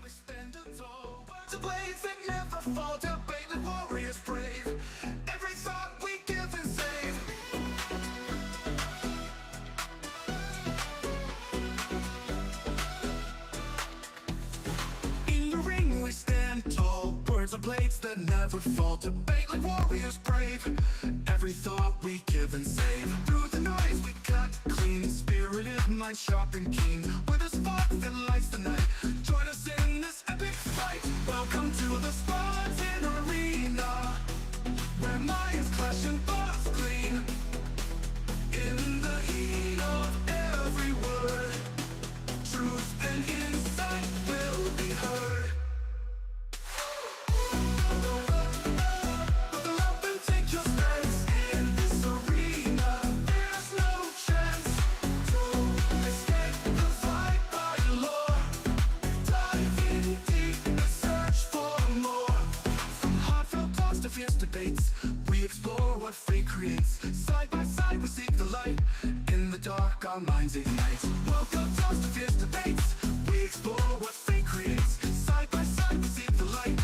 we stand tall. To blaze and never fall, to the warriors brave. Every thought we give and save. In the ring we stand tall. Words are blades that never fall. Debate like warriors brave. Every thought we give and save. Through the noise we cut clean. Spirited, mind sharp and keen. With a spark that lights the night. Join us in this epic fight. Welcome to the Spartan Arena, where minds clash and thoughts clean. In the heat of every word, truth and insight will be heard. Buckle up and take your stance. In this arena, there's no chance to escape the fight by law. Dive in deep and search for more. From heartfelt talks to fierce debates, we explore what fate creates. Side by side we seek the light. In the dark our minds ignite. Welcome talks to fierce debates, we explore what fate creates. Side by side we seek the light.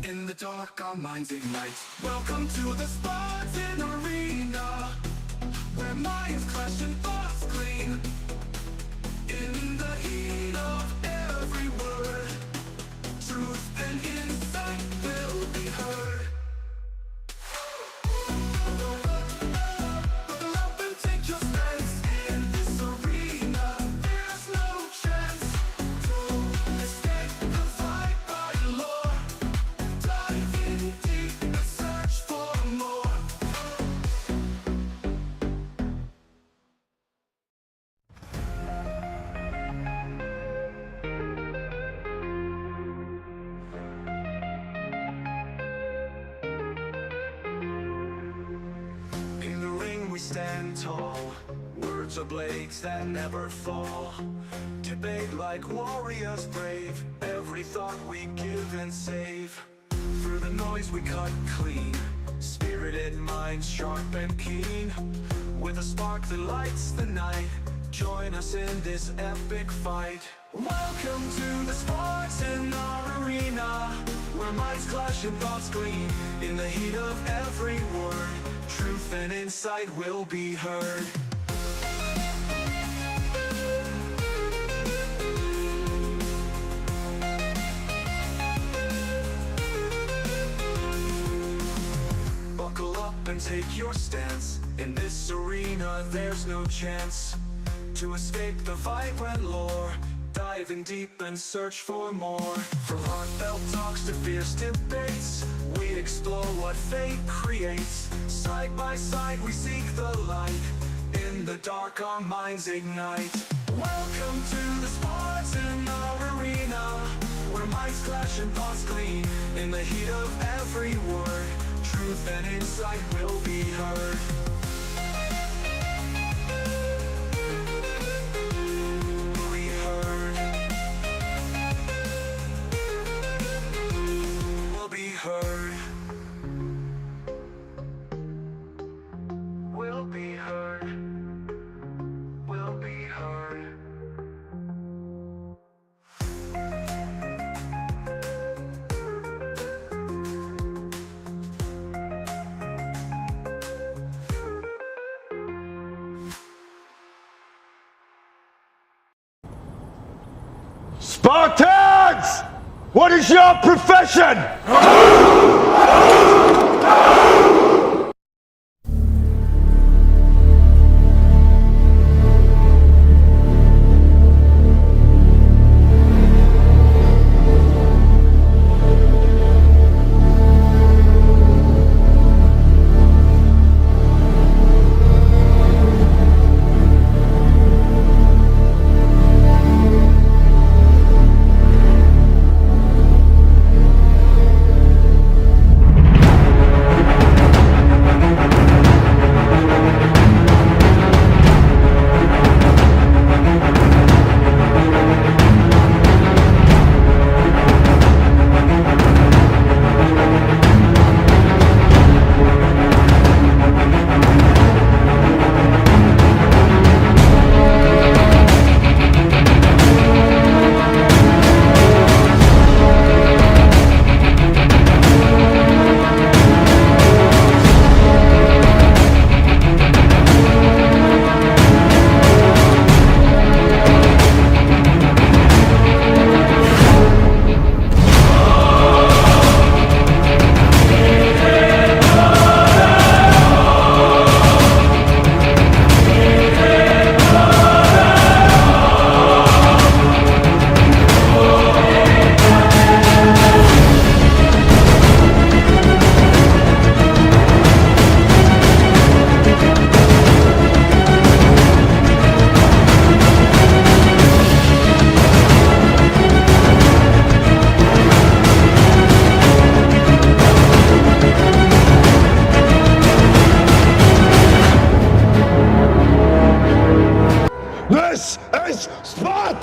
In the dark our minds ignite. Welcome to the Spartan Arena, where minds clash and thoughts clean. In the heat of every word, truth and insight will be heard. Buckle up and take your stance. In this arena, there's no chance to escape the fight by law. Dive in deep and search for more. In the ring we stand tall. Words are blades that never fall. Debate like warriors brave. Every thought we give and save. Through the noise we cut clean. Spirited minds sharp and keen. With a spark that lights the night. Join us in this epic fight. Welcome to the Spartan Arena, where minds clash and thoughts gleam. In the heat of every word, truth and insight will be heard. Buckle up and take your stance. In this arena there's no chance to escape the vibrant lore. Dive in deep and search for more. From heartfelt talks to fierce debates, we explore what fate creates. Side by side we seek the light. In the dark our minds ignite. Welcome to the Spartan Arena, where minds clash and thoughts gleam. In the heat of every word, truth and insight will be heard. We heard. Will be heard. Will be heard. Will be heard. Spartans! What is your profession?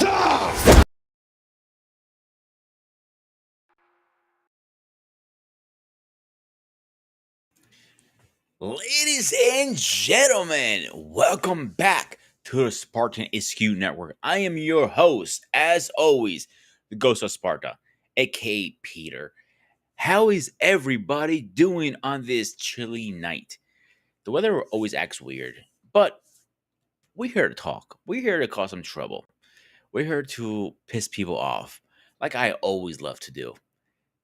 Sparta! Ladies and gentlemen, welcome back to the Spartan HQ Network. I am your host, as always, the Ghost of Sparta, aka Peter. How is everybody doing on this chilly night? The weather always acts weird, but we're here to talk. We're here to cause some trouble. We're here to piss people off, like I always love to do.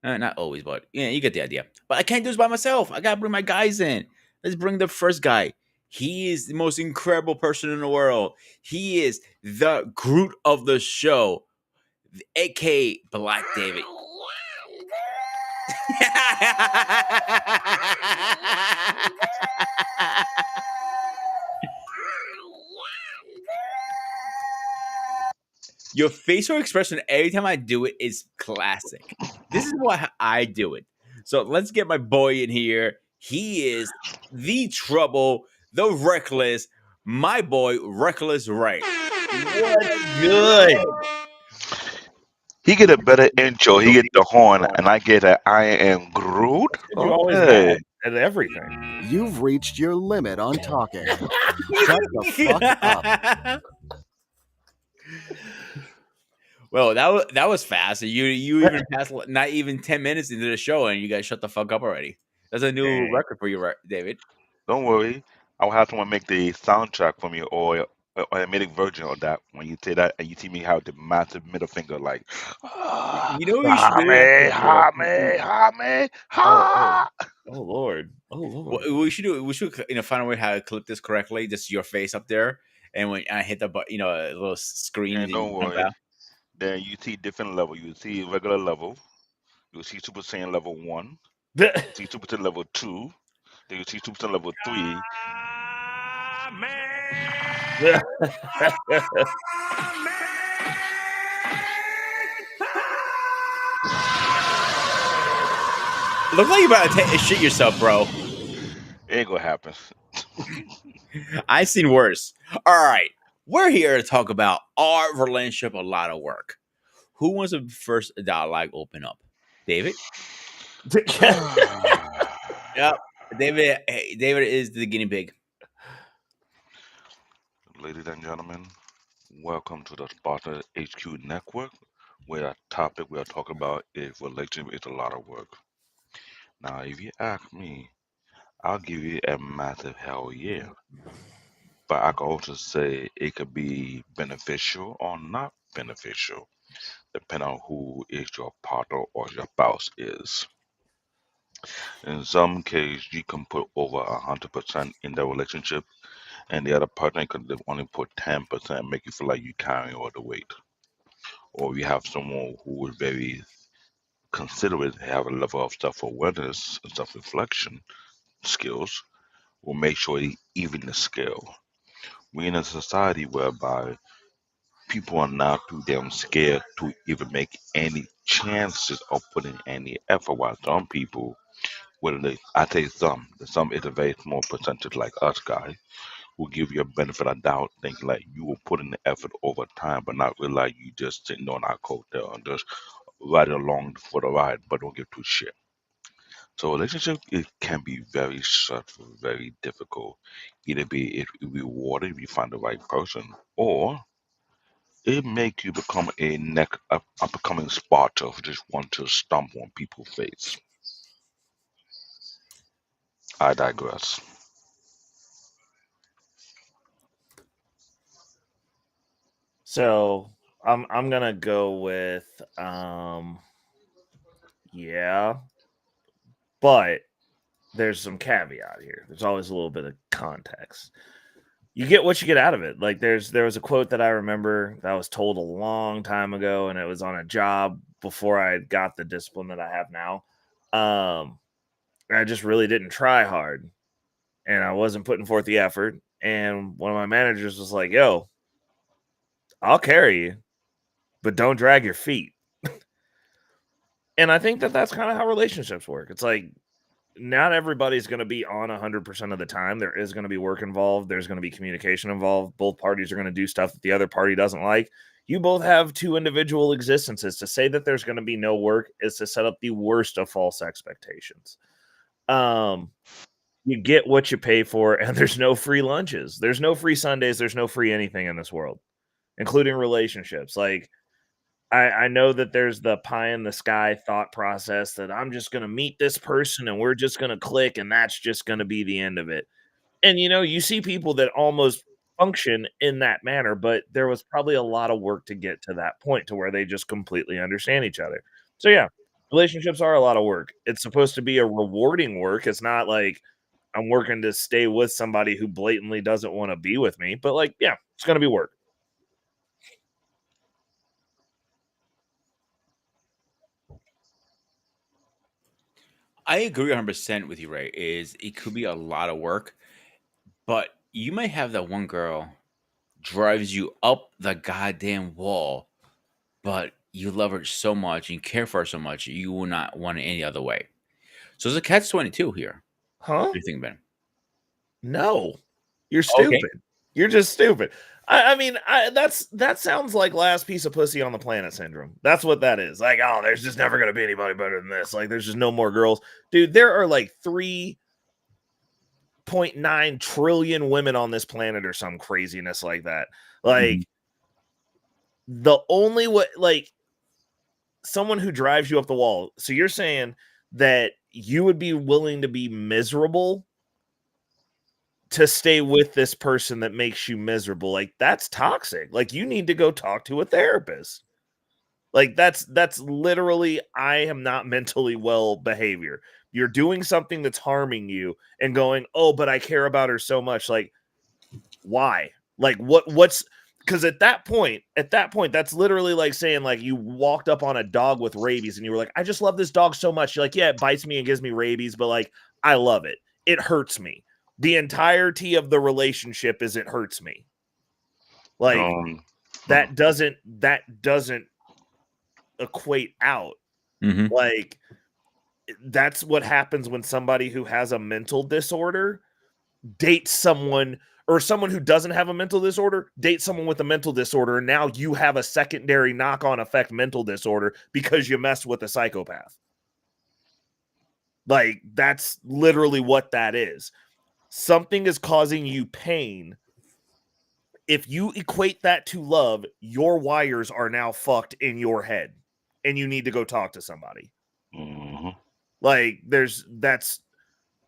Not always, but yeah, you get the idea. But I can't do this by myself. I gotta bring my guys in. Let's bring the first guy. He is the most incredible person in the world. He is the Groot of the show, aka Black David. Your facial expression every time I do it is classic. This is why I do it. So let's get my boy in here. He is the trouble, the reckless, my boy, Reckless Ray. What good? He get a better intro. He get the horn, and I get a I am Groot. You're always Okay. bad at everything. You've reached your limit on talking. Shut the fuck up. Well, that was fast. You even passed not even 10 minutes into the show, and you guys shut the fuck up already. That's a new Dang. record for you, David. Don't worry. I'll have someone make the soundtrack for me or a MIDI version of that when you say that and you see me have the massive middle finger like You know what you should do? ha. Oh Lord. Oh Lord. What we should do, we should find a way how to clip this correctly. Just your face up there, and when I hit the button, a little screen. And that don't you jump worry. out. Then you see different level. You see regular level. You see Super Saiyan level 1. See Super Saiyan level 2. Then you see Super Saiyan level 3. Look like you about to shit yourself, bro. It ain't gonna happen. I've seen worse. All right, we're here to talk about our relationship. A lot of work. Who wants to first dialogue open up? David. Yep. David. Hey, David is the guinea pig. Ladies and gentlemen, welcome to the Sparta HQ Network, where a topic we are talking about is relationship is a lot of work. Now, if you ask me, I'll give you a massive hell yeah. But I can also say it could be beneficial or not beneficial, depending on who is your partner or your spouse is. In some cases, you can put over 100% in the relationship, and the other partner can only put 10% and make you feel like you're carrying all the weight. Or you have someone who is very considerate, have a level of self-awareness and self-reflection skills, will make sure they even the scale. We're in a society whereby people are now too damn scared to even make any chances of putting any effort. While some people, whether they, I say some is a very small percentage like us guys, will give you a benefit of doubt, thinking like you will put in the effort over time, but not realize you just sitting on our coattail and just ride along for the ride, but don't give two shit. So relationship it can be very stressful, very difficult. Either be it rewarding if you find the right person, or it make you become a up becoming Sparta who just want to stomp on people's face. I digress. So I'm gonna go with yeah, but there's some caveat here. There's always a little bit of context. You get what you get out of it. Like there was a quote that I remember that was told a long time ago, and it was on a job before I got the discipline that I have now. And I just really didn't try hard, and I wasn't putting forth the effort. And one of my managers was like, "Yo, I'll carry you, but don't drag your feet." And I think that that's kind of how relationships work. It's like not everybody's going to be on 100% of the time. There is going to be work involved. There's going to be communication involved. Both parties are going to do stuff that the other party doesn't like. You both have two individual existences. To say that there's going to be no work is to set up the worst of false expectations. You get what you pay for, and there's no free lunches. There's no free Sundays. There's no free anything in this world, including relationships. Like, I know that there's the pie in the sky thought process that I'm just going to meet this person and we're just going to click and that's just going to be the end of it. And, you see people that almost function in that manner, but there was probably a lot of work to get to that point to where they just completely understand each other. So, yeah, relationships are a lot of work. It's supposed to be a rewarding work. It's not like I'm working to stay with somebody who blatantly doesn't want to be with me, but like, yeah, it's going to be work. I agree 100% with you, Ray. It could be a lot of work, but you might have that one girl drives you up the goddamn wall, but you love her so much and care for her so much, you will not want it any other way. So there's a catch 22 here. Huh? What do you think, Ben? No, you're stupid. You're just stupid. I mean, that sounds like last piece of pussy on the planet syndrome. That's what that is. Like, oh, there's just never gonna be anybody better than this. Like, there's just no more girls, dude. There are like 3.9 trillion women on this planet, or some craziness like that. Like, the only way, like, someone who drives you up the wall. So you're saying that you would be willing to be miserable to stay with this person that makes you miserable? Like, that's toxic. Like, you need to go talk to a therapist. Like, that's literally, I am not mentally well behavior. You're doing something that's harming you and going, oh, but I care about her so much. Like, why? Like, what's, because at that point, that's literally like saying, like, you walked up on a dog with rabies and you were like, I just love this dog so much. You're like, yeah, it bites me and gives me rabies, but like, I love it. It hurts me. The entirety of the relationship is it hurts me. Like, that doesn't equate out. Like, that's what happens when somebody who has a mental disorder dates someone, or someone who doesn't have a mental disorder dates someone with a mental disorder, and now you have a secondary knock-on effect mental disorder because you messed with a psychopath. Like, that's literally what that is. Something is causing you pain. If you equate that to love, your wires are now fucked in your head, and you need to go talk to somebody. Like,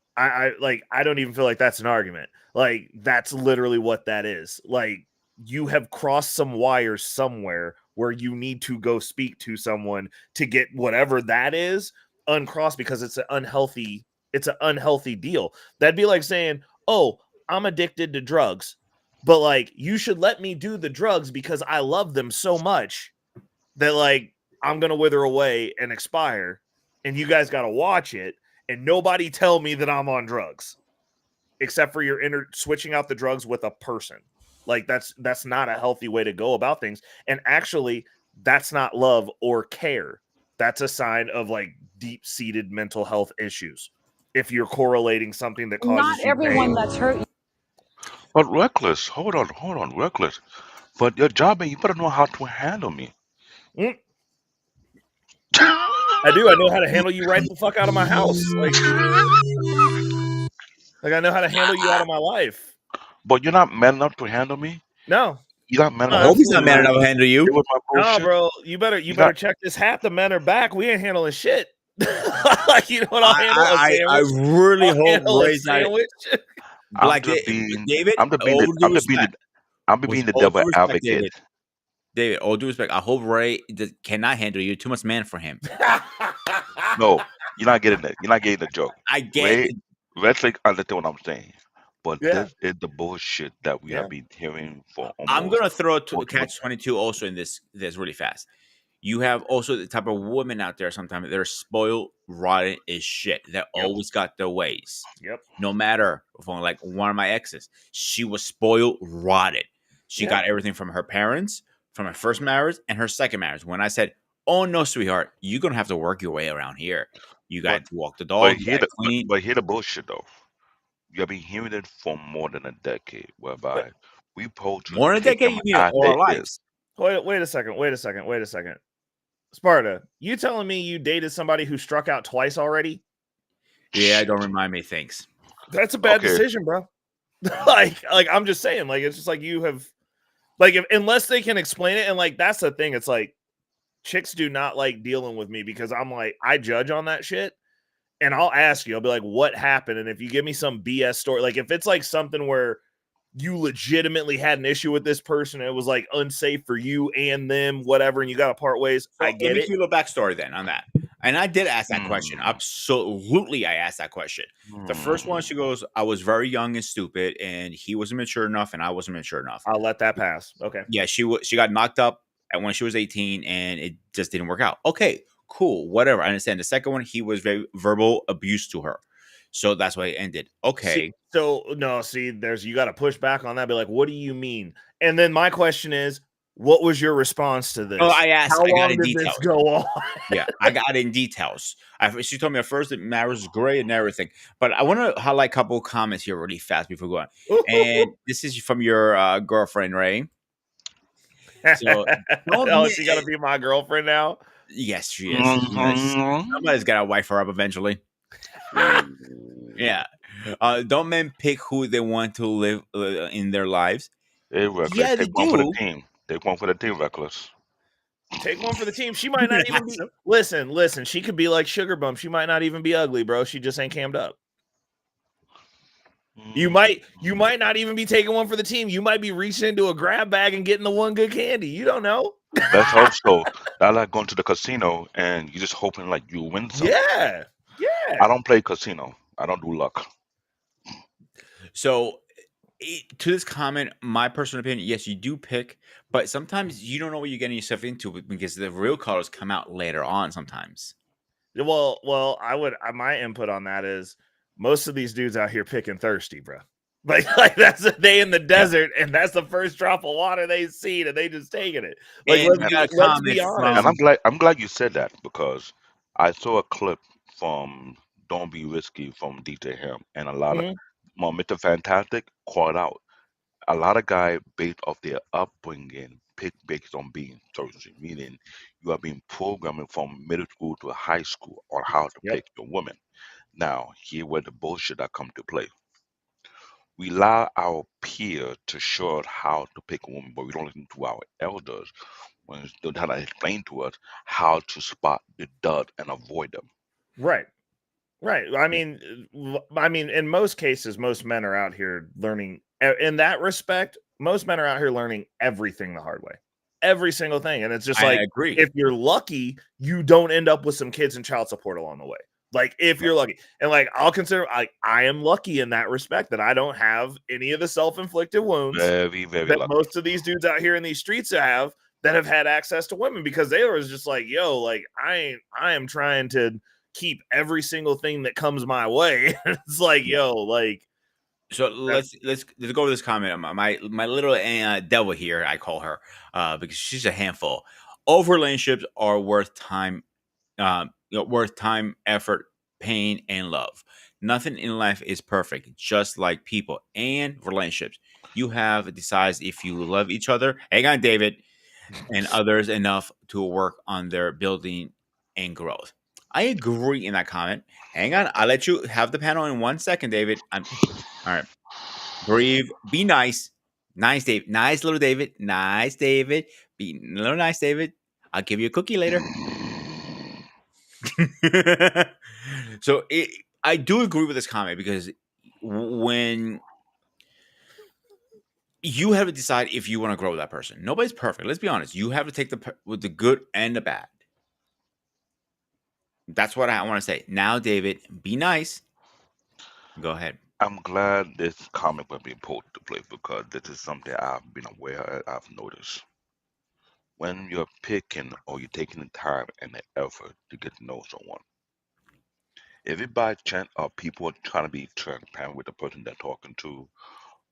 I don't even feel like that's an argument. Like, that's literally what that is. Like, you have crossed some wires somewhere where you need to go speak to someone to get whatever that is uncrossed, because it's an unhealthy deal. That'd be like saying, oh, I'm addicted to drugs, but like, you should let me do the drugs because I love them so much that like, I'm going to wither away and expire, and you guys got to watch it, and nobody tell me that I'm on drugs, except for your switching out the drugs with a person. Like, that's not a healthy way to go about things. And actually, that's not love or care. That's a sign of like deep-seated mental health issues. If you're correlating something that causes Not everyone pain. that's hurt. But Reckless, hold on, Reckless. But your job, man, you better know how to handle me. I do. I know how to handle you right the fuck out of my house. Like I know how to handle you out of my life. But you're not man enough to handle me. No. You're not man I enough. hope he's not mad enough to handle you. With my No, bullshit. bro. You better check this hat. The men are back. We ain't handling shit. Like, you know what I'll handle? I really I'll hope handle a Ray's not sandwich. like David. I'm being the devil advocate. David, all due respect, I hope Ray cannot handle you. Too much man for him. No, you're not getting it. You're not getting the joke. I get Ray, it. let's like understand what I'm saying. But Yeah. this is the bullshit that we have been hearing for almost. I'm gonna throw to What- catch 22 also in this really fast. You have also the type of women out there sometimes they're spoiled, rotten as shit. That always got their ways. Yep. No matter from like one of my exes, she was spoiled, rotten. She Yeah. got everything from her parents, from her first marriage and her second marriage. When I said, "Oh no, sweetheart, you're gonna have to work your way around here," You But got to walk the but dog. You here got to the clean. but here the bullshit though. You have been hearing it for more than a decade, But whereby we supposed to more than a take decade, them you mean as all they our is. lives. Wait a second. Wait a second. Wait a second. Sparta, you telling me you dated somebody who struck out twice already? Yeah, don't remind me. Thanks. That's a bad Okay. decision, bro. like I'm just saying, like it's just like you have, like if unless they can explain it, and like that's the thing. It's like chicks do not like dealing with me because I'm like I judge on that shit, and I'll ask you. I'll be like, what happened? And if you give me some BS story, like if it's like something where you legitimately had an issue with this person, and it was like unsafe for you and them, whatever, and you got to part ways, So I let get me it. give you a little backstory then on that. And I did ask that question. Hmm. Absolutely, I asked that question. The first one, she goes, I was very young and stupid, and he wasn't mature enough, and I wasn't mature enough. I'll let that pass. Okay. Yeah, she got knocked up when she was 18, and it just didn't work out. Okay, cool, whatever. I understand. The second one, he was very verbal abuse to her, so that's why it ended. Okay, There's you got to push back on that. Be like, what do you mean? And then my question is, what was your response to this? oh, I asked. How I got long in did details. this go on? Yeah, I got in details. She told me at first that marriage is great and everything, but I want to highlight a couple of comments here really fast before going. And this is from your girlfriend, Ray. So don't Oh, mi- she got to be my girlfriend now. yes, she is. Yes. Somebody's got to wife her up eventually. Yeah. Don't men pick who they want to live in their lives? Hey, Reckless, Yeah, they take one for the do. team. Take one for the team, Reckless. Take one for the team. She might not even be. Listen. She could be like Sugar Bump. She might not even be ugly, bro. She just ain't cammed up. You might not even be taking one for the team. You might be reaching into a grab bag and getting the one good candy. You don't know. Let's hope so. I like going to the casino and you're just hoping like you win something. Yeah. I don't play casino. I don't do luck. So, to this comment, my personal opinion, yes, you do pick, but sometimes you don't know what you're getting yourself into because the real colors come out later on sometimes. Well, my input on that is most of these dudes out here picking thirsty, bro. Like that's a day in the desert, and that's the first drop of water they see, and they just taking it. Like And we got a let's be comment honest. And I'm glad you said that because I saw a clip from Don't Be Risky from DJ Ham and a lot of Mhm. Mr. Fantastic called out a lot of guys based off their upbringing pick based on being thirsty, meaning you are being programmed from middle school to high school on how to Yep. pick your woman. Now, here where the bullshit that come to play. We allow our peers to show us how to pick a woman, but we don't listen to our elders when they try to explain to us how to spot the dud and avoid them. Right. I mean, in most cases, most men are out here learning. In that respect, most men are out here learning everything the hard way, every single thing. And it's just I like, agree. if you're lucky, you don't end up with some kids and child support along the way. Like if you're lucky, and like I'll consider, I am lucky in that respect that I don't have any of the self-inflicted wounds Very, very that lucky. most of these dudes out here in these streets have that have had access to women, because they were just like, yo, like I am trying to keep every single thing that comes my way. It's like, yo, like So let's go with this comment. My little devil here, I call her, because she's a handful. All relationships are worth time, worth time, effort, pain, and love. Nothing in life is perfect, just like people and relationships. You have to decide if you love each other. Hang on, David, and others enough to work on their building and growth. I agree in that comment. Hang on, I'll let you have the panel in 1 second, David. All right. Breathe. Be nice. Nice, David. Nice, little David. Nice, David. Be a little nice, David. I'll give you a cookie later. So I do agree with this comment because when you have to decide if you want to grow with that person, nobody's perfect. Let's be honest. You have to take with the good and the bad. That's what I want to say. Now, David, be nice. Go ahead. I'm glad this comic will be put to play because this is something I've been aware of, I've noticed. When you're picking or you're taking the time and the effort to get to know someone, if it by chance are people trying to be transparent with the person they're talking to,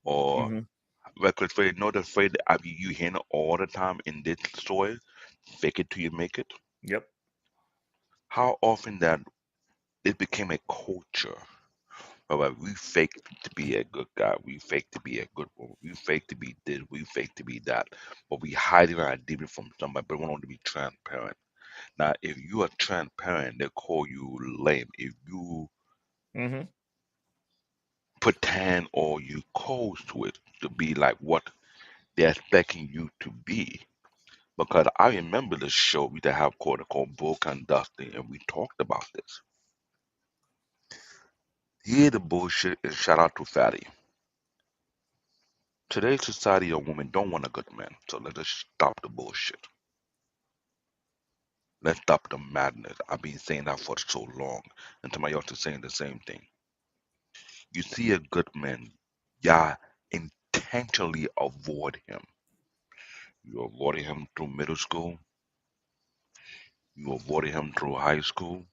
or Mhm. reckless afraid, know the afraid that you hear it all the time in this story, fake it till you make it. Yep. How often that it became a culture. But we fake to be a good guy. We fake to be a good woman. We fake to be this. We fake to be that. But we hiding our identity from somebody. But we want to be transparent. Now, if you are transparent, they call you lame. If you Mm-hmm. pretend or you close to it to be like what they're expecting you to be. Because I remember the show we did have called Broke and Dusty, and we talked about this. Hear the bullshit and shout out to Fatty. Today's society of women don't want a good man, so let us stop the bullshit. Let's stop the madness. I've been saying that for so long, and somebody else is saying the same thing. You see a good man, yeah, intentionally avoid him. You avoided him through middle school. You avoided him through high school.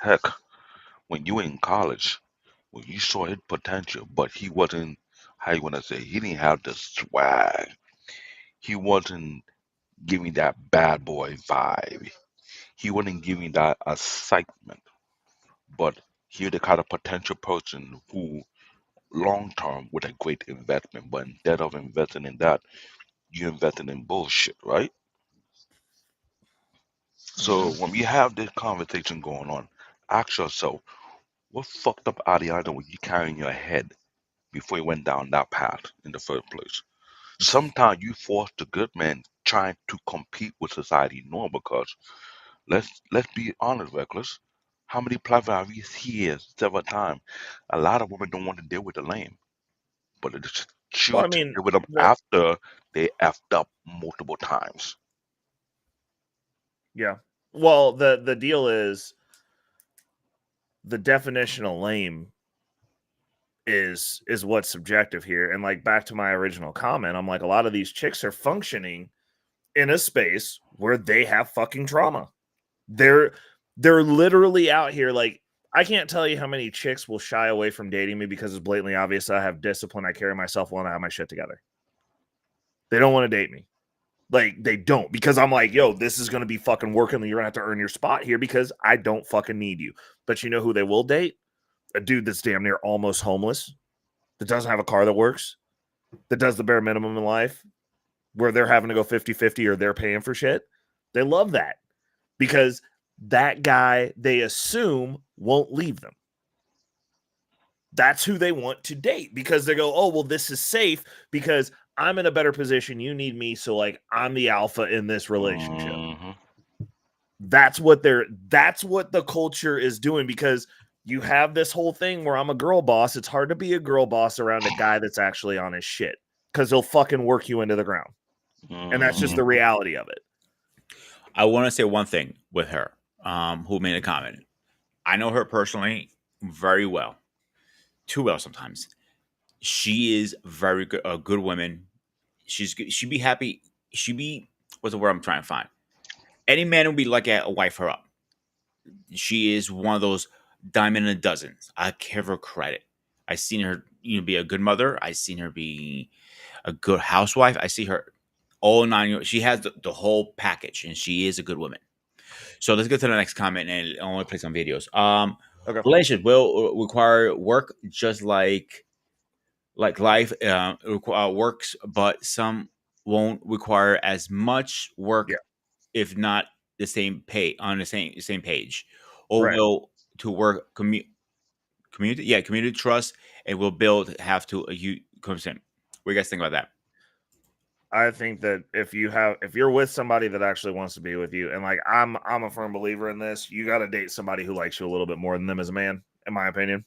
Heck, when you were in college, when you saw his potential, but he wasn't, how you want to say, he didn't have the swag. He wasn't giving that bad boy vibe. He wasn't giving that excitement. But he's the kind of potential person who, long term, with a great investment. But instead of investing in that, you invested in bullshit, right? So Mm-hmm. when we have this conversation going on, ask yourself, what fucked up ideology were you carrying in your head before you went down that path in the first place? Sometimes you force the good man trying to compete with society norm because let's be honest, reckless. How many platforms have we here several times? A lot of women don't want to deal with the lame, but they just Well, choose I to mean, deal with them the after they effed up multiple times. yeah. Well, the deal is the definition of lame is what's subjective here. And like back to my original comment, I'm like a lot of these chicks are functioning in a space where they have fucking trauma. They're they're literally out here like I can't tell you how many chicks will shy away from dating me because it's blatantly obvious I have discipline, I carry myself well, and I have my shit together. They don't want to date me. Like they don't because I'm like, yo, this is gonna be fucking working. You're gonna have to earn your spot here because I don't fucking need you. But you know who they will date? A dude that's damn near almost homeless, that doesn't have a car that works, that does the bare minimum in life, where they're having to go 50-50 or they're paying for shit. They love that because that guy they assume won't leave them. That's who they want to date because they go, oh, well, this is safe because I'm in a better position. You need me. So, like, I'm the alpha in this relationship. Hmm. That's what the culture is doing because you have this whole thing where I'm a girl boss. It's hard to be a girl boss around a guy that's actually on his shit because he'll fucking work you into the ground. And that's just Hmm. the reality of it. I want to say one thing with her, who made a comment. I know her personally very well, too well sometimes. She is very good, a good woman. She's good. She'd be happy. She'd be what's the word I'm trying to find? Any man would be lucky to wife her up. She is one of those diamond in a dozen. I give her credit. I seen her, be a good mother. I seen her be a good housewife. I see her all 9 years. She has the whole package, and she is a good woman. So let's get to the next comment, and I want to play some videos. Okay. Relationship will require work, just like life works, but some won't require as much work, Yeah. if not the same pay on the same page, or Right. will to work community trust and will build have to you consent. What do you guys think about that? I think that if you're with somebody that actually wants to be with you, and like I'm a firm believer in this, you got to date somebody who likes you a little bit more than them as a man, in my opinion.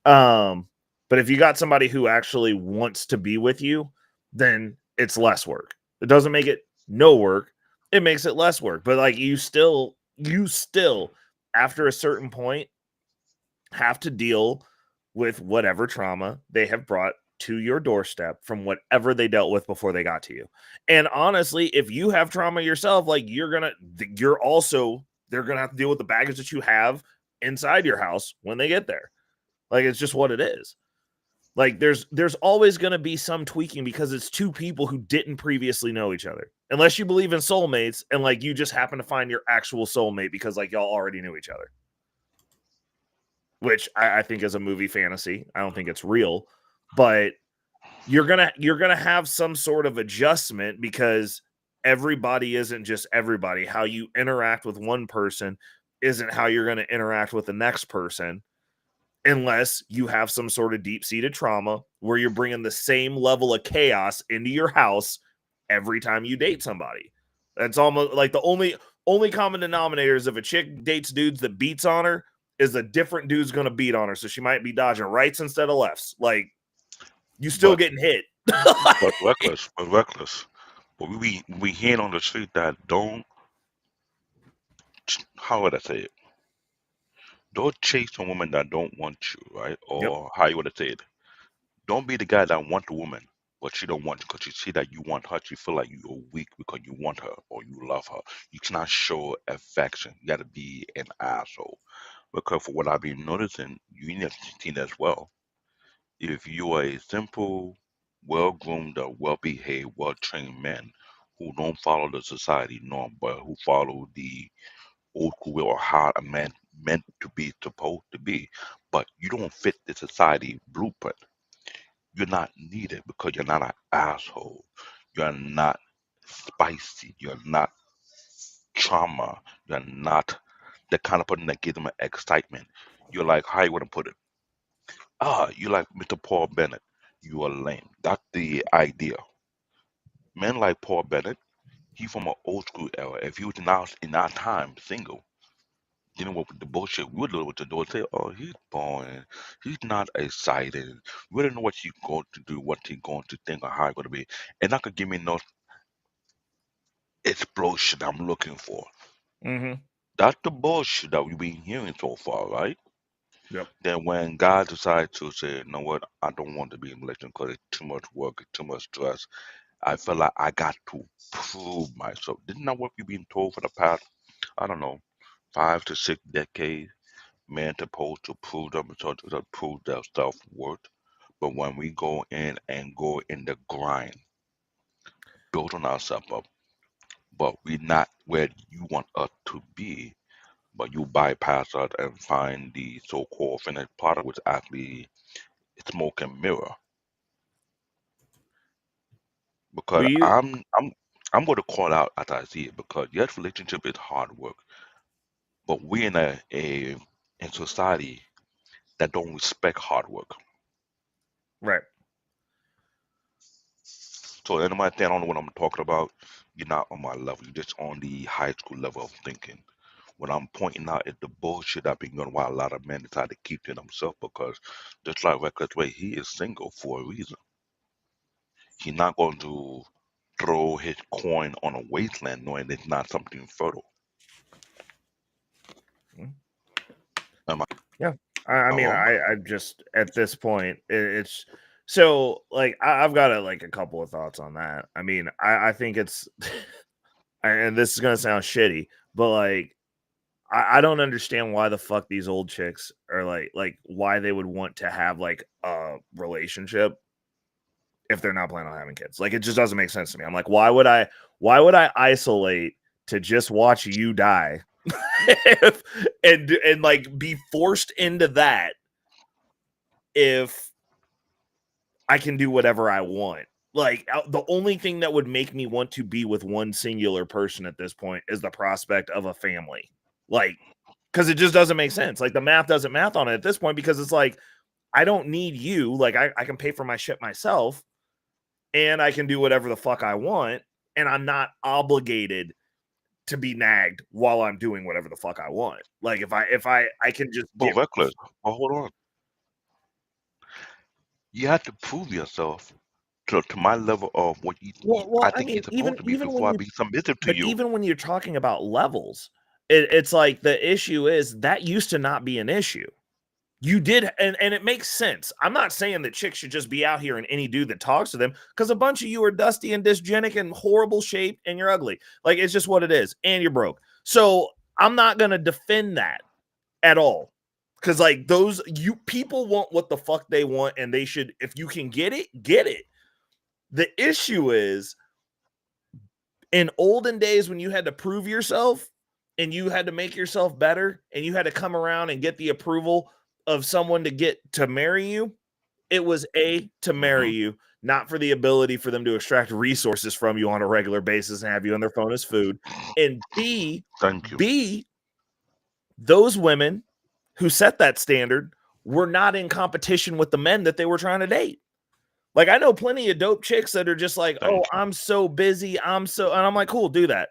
But if you got somebody who actually wants to be with you, then it's less work. It doesn't make it no work. It makes it less work. But like you still after a certain point have to deal with whatever trauma they have brought to your doorstep from whatever they dealt with before they got to you. And honestly, if you have trauma yourself, like they're going to have to deal with the baggage that you have inside your house when they get there. Like it's just what it is. Like there's always going to be some tweaking because it's two people who didn't previously know each other. Unless you believe in soulmates and like you just happen to find your actual soulmate because like y'all already knew each other. which I think is a movie fantasy. I don't think it's real, but you're gonna have some sort of adjustment because everybody isn't just everybody. How you interact with one person isn't how you're going to interact with the next person, unless you have some sort of deep-seated trauma where you're bringing the same level of chaos into your house every time you date somebody. That's almost like the only common denominator is if a chick dates dudes that beats on her, is a different dude's going to beat on her, so she might be dodging rights instead of lefts. Like, you still But getting hit. but reckless. But we hearing on the street that don't, how would I say it? Don't chase a woman that don't want you, right? Yep. Or how you would say it? Don't be the guy that want the woman, but she don't want you because you see that you want her. You feel like you're weak because you want her or you love her. You cannot show affection. You got to be an asshole. Because for what I've been noticing, you need to see that as well. If you are a simple, well-groomed, or well-behaved, well-trained man who don't follow the society norm, but who follow the old school way or how a man meant to be supposed to be, but you don't fit the society blueprint, you're not needed because you're not an asshole. You're not spicy. You're not trauma. You're not the kind of person that gives them an excitement. You're like, how you want to put it? You like Mr. Paul Bennett. You are lame. That's the idea. Men like Paul Bennett, he from an old school era. If he was now in our time single, dealing with the bullshit we would deal with the door, say, oh, he's boring. He's not excited. We don't know what he's going to do, what he's going to think, or how he's going to be. And that could give me no explosion I'm looking for. Mm-hmm. That's the bullshit that we've been hearing so far, right? Yep. Then when God decides to say, you know what, I don't want to be in a relationship because it's too much work, it's too much stress, I feel like I got to prove myself. Isn't that what we've been told for the past, I don't know, 5 to 6 decades? Men supposed to prove themselves to prove their self worth. But when we go in and go in the grind, building ourselves up, but we're not where you want us to be, but you bypass us and find the so-called finished product, which actually it's smoke and mirror. Because We I'm going to call out as I see it because yes, relationship is hard work, but we're in a in society that don't respect hard work. right. So anybody that don't know what I'm talking about, you're not on my level. You're just on the high school level of thinking. What I'm pointing out is the bullshit that been going why a lot of men decide to keep to themselves because just like Reckless Way, he is single for a reason. He's not going to throw his coin on a wasteland knowing it's not something fertile. Am I Yeah. I mean, wrong? I just at this point, it's so like I've got a couple of thoughts on that. I mean, I think it's, and this is gonna sound shitty, but like I don't understand why the fuck these old chicks are like why they would want to have like a relationship if they're not planning on having kids. Like, it just doesn't make sense to me. I'm like, why would I isolate to just watch you die if, and like be forced into that if I can do whatever I want? Like, the only thing that would make me want to be with one singular person at this point is the prospect of a family. Like, because it just doesn't make sense. Like, the math doesn't math on it at this point because it's like, I don't need you. Like, I can pay for my shit myself and I can do whatever the fuck I want. And I'm not obligated to be nagged while I'm doing whatever the fuck I want. Like, if I can just But get, Reckless, but hold on. You have to prove yourself to my level of what you well, I I think mean, you're supposed to be even when before I you, be submissive to but you. even when you're talking about levels, it's like the issue is that used to not be an issue. You did, and it makes sense. I'm not saying that chicks should just be out here and any dude that talks to them, because a bunch of you are dusty and dysgenic and horrible shape and you're ugly. Like, it's just what it is, and you're broke. So I'm not gonna defend that at all. Because like those you people want what the fuck they want, and they should, if you can get it, get it. The issue is in olden days when you had to prove yourself and you had to make yourself better and you had to come around and get the approval of someone to get to marry you, it was A, to marry you, not for the ability for them to extract resources from you on a regular basis and have you on their phone as food. And Thank you. B, those women who set that standard were not in competition with the men that they were trying to date. Like, I know plenty of dope chicks that are just like, Thank oh, you. I'm so busy. And I'm like, cool, do that.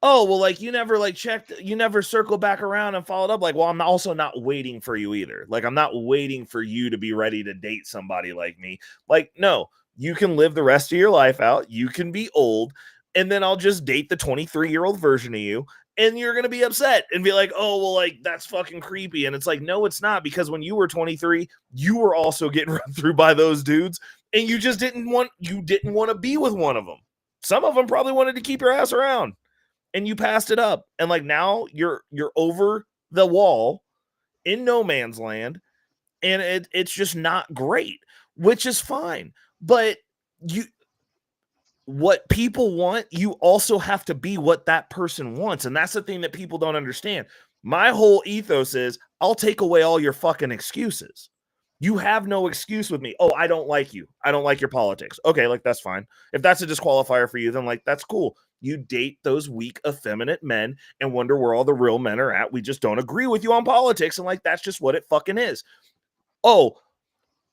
Oh, well, like, you never like checked, you never circled back around and followed up. Like, well, I'm also not waiting for you either. Like, I'm not waiting for you to be ready to date somebody like me. Like, no, you can live the rest of your life out. You can be old. And then I'll just date the 23-year-old version of you. And you're going to be upset and be like, oh, well, like, that's fucking creepy. And it's like, no, it's not, because when you were 23, you were also getting run through by those dudes. And you just didn't want to be with one of them. Some of them probably wanted to keep your ass around. And you passed it up. And like, now you're over the wall in no man's land. And it's just not great, which is fine. But what people want, you also have to be what that person wants. And that's the thing that people don't understand. My whole ethos is, I'll take away all your fucking excuses. You have no excuse with me. Oh, I don't like you. I don't like your politics. Okay, like, that's fine. If that's a disqualifier for you, then like, that's cool. You date those weak, effeminate men and wonder where all the real men are at. We just don't agree with you on politics. And like, that's just what it fucking is. Oh,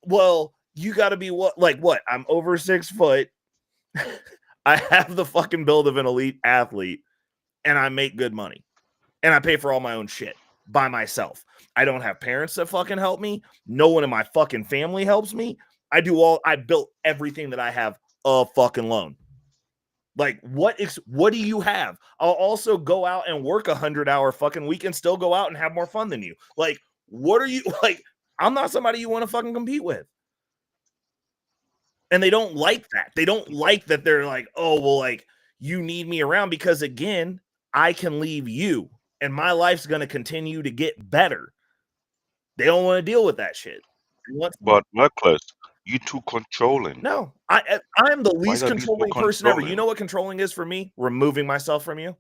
well, you got to be what? I'm over 6 foot. I have the fucking build of an elite athlete, and I make good money, and I pay for all my own shit by myself. I don't have parents that fucking help me. No one in my fucking family helps me. I built everything that I have a fucking loan. Like, what do you have? I'll also go out and work 100-hour fucking week and still go out and have more fun than you. Like, what are you, like, I'm not somebody you want to fucking compete with. And they don't like that. They don't like that they're like, oh, well, like, you need me around, because again, I can leave you and my life's going to continue to get better. They don't want to deal with that shit. But Reckless, you too controlling. No, I'm the Why least gotta be so controlling person ever. You controlling? know what controlling is for me? Removing myself from you.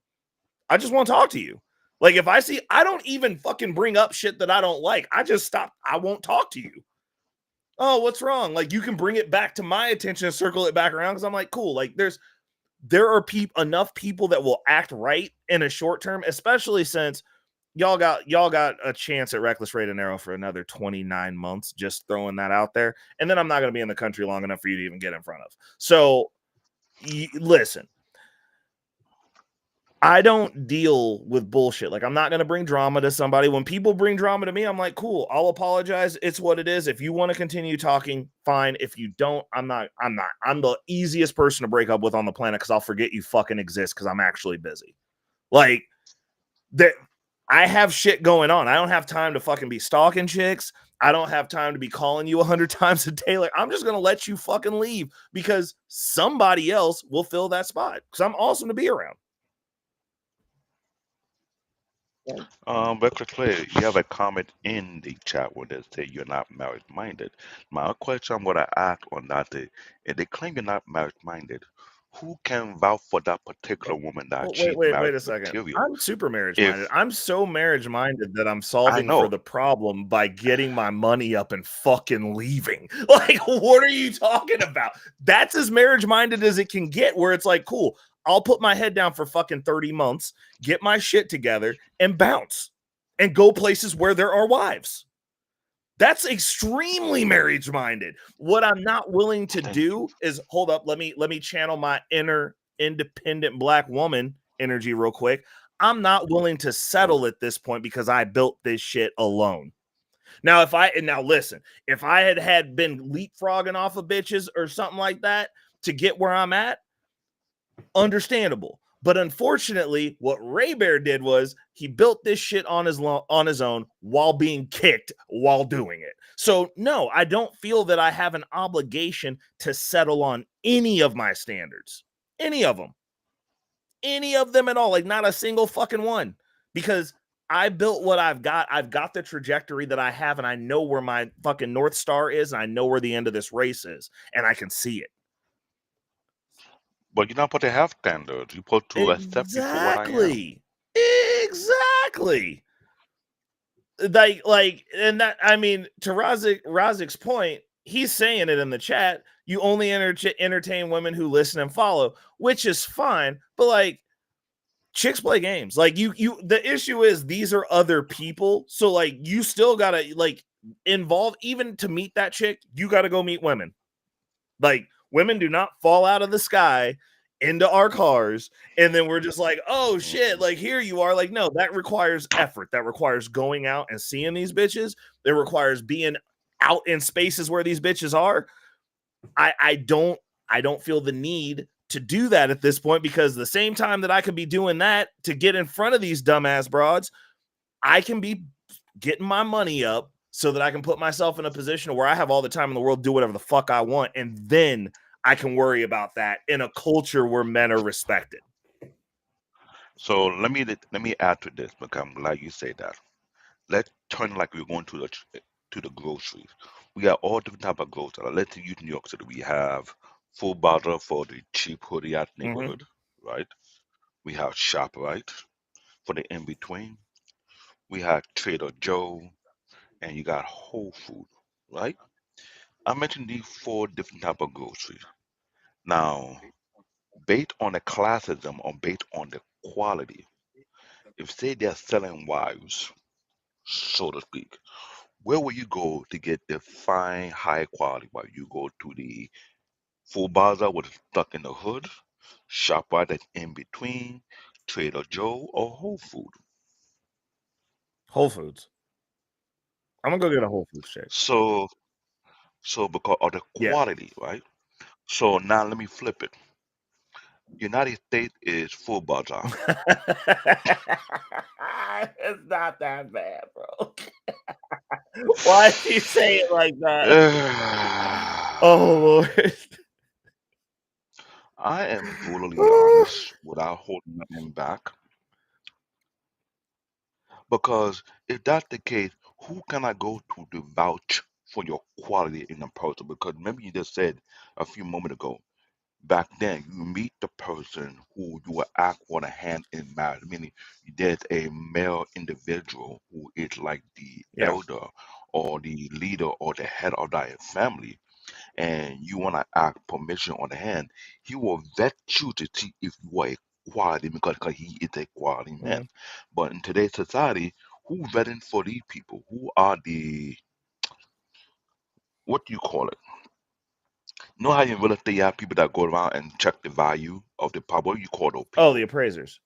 I just want to talk to you. Like, if I see, I don't even fucking bring up shit that I don't like. I just stop. I won't talk to you. Oh, what's wrong? Like, you can bring it back to my attention and circle it back around, because I'm like, cool. Like, there are enough people that will act right in a short term, especially since y'all got a chance at Reckless Raid and Arrow for another 29 months. Just throwing that out there. And then I'm not going to be in the country long enough for you to even get in front of. So listen, I don't deal with bullshit. Like, I'm not going to bring drama to somebody. When people bring drama to me, I'm like, cool, I'll apologize. It's what it is. If you want to continue talking, fine. If you don't, I'm not. I'm the easiest person to break up with on the planet, because I'll forget you fucking exist, because I'm actually busy. Like, that, I have shit going on. I don't have time to fucking be stalking chicks. I don't have time to be calling you 100 times a day. Like, I'm just going to let you fucking leave, because somebody else will fill that spot, because I'm awesome to be around. Reckless Player, you have a comment in the chat where they say you're not marriage minded. My question, what I asked on that day, if they claim you're not marriage minded, who can vouch for that particular woman that Well, she's wait marriage a second. material? I'm super marriage minded. If I'm so marriage minded that I'm solving know. for the problem by getting my money up and fucking leaving. Like, what are you talking about? That's as marriage minded as it can get, where it's like, cool, I'll put my head down for fucking 30 months, get my shit together, and bounce and go places where there are wives. That's extremely marriage minded. What I'm not willing to do is, hold up, let me channel my inner independent black woman energy real quick. I'm not willing to settle at this point, because I built this shit alone. Now, if I had been leapfrogging off of bitches or something like that to get where I'm at, understandable. But unfortunately, what Ray Bear did was he built this shit on his own while being kicked while doing it. So no, I don't feel that I have an obligation to settle on any of my standards. Any of them at all. Like, not a single fucking one. Because I built what I've got. I've got the trajectory that I have, and I know where my fucking North Star is, and I know where the end of this race is, and I can see it. But you're not supposed to have standards. You're supposed to accept me for what I am. Exactly. and that, I mean, to Razik's point, he's saying it in the chat. You only entertain women who listen and follow, which is fine. But like, chicks play games. Like the issue is these are other people. So like, you still gotta like involve, even to meet that chick, you gotta go meet women. Like, women do not fall out of the sky into our cars and then we're just like, oh shit, like here you are. Like, no, that requires effort. That requires going out and seeing these bitches. That requires being out in spaces where these bitches are. I don't feel the need to do that at this point, because the same time that I could be doing that to get in front of these dumbass broads, I can be getting my money up so that I can put myself in a position where I have all the time in the world, do whatever the fuck I want, and then I can worry about that in a culture where men are respected. So let me add to this, because I'm glad you say that. Let's turn like we're going to the groceries. We got all different type of groceries. Let's use New York City. We have Full Bottle for the cheap hoodie out neighborhood, right? We have ShopRite for the in between. We have Trader Joe, and you got Whole Food, right? I mentioned these 4 different type of groceries. Now, based on the classism or based on the quality, if say they're selling wives, so to speak, where will you go to get the fine, high quality wife? You go to the Full Bazaar, which is stuck in the hood, ShopRite that's in between, Trader Joe, or Whole Food. Whole Foods. I'm gonna go get a Whole Foods chick. So because of the Yeah. quality, right? So now let me flip it. United States is Full Bazaar. It's not that bad, bro. Why do you say it like that? Oh Lord. I am brutally honest without holding nothing back. Because if that's the case, who can I go to vouch for your quality in a person? Because remember you just said a few moments ago, back then you meet the person who you will act on a hand in marriage, meaning there's a male individual who is like the Yeah. elder or the leader or the head of that family, and you want to act permission on the hand, he will vet you to see if you are a quality, because he is a quality man. But in today's society, who vetting for these people? Who are the, what do you call it? You know how in real estate you have people that go around and check the value of the property? What do you call those Oh, the people? appraisers.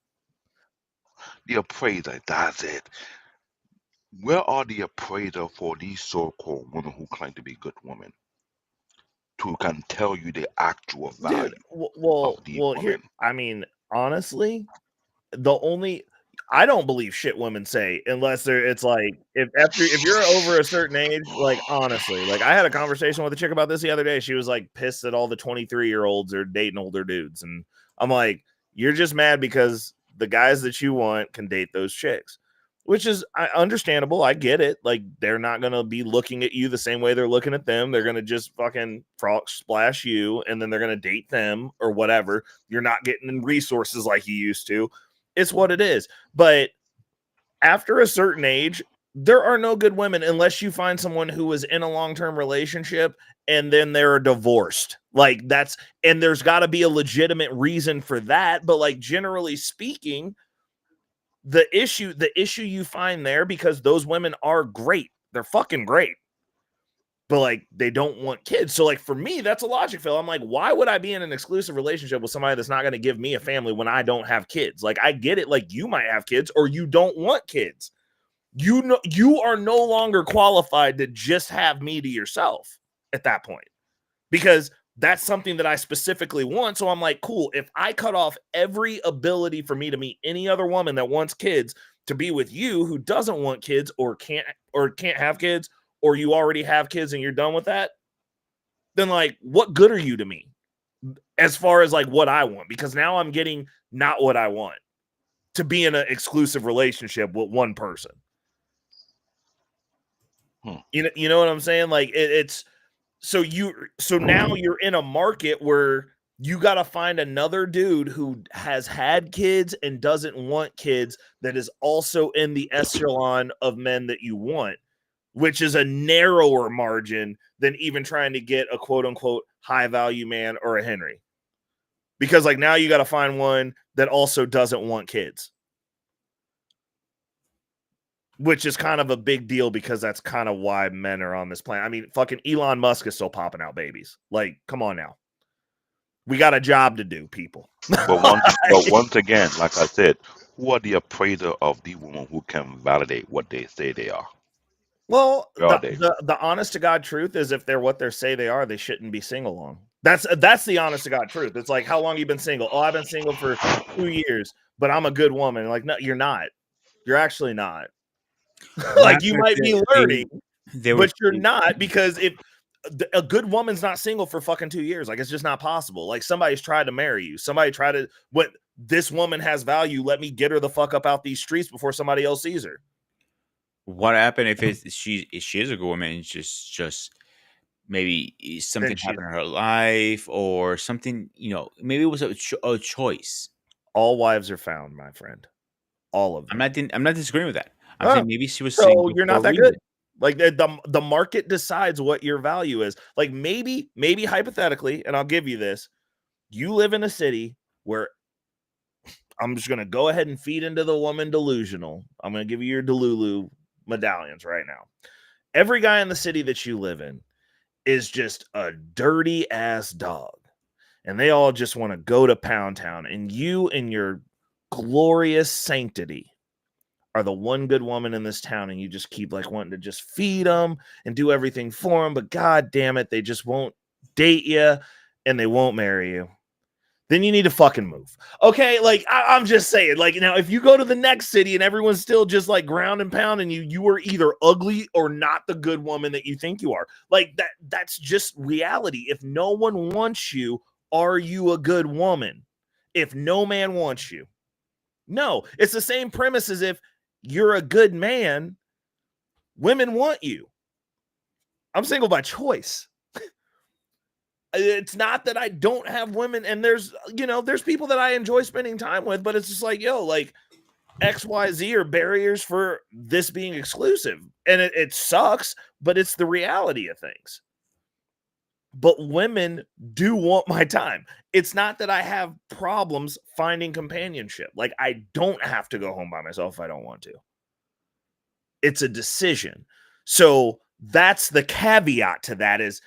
The appraiser, that's it. Where are the appraiser for these so-called women who claim to be good women, who can tell you the actual Dude, value well, of these here, women? I mean, honestly, I don't believe shit women say unless it's like, if you're over a certain age, like honestly, like I had a conversation with a chick about this the other day. She was like pissed that all the 23-year-olds are dating older dudes, and I'm like, you're just mad because the guys that you want can date those chicks, which is understandable. I get it. Like, they're not gonna be looking at you the same way they're looking at them. They're gonna just fucking frog splash you, and then they're gonna date them or whatever. You're not getting resources like you used to. It's what it is. But after a certain age, there are no good women unless you find someone who is in a long-term relationship and then they're divorced. Like, and there's got to be a legitimate reason for that. But like, generally speaking, the issue you find there, because those women are great. They're fucking great. But like, they don't want kids. So like, for me, that's a logic fail. I'm like, why would I be in an exclusive relationship with somebody that's not going to give me a family when I don't have kids? Like, I get it. Like, you might have kids or you don't want kids. You know, you are no longer qualified to just have me to yourself at that point, because that's something that I specifically want. So I'm like, cool. If I cut off every ability for me to meet any other woman that wants kids to be with you who doesn't want kids or can't have kids, or you already have kids and you're done with that, then like, what good are you to me as far as like what I want? Because now I'm getting not what I want, to be in an exclusive relationship with one person. You know what I'm saying? Like, it's so now you're in a market where You got to find another dude who has had kids and doesn't want kids that is also in the echelon of men that you want, which is a narrower margin than even trying to get a quote unquote high value man or a Henry. Because like now you got to find one that also doesn't want kids, which is kind of a big deal because that's kind of why men are on this planet. I mean, fucking Elon Musk is still popping out babies. Like, come on now. We got a job to do, people. But once again, like I said, who are the appraiser of the woman who can validate what they say they are? Well, Where are they? the honest to God truth is if they're what they say they are, they shouldn't be single long. That's the honest to God truth. It's like, how long you been single? Oh, I've been single for 2 years, but I'm a good woman. Like, no, you're not. You're actually not. Like, you might be learning, but you're not, because if a good woman's not single for fucking 2 years, like, it's just not possible. Like, somebody's tried to marry you. Somebody tried to, what, this woman has value. Let me get her the fuck up out these streets before somebody else sees her. What happened if she is a good woman? It's just maybe something she- happened in her life or something. Maybe it was a choice. All wives are found, my friend. All of them. I'm not disagreeing with that. I'm Oh, saying maybe she was so single you're for not a that reason. good. Like the market decides what your value is. Like maybe hypothetically, and I'll give you this, you live in a city where I'm just gonna go ahead and feed into the woman delusional. I'm gonna give you your Delulu medallions right now. Every guy in the city that you live in is just a dirty ass dog. And they all just want to go to Pound Town. And you in your glorious sanctity are the one good woman in this town, and you just keep like wanting to just feed them and do everything for them, but god damn it, they just won't date you and they won't marry you. Then you need to fucking move. Okay, like I'm just saying, like, now if you go to the next city and everyone's still just like ground and pound and you are either ugly or not the good woman that you think you are. Like that's just reality. If no one wants you, are you a good woman? If no man wants you. No, it's the same premise as if you're a good man, women want you. I'm single by choice. It's not that I don't have women, and there's people that I enjoy spending time with, but it's just like, like XYZ are barriers for this being exclusive. And it sucks, but it's the reality of things. But women do want my time. It's not that I have problems finding companionship. Like, I don't have to go home by myself if I don't want to. It's a decision. So that's the caveat to that is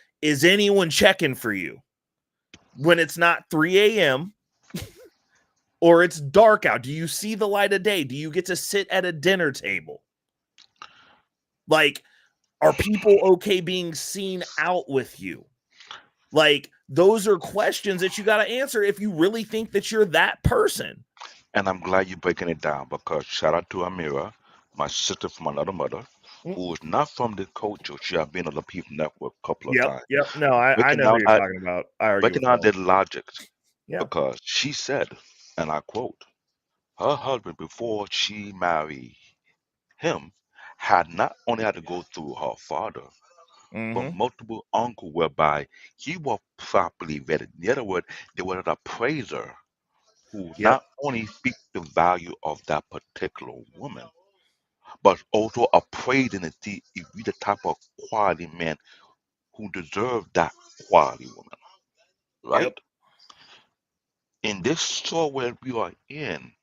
anyone checking for you when it's not 3 a.m. or it's dark out? Do you see the light of day? Do you get to sit at a dinner table? Like, are people okay being seen out with you? Like, those are questions that you got to answer if you really think that you're that person. And I'm glad you're breaking it down, because shout out to Amira, my sister from another mother, who is not from the culture. She has been on the People Network a couple of times. Yep. No, I know who you're talking about. I argue Breaking with out that their logic, Yeah. because she said, and I quote, her husband, before she married him, had not only had to go through her father, one. but multiple uncles, whereby he was properly vetted. In other words, there was an appraiser who Yep. not only speak the value of that particular woman, but also appraising to see if you the type of quality man who deserve that quality woman, right? Yep. In this store where we are in,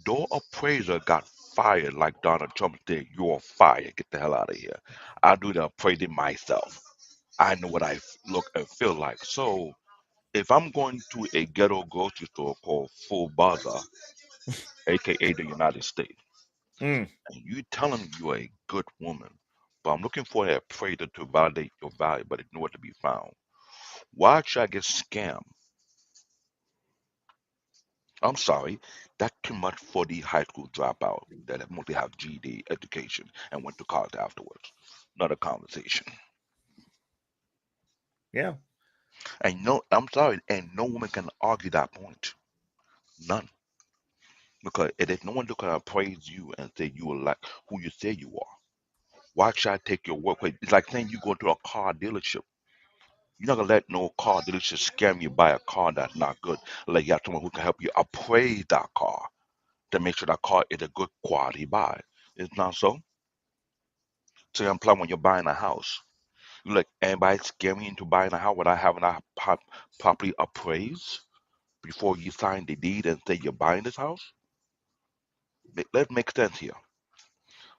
though appraiser got fired, like Donald Trump said, "You're fired. Get the hell out of here." I do the appraising myself. I know what I look and feel like. So if I'm going to a ghetto grocery store called Full Bazaar, aka the United States, Mm. and you telling me you're a good woman, but I'm looking for an appraiser to validate your value, but it's nowhere to be found. Why should I get scammed? I'm sorry, that's too much for the high school dropout that have mostly have GED education and went to college afterwards. Another conversation. Yeah. And no, I'm sorry, and no woman can argue that point. None. Because if no one look at praise you and say you are like who you say you are, why should I take your word? It's like saying you go to a car dealership You're not gonna let no car dealership scam you buy a car that's not good. Like you have someone who can help you appraise that car to make sure that car is a good quality buy. It's not so. So you apply when you're buying a house. You like anybody scam you into buying a house without having that properly appraised before you sign the deed and say you're buying this house? Let's make sense here.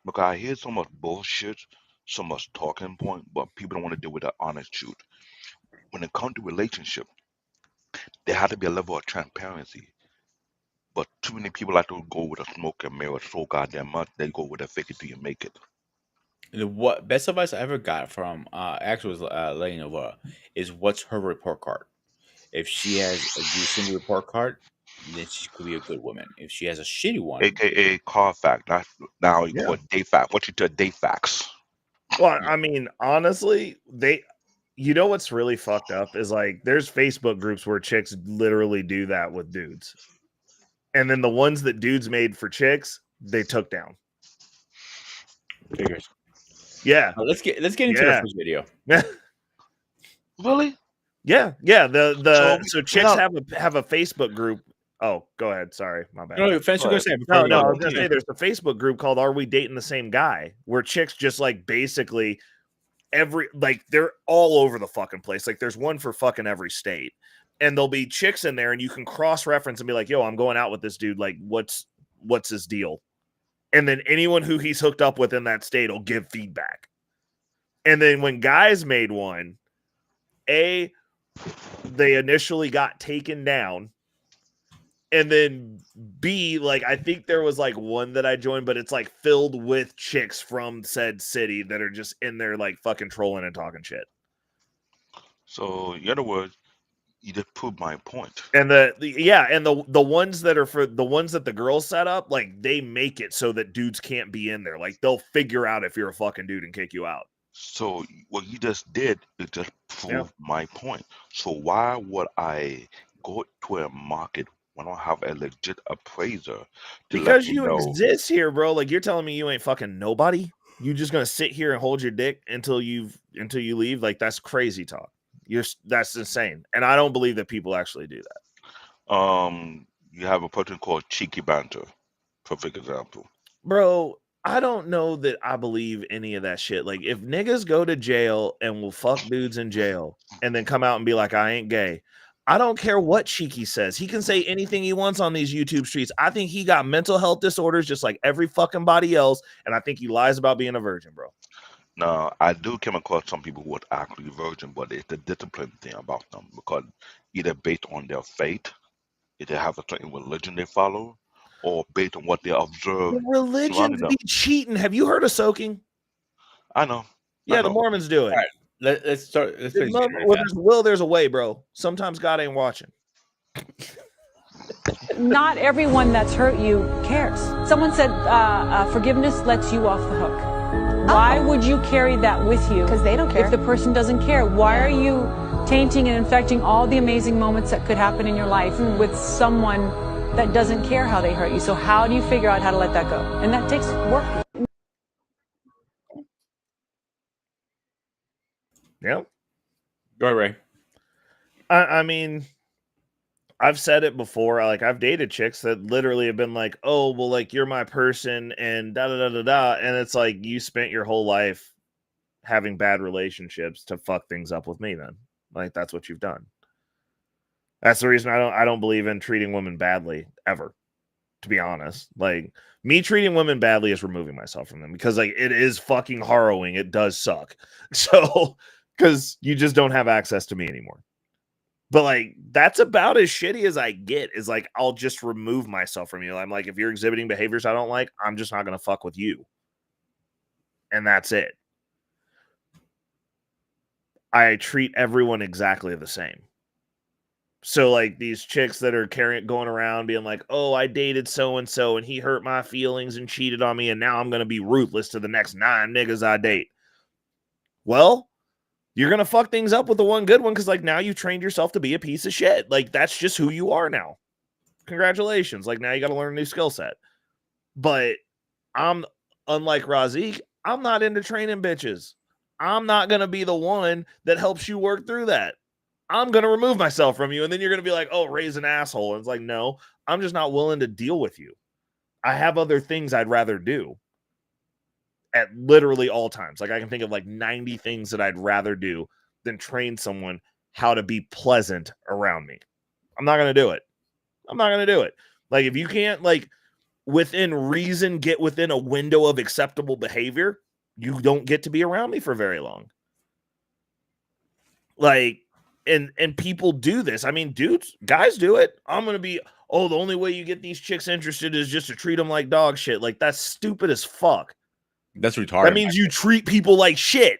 Because I hear so much bullshit, so much talking point, but people don't want to deal with the honest truth. When it comes to relationship, there has to be a level of transparency. But too many people like to go with a smoke and mirror so goddamn much, they go with a fake it till you make it. The what best advice I ever got from actually was Lady Nova is what's her report card. If she has a decent report card, then she could be a good woman. If she has a shitty one, AKA Carfax. That's now you Yeah. go with Dayfax. What you do Dayfax? Well, I mean, honestly, you know what's really fucked up is like there's Facebook groups where chicks literally do that with dudes. And then the ones that dudes made for chicks, they took down. figures. Yeah. Let's get into the first video. Really? Yeah. So chicks no. have a Facebook group. Oh, go ahead. Sorry, my bad. No, finish what you're saying. No, before you I go. was gonna say there's a Facebook group called "Are We Dating the Same Guy?" where chicks just like basically they're all over the fucking place. Like there's one for fucking every state, and there'll be chicks in there, and you can cross reference and be like, "Yo, I'm going out with this dude. Like, what's his deal?" And then anyone who he's hooked up with in that state will give feedback. And then when guys made one, they initially got taken down. And then B, like, I think there was like one that I joined, but it's like filled with chicks from said city that are just in there like fucking trolling and talking shit. So in other words, you just proved my point. And the ones that are for the ones that the girls set up, like they make it so that dudes can't be in there. Like they'll figure out if you're a fucking dude and kick you out. So what you just did is just prove my point. So why would I go to a market when I don't have a legit appraiser? Because you exist here, bro. Like you're telling me you ain't fucking nobody. You just gonna sit here and hold your dick until you leave? Like that's crazy talk. That's insane. And I don't believe that people actually do that. You have a person called Cheeky Banter, perfect example. Bro, I don't know that I believe any of that shit. Like, if niggas go to jail and will fuck dudes in jail and then come out and be like, I ain't gay, I don't care what Cheeky says. He can say anything he wants on these YouTube streets. I think he got mental health disorders just like every fucking body else. And I think he lies about being a virgin, bro. Now, I do come across some people who are actually virgin, but it's the discipline thing about them because either based on their faith, if they have a certain religion they follow, or based on what they observe. Religions be cheating. Have you heard of soaking? I know. Yeah, the Mormons do it. All right, let's start. Let's there's a will, there's a way, bro. Sometimes God ain't watching. Not everyone that's hurt you cares. Someone said forgiveness lets you off the hook. Why would you carry that with you? Because they don't care. If the person doesn't care, why are you tainting and infecting all the amazing moments that could happen in your life with someone that doesn't care how they hurt you? So how do you figure out how to let that go? And that takes work. Yep. Go ahead, Ray. I mean, I've said it before. Like, I've dated chicks that literally have been like, oh, well, like, you're my person and da-da-da-da-da. And it's like, you spent your whole life having bad relationships to fuck things up with me then. Like, that's what you've done. That's the reason I don't believe in treating women badly ever, to be honest. Like, me treating women badly is removing myself from them because, like, it is fucking harrowing. It does suck. So, because you just don't have access to me anymore. But, like, that's about as shitty as I get is, like, I'll just remove myself from you. I'm like, if you're exhibiting behaviors I don't like, I'm just not going to fuck with you. And that's it. I treat everyone exactly the same. So, like, these chicks that are going around being like, oh, I dated so-and-so and he hurt my feelings and cheated on me and now I'm going to be ruthless to the next 9 niggas I date. Well, you're going to fuck things up with the one good one because, like, now you trained yourself to be a piece of shit. Like, that's just who you are now. Congratulations. Like, now you got to learn a new skill set. But I'm, unlike Razik, I'm not into training bitches. I'm not going to be the one that helps you work through that. I'm going to remove myself from you. And then you're going to be like, oh, Ray's an asshole. And it's like, no, I'm just not willing to deal with you. I have other things I'd rather do at literally all times. Like I can think of like 90 things that I'd rather do than train someone how to be pleasant around me. I'm not going to do it. I'm not going to do it. Like if you can't like within reason get within a window of acceptable behavior, you don't get to be around me for very long. Like and people do this. I mean, guys do it. I'm going to be the only way you get these chicks interested is just to treat them like dog shit. Like that's stupid as fuck. That's retarded. That means you treat people like shit.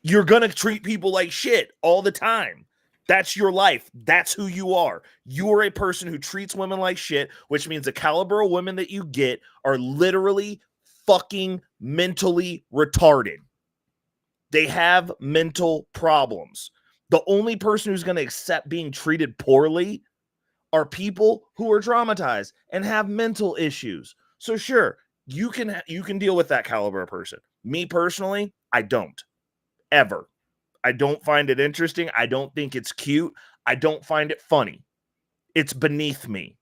You're going to treat people like shit all the time. That's your life. That's who you are. You are a person who treats women like shit, which means the caliber of women that you get are literally fucking mentally retarded. They have mental problems. The only person who's going to accept being treated poorly are people who are traumatized and have mental issues. So sure, you can deal with that caliber of person. Me personally, I don't. Ever. I don't find it interesting. I don't think it's cute. I don't find it funny. It's beneath me.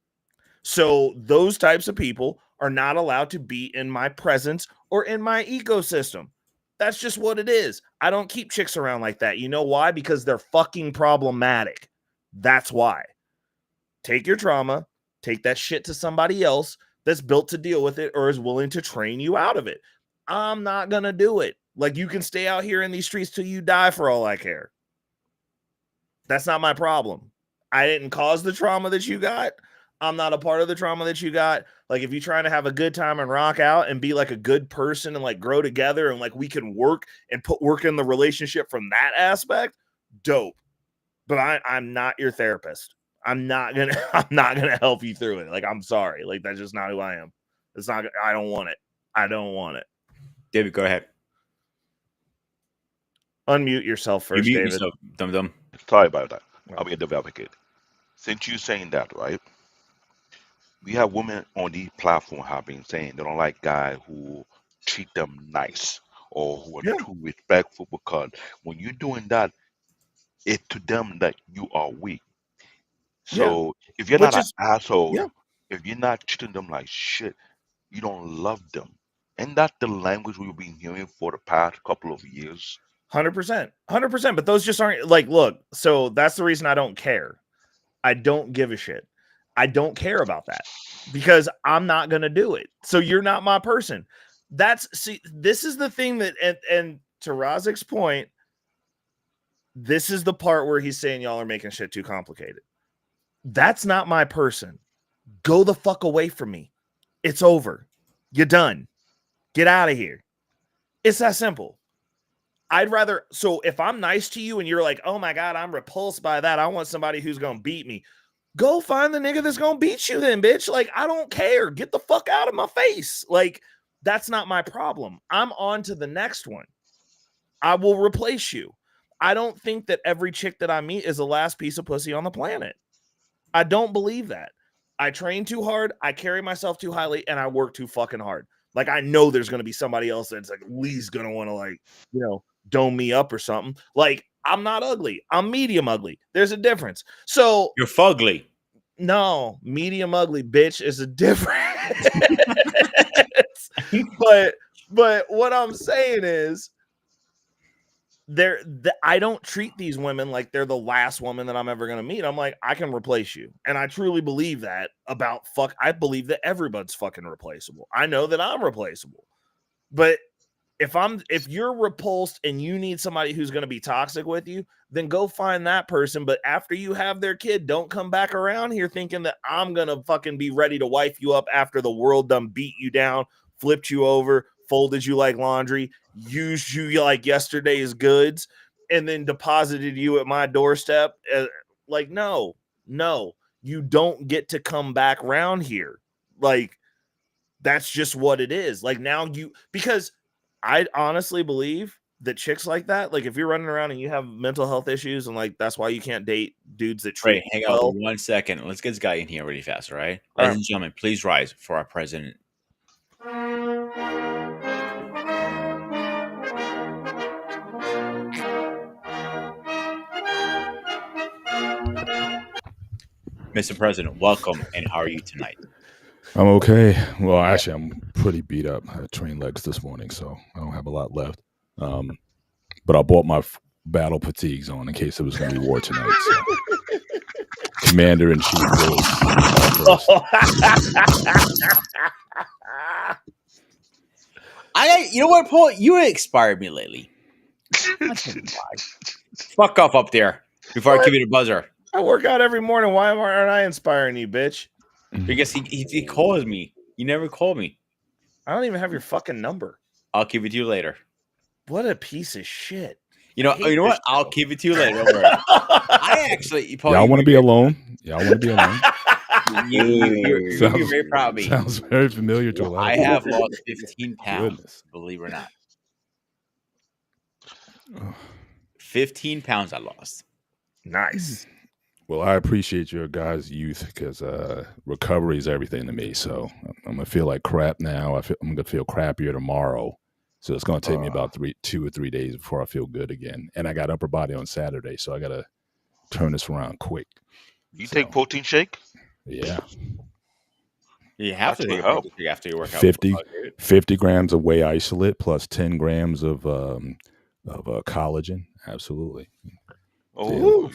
So those types of people are not allowed to be in my presence or in my ecosystem. That's just what it is. I don't keep chicks around like that. You know why? Because they're fucking problematic. That's why. Take your trauma, take that shit to somebody else that's built to deal with it or is willing to train you out of it. I'm not going to do it. Like you can stay out here in these streets till you die for all I care. That's not my problem. I didn't cause the trauma that you got. I'm not a part of the trauma that you got. Like if you're trying to have a good time and rock out and be like a good person and like grow together and like we can work and put work in the relationship from that aspect, dope. But I'm not your therapist. I'm not gonna help you through it. Like I'm sorry. Like that's just not who I am. It's not. I don't want it. I don't want it. David, go ahead. Unmute yourself first, You mute David. yourself, dum-dum. Sorry about that. I'll be a developer. Since you're saying that, right? We have women on these platforms have been saying they don't like guys who treat them nice or who are too respectful because when you're doing that, it's to them that you are weak. So if you're Which not is- an asshole, yeah. if you're not treating them like shit, you don't love them. And that's the language we've been hearing for the past couple of years. 100%. But those just aren't like, look, so that's the reason I don't care. I don't give a shit. I don't care about that because I'm not going to do it. So you're not my person. This is the thing that, and to Razik's point, this is the part where he's saying y'all are making shit too complicated. That's not my person. Go the fuck away from me. It's over. You're done. Get out of here. It's that simple. I'd rather, so if I'm nice to you and you're like, oh my God, I'm repulsed by that. I want somebody who's going to beat me. Go find the nigga that's going to beat you then, bitch. Like, I don't care. Get the fuck out of my face. Like, that's not my problem. I'm on to the next one. I will replace you. I don't think that every chick that I meet is the last piece of pussy on the planet. I don't believe that. I train too hard. I carry myself too highly and I work too fucking hard. Like, I know there's going to be somebody else that's like at least going to want to like, you know, dome me up or something. Like, I'm not ugly. I'm medium ugly. There's a difference. So You're fugly. no, medium ugly, bitch, is a difference. but what I'm saying is I don't treat these women like they're the last woman that I'm ever going to meet. I'm like, I can replace you. And I truly believe that about I believe that everybody's fucking replaceable. I know that I'm replaceable. But if you're repulsed and you need somebody who's going to be toxic with you, then go find that person. But after you have their kid, don't come back around here thinking that I'm going to fucking be ready to wife you up after the world done beat you down, flipped you over, folded you like laundry, used you like yesterday's goods, and then deposited you at my doorstep. Like, no, you don't get to come back around here. Like, that's just what it is. Like now because I honestly believe that chicks like that, like if you're running around and you have mental health issues and like that's why you can't date dudes that treat Right, hang you on well. 1 second. Let's get this guy in here really fast, all right? All Ladies right. and gentlemen, please rise for our president. Mr. President, welcome, and how are you tonight? I'm okay. Well, actually, I'm pretty beat up. I had train legs this morning, so I don't have a lot left. But I bought my battle fatigues on in case it was going to be war tonight. So. Commander in Chief Willis. You know what, Paul? You inspired me lately. Fuck off up there before I give you the buzzer. I work out every morning. Why aren't I inspiring you, bitch? Because he calls me. You never call me. I don't even have your fucking number. I'll give it to you later. What a piece of shit. You know what? I'll give it to you later. Don't worry. I actually, Paul, Y'all want to be alone? Y'all want to be alone? You're very proud of me. Sounds very familiar to a lot I of have people. lost 15 pounds, Goodness. believe it or not. 15 pounds I lost. Nice. Well, I appreciate your guys' youth because recovery is everything to me. So I'm gonna feel like crap now. I'm gonna feel crappier tomorrow. So it's gonna take me about 2 or 3 days before I feel good again. And I got upper body on Saturday, so I gotta turn this around quick. You take protein shake? Yeah, You have to That's take what help. after you work out. 50 grams of whey isolate plus 10 grams of collagen. Absolutely. Oh,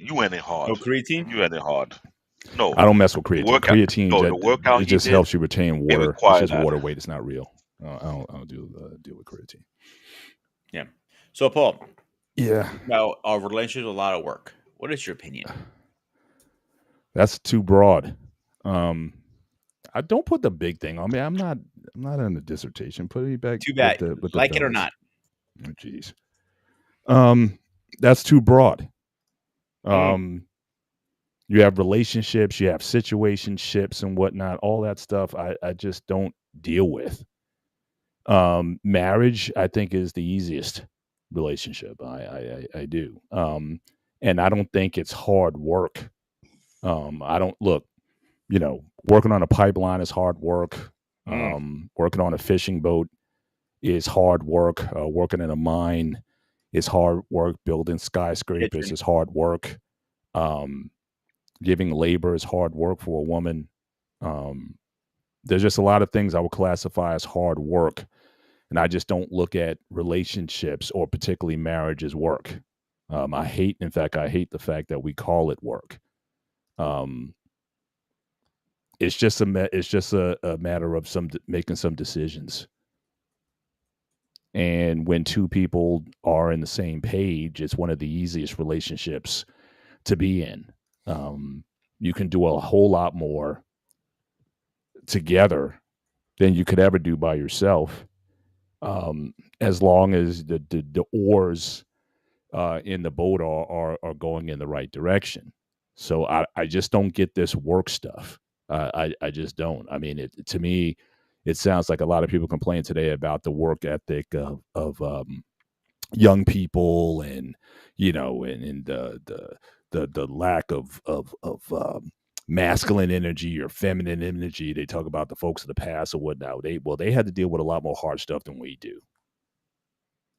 you went in hard. No creatine? You went in hard. No, I don't mess with creatine. workout- Creatine, no, the workout it he just did, helps you retain water. It's required just that. water weight. It's not real. I don't deal with creatine. Yeah. So, Paul, Yeah, now our relationship is a lot of work. What is your opinion? that's too broad. I don't put the big thing on me. I'm not in a dissertation. Put me back. Too bad. with the Like it or bells. not. Oh, jeez. That's too broad. You have relationships, you have situationships and whatnot. All that stuff I just don't deal with. Marriage, I think, is the easiest relationship. I do. And I don't think it's hard work. I don't look, working on a pipeline is hard work. Working on a fishing boat is hard work. Working in a mine is hard work. Building skyscrapers Kitchen. is hard work. Giving labor is hard work for a woman. There's just a lot of things I would classify as hard work. And I just don't look at relationships or particularly marriage as work. I hate the fact that we call it work. It's just a matter of making some decisions. And when two people are in the same page, it's one of the easiest relationships to be in. You can do a whole lot more together than you could ever do by yourself, as long as the oars in the boat are going in the right direction. So I just don't get this work stuff. I just don't. I mean, to me, it sounds like a lot of people complain today about the work ethic of young people, and and the lack of masculine energy or feminine energy. They talk about the folks of the past or whatnot. They had to deal with a lot more hard stuff than we do.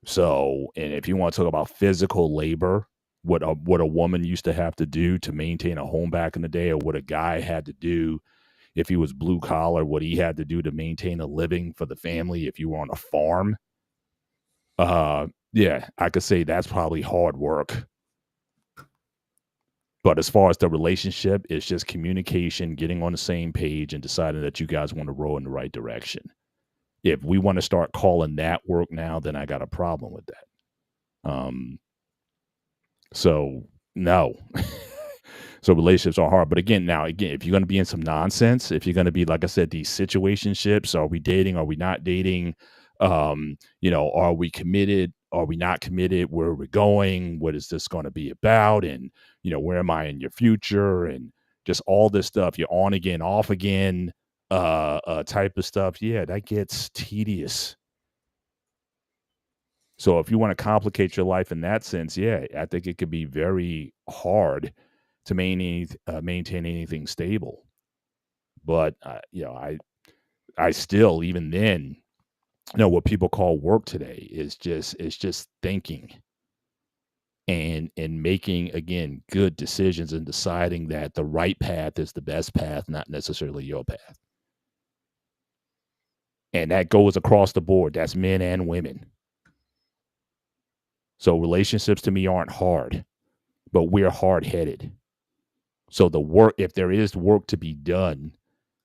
So, and if you want to talk about physical labor, what a woman used to have to do to maintain a home back in the day, or what a guy had to do if he was blue collar, what he had to do to maintain a living for the family if you were on a farm. Yeah, I could say that's probably hard work. But as far as the relationship, it's just communication, getting on the same page, and deciding that you guys want to row in the right direction. If we want to start calling that work now, then I got a problem with that. So no. So relationships are hard. But again, if you're going to be in some nonsense, if you're going to be, like I said, these situationships, are we dating? Are we not dating? Are we committed? Are we not committed? Where are we going? What is this going to be about? And, where am I in your future? And just all this stuff. You're on again, off again, type of stuff. Yeah, that gets tedious. So if you want to complicate your life in that sense, yeah, I think it could be very hard to maintain anything stable. But, I still, even then, what people call work today is just thinking. and making, again, good decisions and deciding that the right path is the best path, not necessarily your path. And that goes across the board. That's men and women. So relationships to me aren't hard, but we're hard-headed. So the work, if there is work to be done,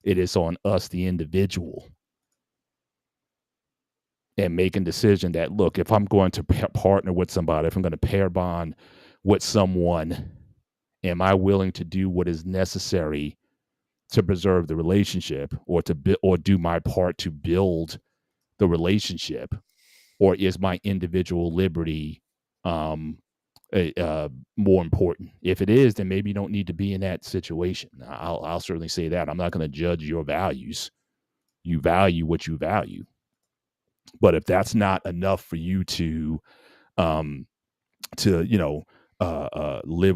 it is on us, the individual, and making decision that, look, if I'm going to partner with somebody, if I'm going to pair bond with someone, am I willing to do what is necessary to preserve the relationship, or to or do my part to build the relationship, or is my individual liberty more important? If it is, then maybe you don't need to be in that situation. I'll certainly say that. I'm not going to judge your values. You value what you value. But if that's not enough for you to live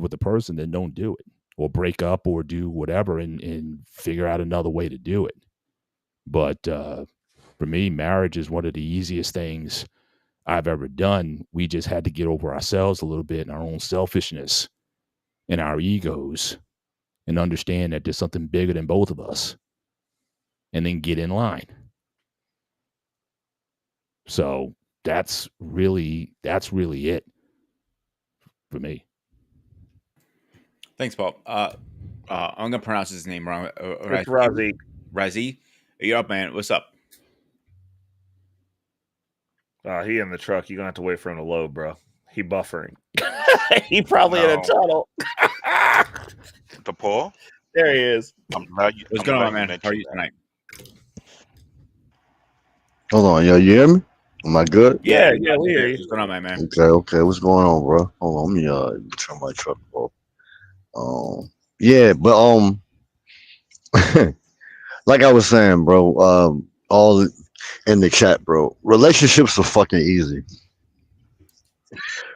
with the person, then don't do it, or break up, or do whatever, and figure out another way to do it. But for me, marriage is one of the easiest things I've ever done. We just had to get over ourselves a little bit, and our own selfishness and our egos, and understand that there's something bigger than both of us, and then get in line. So that's really it for me. Thanks, Paul. I'm gonna pronounce his name wrong. It's Razi. Razi, you're up, man. What's up? He in the truck. You're gonna have to wait for him to load, bro. He buffering. He probably in a tunnel. To Paul? There he is. I'm glad you. What's I'm going glad on, man? mentioned How are you that. tonight? Hold on, yo, you hear me? Am I good? Yeah, we hear you. What's going on, my man? Okay, what's going on, bro? Hold on, let me turn my truck off. Yeah, but like I was saying, bro, all in the chat, bro. Relationships are fucking easy.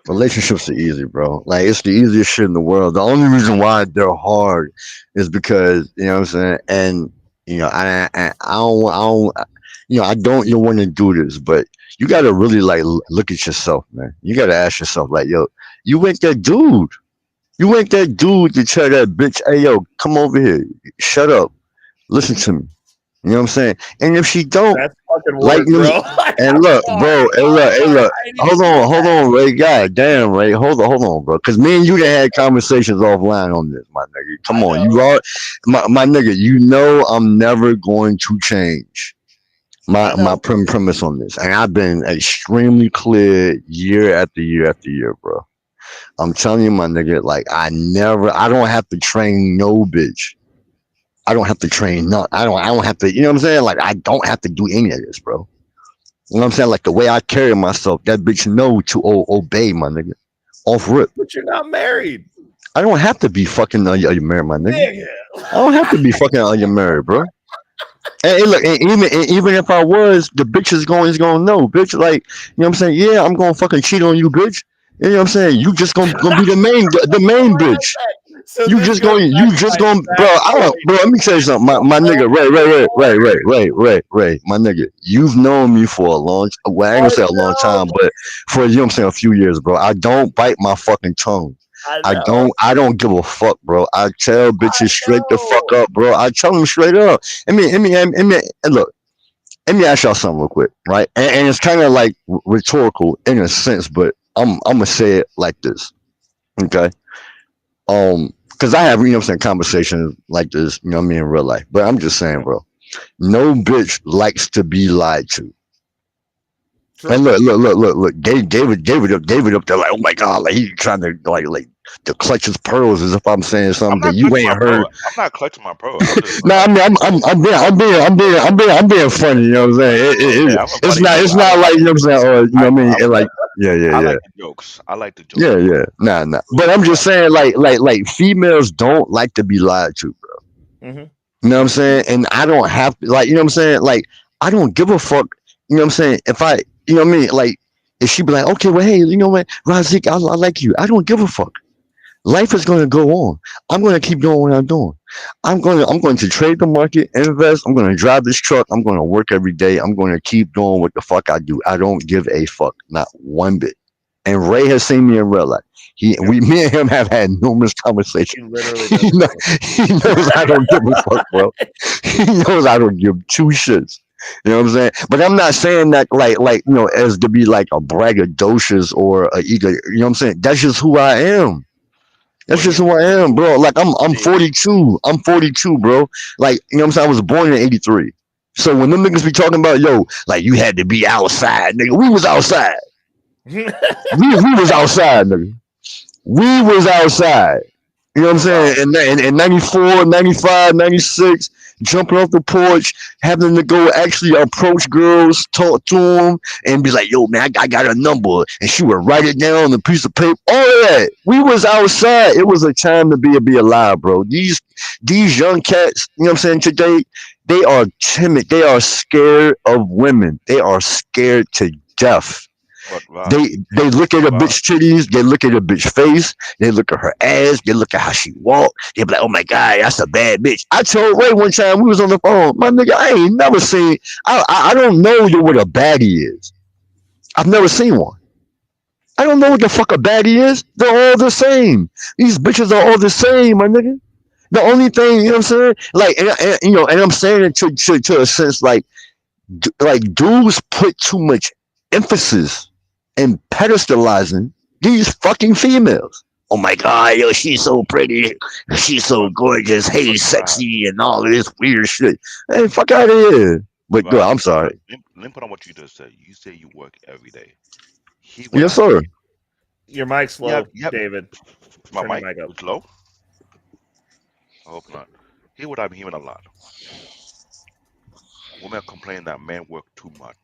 Relationships are easy, bro. Like, it's the easiest shit in the world. The only reason why they're hard is because, you know what I'm saying, and you know, I don't you know, I don't you want to do this, but you got to really like look at yourself, man. You got to ask yourself, like, yo, you ain't that dude. You ain't that dude to tell that bitch, hey, yo, come over here. Shut up. Listen to me. You know what I'm saying? And if she don't, That's fucking like work, me, bro. and look, bro, hey, look. Hold on, Ray. God damn, Ray. Hold on, bro. Because me and you done had conversations offline on this, my nigga. Come on, you are my nigga. You know I'm never going to change my premise on this, and I've been extremely clear year after year after year, bro. I'm telling you, my nigga. Like, I don't have to train no bitch. I don't have to train none. I don't have to, you know what I'm saying? Like, I don't have to do any of this, bro. You know what I'm saying? Like, the way I carry myself, that bitch know to obey, my nigga. Off rip. But you're not married. I don't have to be fucking you married, my nigga. I don't have to be fucking you married, bro. And look, and even if I was, the bitch is going to know, bitch. Like, you know what I'm saying? Yeah, I'm gonna fucking cheat on you, bitch. You know what I'm saying? You just gonna be the main bitch. So You this just goes going, back you to just my going, bro. exact I don't, point. bro. Let me tell you something, my nigga, Ray, my nigga. You've known me for a long, well, I ain't gonna say a long time, but for, you know what I'm saying, a few years, bro. I don't bite my fucking tongue. I don't give a fuck, bro. I tell bitches straight the fuck up, bro. I tell them straight up. And look, let me ask y'all something real quick, right? And it's kind of like rhetorical in a sense, but I'm gonna say it like this, okay? Because I have, you know what I'm saying, conversations like this, you know what I mean, in real life. But I'm just saying, bro, no bitch likes to be lied to. And look, gave it up there like, oh my god, like he's trying to like to clutch his pearls as if I'm saying something that you ain't heard. I'm not clutching my pearl. I'm just, No, I mean I'm being funny, you know what I'm saying? It's not like, you know what I'm saying, or, you know what I mean, like, yeah. I like the jokes. I like the jokes. Yeah. Nah. But I'm just saying, like females don't like to be lied to, bro. Mm-hmm. You know what I'm saying? And I don't have to, like, you know what I'm saying? Like, I don't give a fuck. You know what I'm saying? If I, you know what I mean? Like, if she be like, okay, well, hey, you know what, Razik, I like you. I don't give a fuck. Life is going to go on. I'm going to keep doing what I'm doing. I'm going to trade the market, invest. I'm going to drive this truck. I'm going to work every day. I'm going to keep doing what the fuck I do. I don't give a fuck, not one bit. And Ray has seen me in real life. Me and him have had numerous conversations. He literally He, doesn't know, give a he knows I don't give a fuck, bro. He knows I don't give two shits. You know what I'm saying? But I'm not saying that like as to be like a braggadocious or a ego. You know what I'm saying? That's just who I am. That's Well, just you who I am, bro. Like I'm see, 42. I'm 42, bro. Like, you know what I'm saying? I was born in 83. So when them niggas be talking about, yo, like you had to be outside, nigga, we was outside. We was outside, nigga. We was outside. You know what I'm saying? In 94, 95, 96, jumping off the porch, having to go actually approach girls, talk to them, and be like, yo, man, I got a number. And she would write it down on a piece of paper. All of that. We was outside. It was a time to be alive, bro. These young cats, you know what I'm saying, today, they are timid. They are scared of women. They are scared to death. but They look at a bitch titties, they look at a bitch face, they look at her ass, they look at how she walk, they be like, oh my god, that's a bad bitch. I told Ray one time we was on the phone, my nigga, I ain't never seen. I don't know what a baddie is. I've never seen one. I don't know what the fuck a baddie is. They're all the same. These bitches are all the same, my nigga. The only thing, you know what I'm saying, like, and I'm saying it to a sense like dudes put too much emphasis and pedestalizing these fucking females. Oh my god, yo, she's so pretty, she's so gorgeous, hey, sexy, and all of this weird shit. Hey, fuck out of here. But go, I'm sorry. Let me put on what you just said. You say you work every day. Yes, sir. Your mic's low, Yep. David. My Turn your mic mic up. is low. I hope not. Here's what I'm hearing a lot. Women complain that men work too much.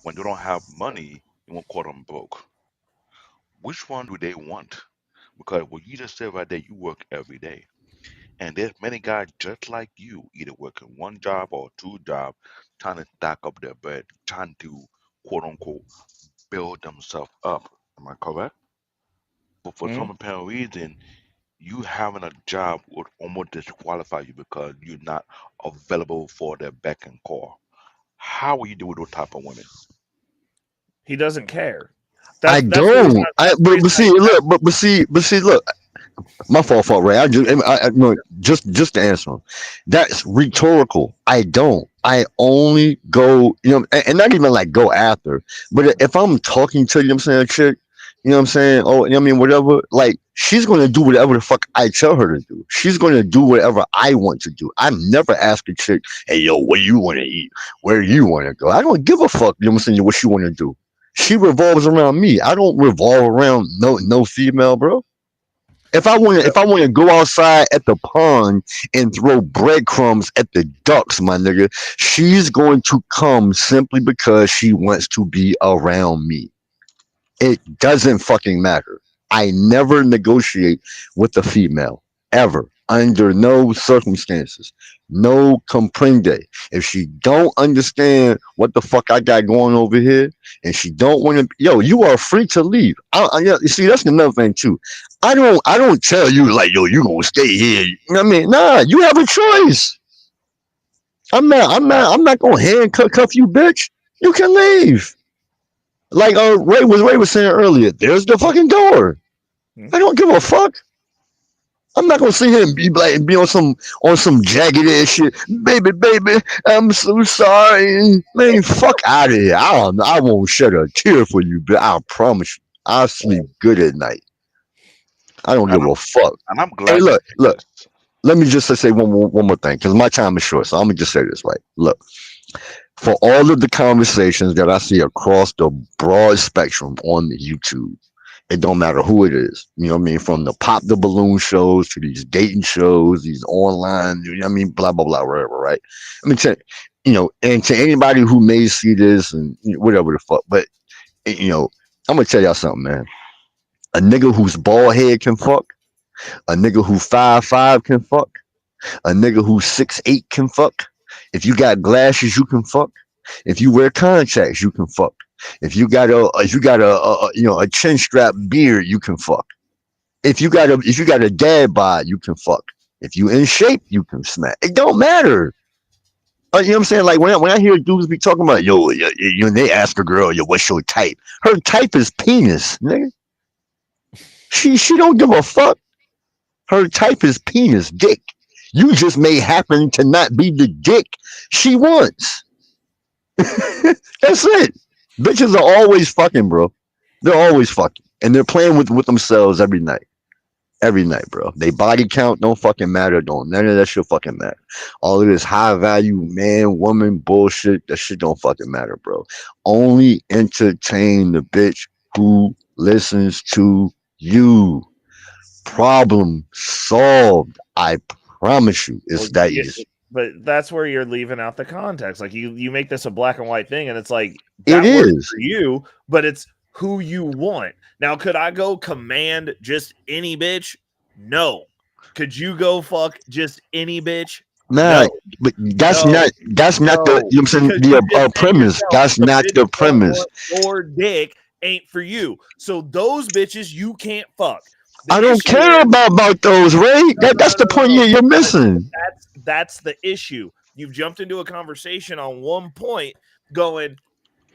When they don't have money, you won't call them broke. Which one do they want? Because what you just said right there, you work every day. And there's many guys just like you, either working one job or two jobs, trying to stack up their bread, trying to quote unquote build themselves up. Am I correct? But for some apparent reason, you having a job would almost disqualify you because you're not available for their beck and call. How will you do with those type of women? He doesn't care. I don't. But see, look, but see, look. My fault, Ray. Just to answer him. That's rhetorical. I don't. I only go, and not even like go after. But if I'm talking to, you know what I'm saying, a chick, you know what I'm saying, oh, you know what I mean, whatever, like, she's going to do whatever the fuck I tell her to do. She's going to do whatever I want to do. I'm never asking a chick, hey, yo, what do you want to eat? Where do you want to go? I don't give a fuck, you know what I'm saying, what she want to do. She revolves around me. I don't revolve around no female, bro. If I want to go outside at the pond and throw breadcrumbs at the ducks, my nigga, she's going to come simply because she wants to be around me. It doesn't fucking matter. I never negotiate with a female ever, under no circumstances. No comprende. If she don't understand what the fuck I got going over here, and she don't want to, yo, you are free to leave. You see, that's another thing too. I don't tell you like, yo, you gonna stay here. You know what I mean? Nah, you have a choice. I'm not gonna handcuff you, bitch. You can leave. Like Ray was saying earlier, there's the fucking door. I don't give a fuck. I'm not gonna sit here and be on some jagged ass shit. Baby, I'm so sorry. Man, fuck out of here. I won't shed a tear for you, but I promise you, I'll sleep good at night. I don't give a fuck. And I'm glad. Hey, look. Let me just say one more thing, because my time is short. So I'm gonna just say this, right? Look, for all of the conversations that I see across the broad spectrum on the YouTube, it don't matter who it is. You know what I mean? From the pop the balloon shows to these dating shows, these online, you know what I mean, blah blah blah, whatever, right? I mean, and to anybody who may see this and whatever the fuck, but I'm gonna tell y'all something, man. A nigga who's bald head can fuck. A nigga who 5'5" can fuck. A nigga who's 6'8" can fuck. If you got glasses, you can fuck. If you wear contacts, you can fuck. If you got a chin strap beard, you can fuck. If you got a dad bod, you can fuck. If you in shape, you can smack. It don't matter. You know what I'm saying? Like when I hear dudes be talking about they ask a girl, what's your type? Her type is penis, nigga. She don't give a fuck. Her type is penis, dick. You just may happen to not be the dick she wants. That's it. Bitches are always fucking, bro. They're always fucking, and they're playing with themselves every night. Every night, bro. They body count don't fucking matter. Don't none of that shit fucking matter. All of this high value man, woman bullshit, that shit don't fucking matter, bro. Only entertain the bitch who listens to you. Problem solved. I promise you, it's that easy. But that's where you're leaving out the context. Like you make this a black and white thing, and it's like it is for you, but it's who you want. Now, could I go command just any bitch? No. Could you go fuck just any bitch? Nah, no. But that's not the you know what I'm saying, the premise. That's not the premise. Your dick ain't for you. So those bitches you can't fuck. I don't care about those, Ray. That's the point you're missing. That's the issue. You've jumped into a conversation on one point going,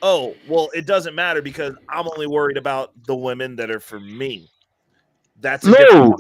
oh, well, it doesn't matter because I'm only worried about the women that are for me. That's not for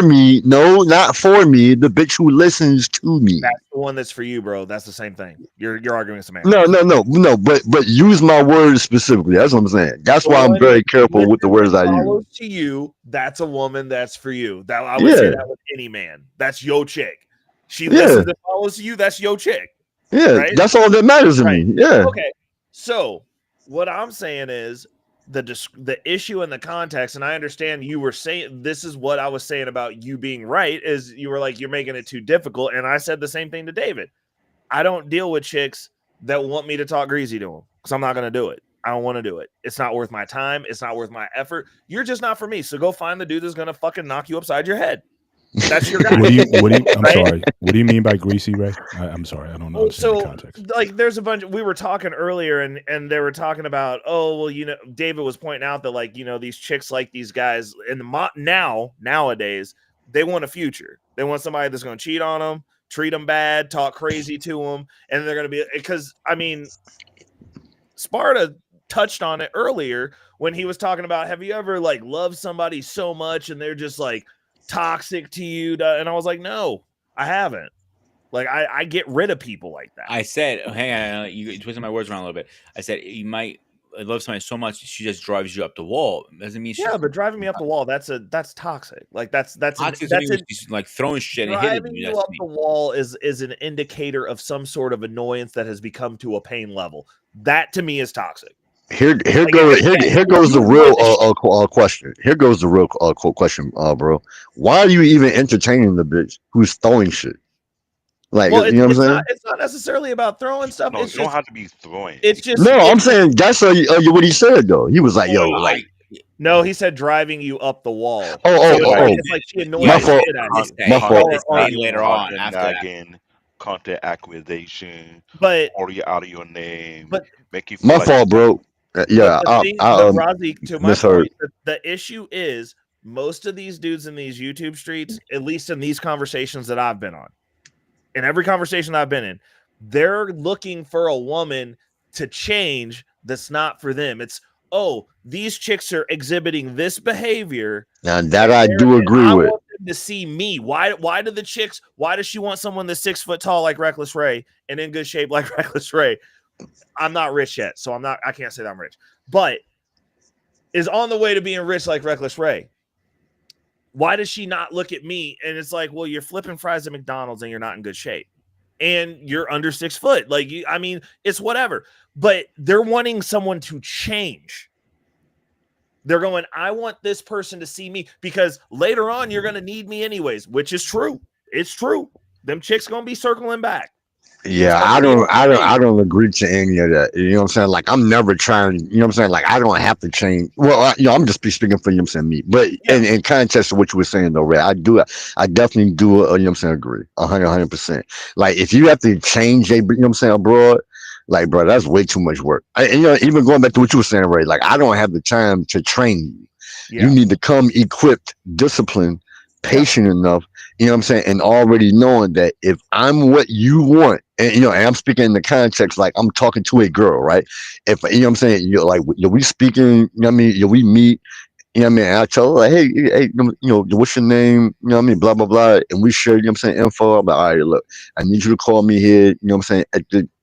me. No, not for me. The bitch who listens to me. That's the one that's for you, bro. That's the same thing. You're arguing with some man. No. But use my words specifically. That's what I'm saying. That's why I'm very careful with the words I use. To you, that's a woman that's for you. That I would say that with any man. That's your chick. She listens and follows you. That's your chick. Yeah, right? That's all that matters to me. Yeah. Okay. So what I'm saying is the issue in the context, and I understand you were saying this is what I was saying about you being right, is you were like, you're making it too difficult. And I said the same thing to David. I don't deal with chicks that want me to talk greasy to them because I'm not going to do it. I don't want to do it. It's not worth my time. It's not worth my effort. You're just not for me. So go find the dude that's going to fucking knock you upside your head. That's your guy. I'm sorry. What do you mean by greasy, Ray? I'm sorry. I don't know. So, like, there's a bunch. We were talking earlier, and they were talking about, oh, well, you know, David was pointing out that, like, you know, these chicks like these guys in the nowadays, they want a future. They want somebody that's going to cheat on them, treat them bad, talk crazy to them, and they're going to be because, I mean, Sparta touched on it earlier when he was talking about, have you ever like loved somebody so much and they're just like toxic to you? And I was like, no, I haven't. Like I get rid of people like that. I said, hang on, you twisted my words around a little bit. I said you might love somebody so much she just drives you up the wall. Doesn't mean but driving me up the wall, that's toxic. Like that's toxic. She's like throwing shit and hitting you. Up the wall is an indicator of some sort of annoyance that has become to a pain level. That to me is toxic. Here goes the real question. Here goes the real question, bro. Why are you even entertaining the bitch who's throwing shit? Like, you know what I'm saying? It's not necessarily about throwing stuff. No, you don't have to be throwing. It's just I'm saying that's what he said though. He was like, "Yo, like." No, he said driving you up the wall. It's like she annoyed my fault. My fault. Later on, after content acquisition, but call you out of your name, but make you. My fault, bro. Yeah, Razi, to my point, the issue is most of these dudes in these YouTube streets, at least in these conversations that I've been on, in every conversation I've been in, they're looking for a woman to change that's not for them. It's, oh, these chicks are exhibiting this behavior. Now that I do agree with. Want them to see me. Why does she want someone that's 6 foot tall like Reckless Ray and in good shape like Reckless Ray? I'm not rich yet, so I can't say that I'm rich, but is on the way to being rich like Reckless Ray. Why does she not look at me? And it's like, well, you're flipping fries at McDonald's and you're not in good shape and you're under 6 foot. Like, I mean, it's whatever, but they're wanting someone to change. They're going, I want this person to see me because later on you're going to need me anyways, which is true. It's true. Them chicks going to be circling back. Yeah, I don't agree to any of that. You know what I'm saying? Like, I'm never trying, you know what I'm saying? Like, I don't have to change. Well, I'm just speaking for, you know what I'm saying, me. But in context of what you were saying, though, Ray, I definitely do, you know what I'm saying, agree. 100%. Like, if you have to change, you know what I'm saying, abroad, like, bro, that's way too much work. And, you know, even going back to what you were saying, Ray, like, I don't have the time to train you. Yeah. You need to come equipped, disciplined, patient enough, You know what I'm saying? And already knowing that if I'm what you want, and and I'm speaking in the context like I'm talking to a girl, right? If you know what I'm saying, you're like, we speaking, you know what I mean? We meet, you know what I mean? I tell her, like, hey, what's your name? You know what I mean? Blah, blah, blah. And we share, you know what I'm saying, info. I'm like, all right, look, I need you to call me here, you know what I'm saying,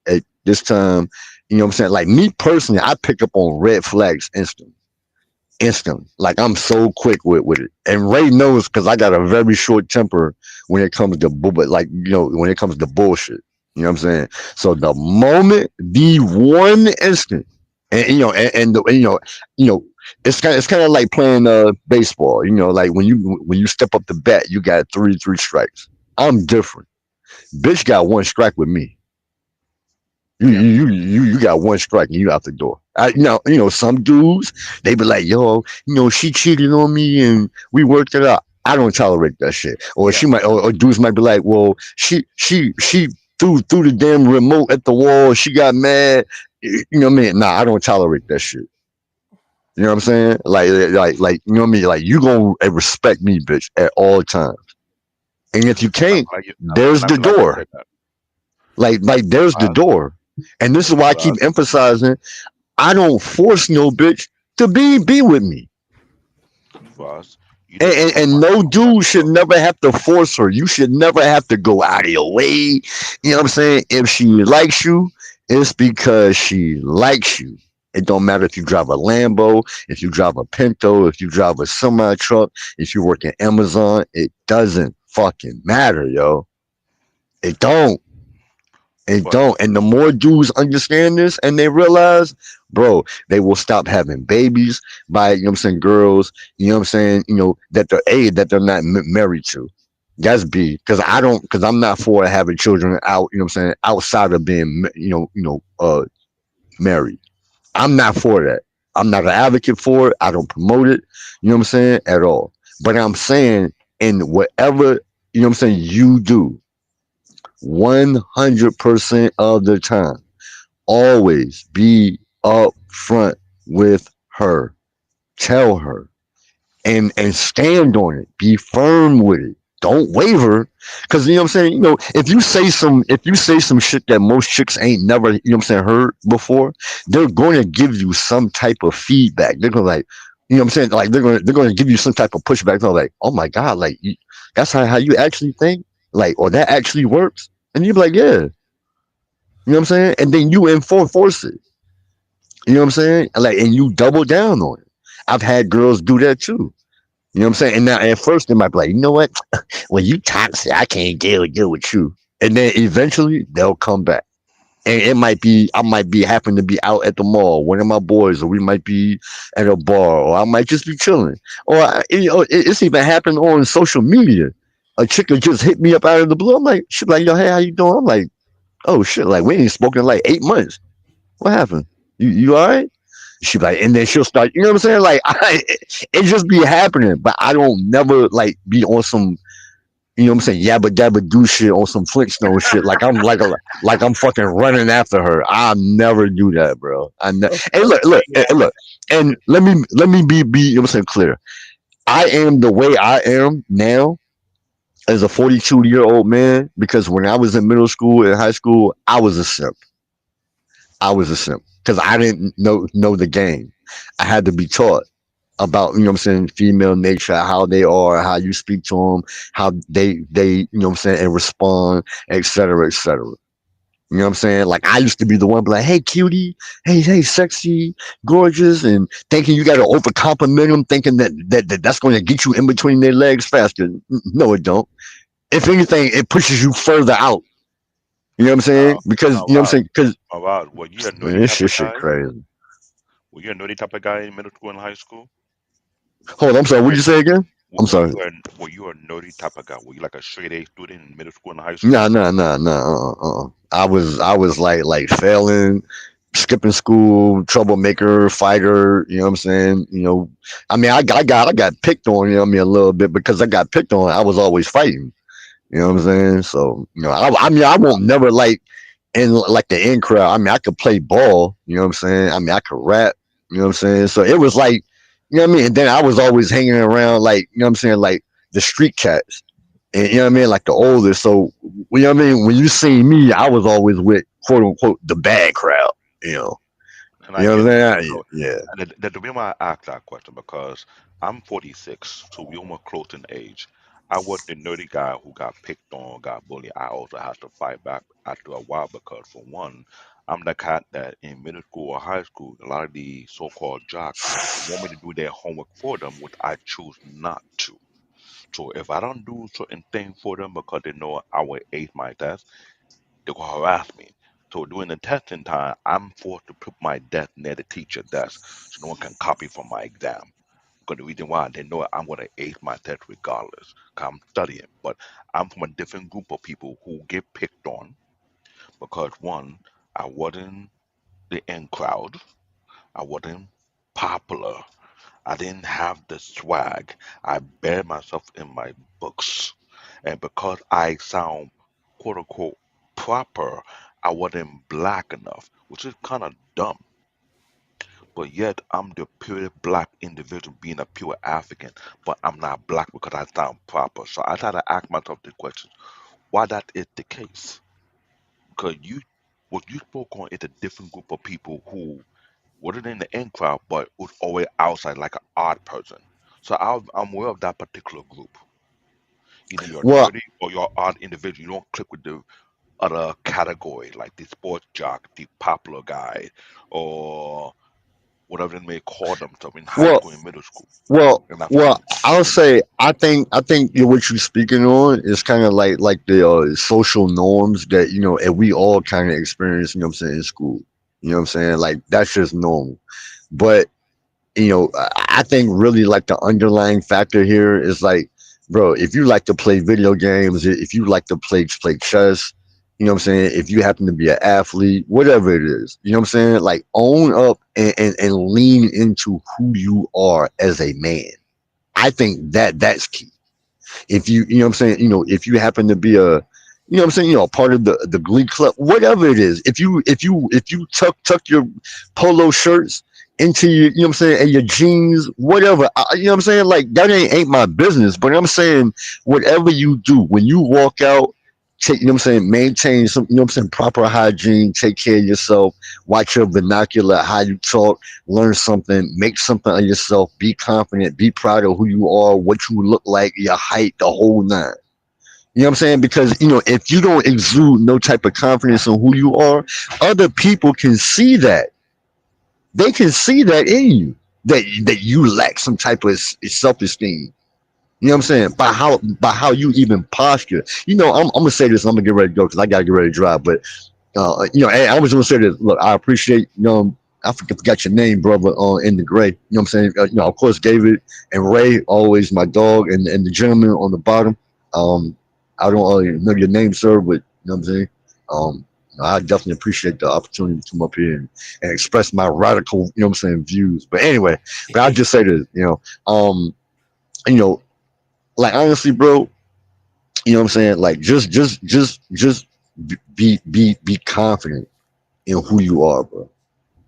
at this time. You know what I'm saying? Like me personally, I pick up on red flags instantly. Like I'm so quick with it. And Ray knows because I got a very short temper when it comes to when it comes to bullshit. You know what I'm saying? So the moment, the one instant, and it's kind of like playing baseball. Like when you step up to bat, you got three strikes. I'm different. Bitch got one strike with me. You got one strike and you out the door. Some dudes, they be like, yo, she cheated on me and we worked it out. I don't tolerate that shit. Or she might, or dudes might be like, well, she threw the damn remote at the wall. She got mad. You know what I mean? Nah, I don't tolerate that shit. You know what I'm saying? Like, you know what I mean? Like, you gonna respect me, bitch, at all times. And if you can't, there's the door. Like, there's the door. And this is why I keep emphasizing, I don't force no bitch to be with me. And no dude should never have to force her. You should never have to go out of your way. You know what I'm saying? If she likes you, it's because she likes you. It don't matter if you drive a Lambo, if you drive a Pinto, if you drive a semi truck, if you work at Amazon. It doesn't fucking matter, yo. It don't. It don't. And the more dudes understand this and they realize, bro, they will stop having babies by, you know what I'm saying, girls, you know what I'm saying, that they're not married to. That's B. Because I'm not for having children out, you know what I'm saying, outside of being, married. I'm not for that. I'm not an advocate for it. I don't promote it, you know what I'm saying, at all. But I'm saying in whatever, you know what I'm saying, you do, 100% of the time, always be upfront with her. Tell her and stand on it. Be firm with it. Don't waver. Because you know what I'm saying, if you say some shit that most chicks ain't never, you know what I'm saying, heard before, they're going to give you some type of feedback. They're going to like, you know what I'm saying, like they're going to give you some type of pushback. They're like, oh my God, like that's how you actually think, like, or that actually works. And you be like, yeah. You know what I'm saying? And then you enforce it. You know what I'm saying? Like, and you double down on it. I've had girls do that too. You know what I'm saying? And now at first they might be like, you know what? When you toxic, I can't deal with you. And then eventually they'll come back. And I might be happen to be out at the mall, one of my boys, or we might be at a bar, or I might just be chilling. Or it's even happened on social media. A chick would just hit me up out of the blue. I'm like, she's like, yo, hey, how you doing? I'm like, oh shit, like we ain't spoken in like 8 months. What happened? You all right? She like, and then she'll start, you know what I'm saying? Like, it just be happening, but I don't never like be on some, you know what I'm saying, yabba dabba do shit on some Flintstone shit. Like I'm like I'm fucking running after her. I never do that, bro. Hey, look, and let me be, you know what I'm saying, clear. I am the way I am now as a 42-year-old man because when I was in middle school and high school, I was a simp. Because I didn't know the game. I had to be taught about, you know what I'm saying, female nature, how they are, how you speak to them, how they you know what I'm saying, and respond, etc., etc. You know what I'm saying? Like I used to be the one be like, hey cutie, hey sexy, gorgeous, and thinking you gotta over compliment them, thinking that's going to get you in between their legs faster. No, it don't. If anything, it pushes you further out. You know what I'm saying? Because you know what I'm saying? Because were you a nerdy this type of shit guy? crazy. Were you a nerdy type of guy in middle school and high school? Hold on, I'm sorry. What'd you say again? I'm sorry. Were you a nerdy type of guy? Were you like a straight A student in middle school and high school? No. I was like failing, skipping school, troublemaker, fighter. You know what I'm saying? I mean, I got picked on. You know what I mean, a little bit because I got picked on. I was always fighting. You know what I'm saying? So I mean, I won't never like in like the in crowd. I mean, I could play ball. You know what I'm saying? I mean, I could rap. You know what I'm saying? So it was like, you know what I mean? And then I was always hanging around like, you know what I'm saying, like the street cats. And you know what I mean, like the oldest. So you know what I mean. When you see me, I was always with quote unquote the bad crowd. You know, And you I know get what that. I'm saying? So, Yeah. and the reason why I asked that question because I'm 46, so we almost close in age. I was the nerdy guy who got picked on, got bullied. I also had to fight back after a while because, for one, I'm the cat that in middle school or high school, a lot of the so-called jocks want me to do their homework for them, which I choose not to. So if I don't do certain things for them because they know I will ace my test, they will harass me. So during the testing time, I'm forced to put my desk near the teacher desk so no one can copy from my exam. Because the reason why they know I'm going to ace my test regardless, 'cause I'm studying. But I'm from a different group of people who get picked on because one, I wasn't the in crowd, I wasn't popular, I didn't have the swag. I buried myself in my books. And because I sound quote unquote proper, I wasn't black enough, which is kind of dumb. But yet I'm the pure black individual being a pure African, but I'm not black because I sound proper. So I try to ask myself the question, why that is the case? Because what you spoke on is a different group of people who wasn't in the in crowd, but was always outside like an odd person. So I'm aware of that particular group. Either you're Well, nerdy or you're odd individual. You don't click with the other category, like the sports jock, the popular guy, or whatever they may call themselves in high well, school and middle school. well, And that's well. me. I'll say I think what you're speaking on is kind of like the social norms that and we all kind of experience. You know what I'm saying in school. You know what I'm saying? Like that's just normal. But I think really like the underlying factor here is like, bro, if you like to play video games, if you like to play chess, you know what I'm saying? If you happen to be an athlete, whatever it is, you know what I'm saying? Like own up and lean into who you are as a man. I think that's key. If you know what I'm saying, if you happen to be what I'm saying, a part of the glee club, whatever it is, if you tuck your polo shirts into your, you know what I'm saying, and your jeans, whatever, you know what I'm saying, like that ain't my business, but I'm saying whatever you do when you walk out, take, you know what I'm saying, maintain some, you know what I'm saying, proper hygiene, take care of yourself, watch your vernacular, how you talk, learn something, make something of yourself, be confident, be proud of who you are, what you look like, your height, the whole nine. You know what I'm saying? Because if you don't exude no type of confidence in who you are, other people can see that. They can see that in you, that you lack some type of self-esteem. You know what I'm saying? By how you even posture. I'm gonna say this. I'm gonna get ready to go because I gotta get ready to drive. But hey, I was gonna say this. Look, I appreciate I forgot your name, brother. In the gray. You know what I'm saying? Of course, David and Ray, always my dog, and the gentleman on the bottom. Um, I don't know your name, sir, but you know what I'm saying. I definitely appreciate the opportunity to come up here and express my radical, you know what I'm saying, views. But anyway, but I'll just say this, you know, like honestly, bro, you know what I'm saying? Like just be confident in who you are, bro.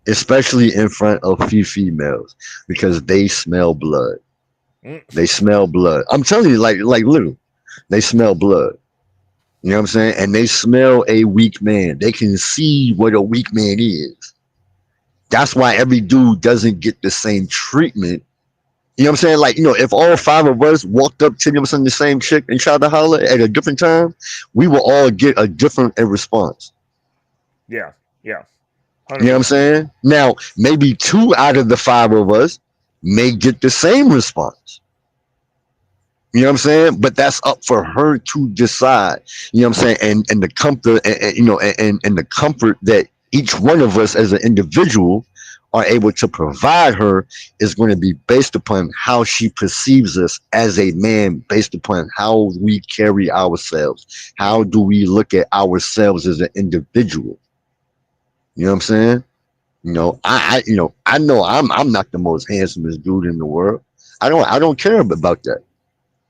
Especially in front of few females because they smell blood. Mm. They smell blood. I'm telling you, like literally, they smell blood. You know what I'm saying? And they smell a weak man. They can see what a weak man is. That's why every dude doesn't get the same treatment. You know what I'm saying? Like, if all five of us walked up to them the same chick and tried to holler at a different time, we will all get a different response. Yeah, yeah, You know what I'm 100%. saying? Now, maybe two out of the five of us may get the same response. You know what I'm saying? But that's up for her to decide. You know what I'm saying? And the comfort, and the comfort that each one of us as an individual are able to provide her is going to be based upon how she perceives us as a man, based upon how we carry ourselves. How do we look at ourselves as an individual? You know what I'm saying? I know I'm not the most handsomest dude in the world. I don't care about that.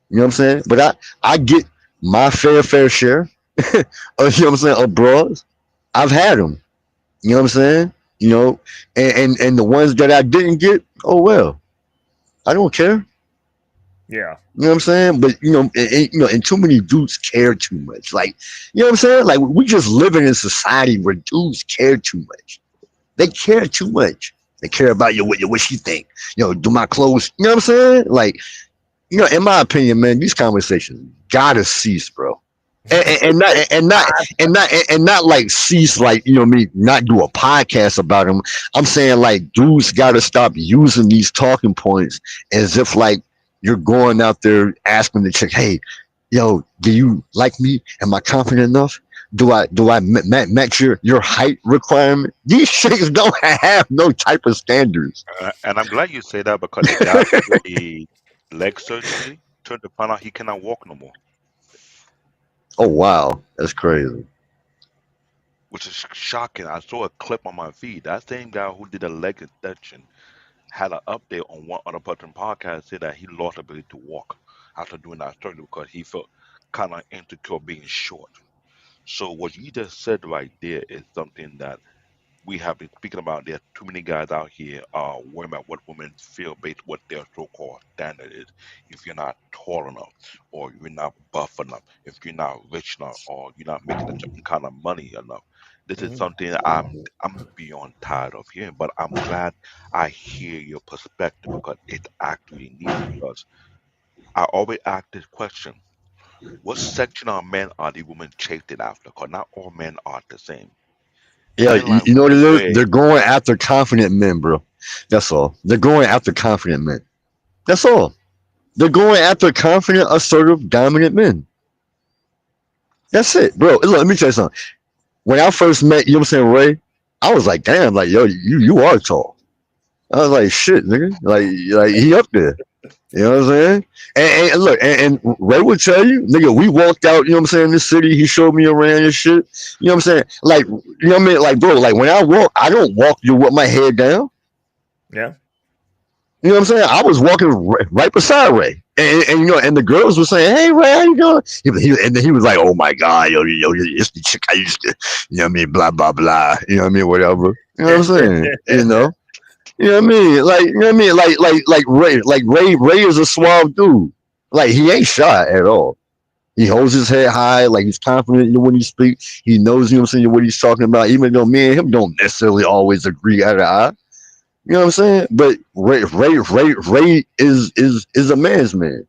You know what I'm saying? But I get my fair share of, you know what I'm saying, of bras. I've had them. You know what I'm saying? And the ones that I didn't get, oh well. I don't care. Yeah. You know what I'm saying? But and too many dudes care too much. Like, you know what I'm saying? Like, we just living in a society where dudes care too much. They care too much. They care about what she think. Do my clothes. You know what I'm saying? Like, in my opinion, man, these conversations gotta cease, bro. And not like cease, like, not do a podcast about them. I'm saying, like, dudes gotta stop using these talking points as if like you're going out there asking the chick, hey, yo, do you like me? Am I confident enough? Do I match your height requirement? These chicks don't have no type of standards. And I'm glad you say that because the guy with the leg surgery turned to find out he cannot walk no more, Oh wow, that's crazy. which is shocking. I saw a clip on my feed. That same guy who did a leg extension had an update on one other person podcast said that he lost ability to walk after doing that surgery because he felt kind of insecure being short. So what you just said right there is something that we have been speaking about. There are too many guys out here worrying about what women feel based what their so-called standard is. If you're not tall enough, or you're not buff enough, if you're not rich enough, or you're not making a certain kind of money enough. This is something that I'm beyond tired of hearing. But I'm glad I hear your perspective because it's actually needed. Because I always ask this question: what section of men are the women chasing after? Because not all men are the same. Yeah, Men like you know what it is? Ray. They're going after confident men, bro. That's all. They're going after confident men. That's all. They're going after confident, assertive, dominant men. That's it, bro. Look, let me tell you something. When I first met, you know what I'm saying, Ray, I was like, damn, like, yo, you are tall. I was like, shit, nigga. Like he up there. You know what I'm saying? And look, and Ray would tell you, nigga, we walked out, you know what I'm saying, in the city. He showed me around and shit. You know what I'm saying? Like, you know what I mean? Like, bro, like when I walk, I don't walk you with my head down. Yeah. You know what I'm saying? I was walking right beside Ray. And the girls were saying, hey, Ray, how you doing? And then he was like, oh my God, yo, it's the chick I used to, you know what I mean? Blah, blah, blah. You know what I mean? Whatever. You know what I'm saying? You know? You know what I mean? Like, you know what I mean? Ray is a suave dude. Like, he ain't shy at all. He holds his head high, like he's confident when he speaks. He knows, you know what I'm saying, what he's talking about, even though me and him don't necessarily always agree eye to eye. You know what I'm saying? But Ray is a man's man.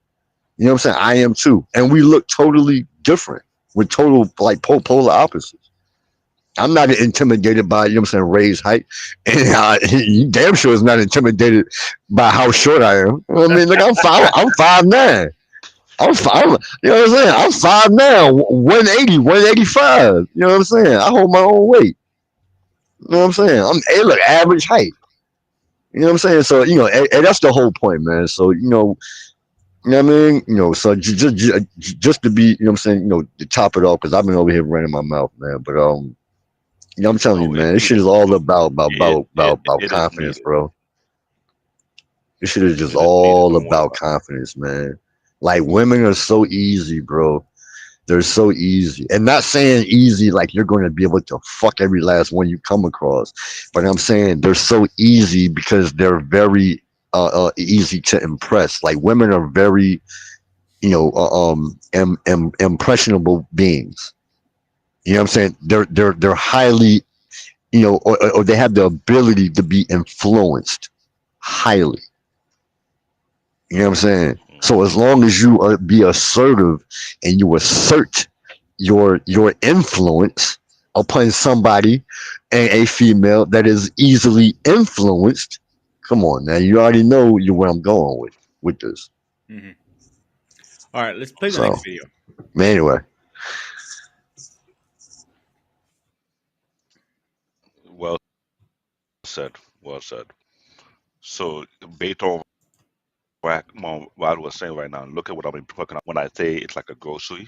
You know what I'm saying? I am too. And we look totally different. We're total like polar opposites. I'm not intimidated by, you know what I'm saying, Ray's height. And he damn sure is not intimidated by how short I am. You know what I mean? Like, I'm 5'9". You know what I'm saying? I'm 5'9", 180, 185. You know what I'm saying? I hold my own weight. You know what I'm saying? Look, average height. You know what I'm saying? So, and that's the whole point, man. So, you know what I mean? So just to be, you know what I'm saying, to top it off, because I've been over here running my mouth, man. But I'm telling you, man, this shit is all about confidence, bro. This shit is just all about confidence, man. Like, women are so easy, bro. They're so easy. And not saying easy like you're going to be able to fuck every last one you come across. But I'm saying they're so easy because they're very easy to impress. Like, women are very, impressionable beings. You know what I'm saying? They're highly, or they have the ability to be influenced highly. You know what I'm saying? So as long as you be assertive and you assert your influence upon somebody, and a female that is easily influenced, come on now, you already know where I'm going with this. Mm-hmm. All right, let's play the next video. Anyway. Well said. Well said. So based on what I was saying right now, look at what I've been talking about. When I say it's like a grocery,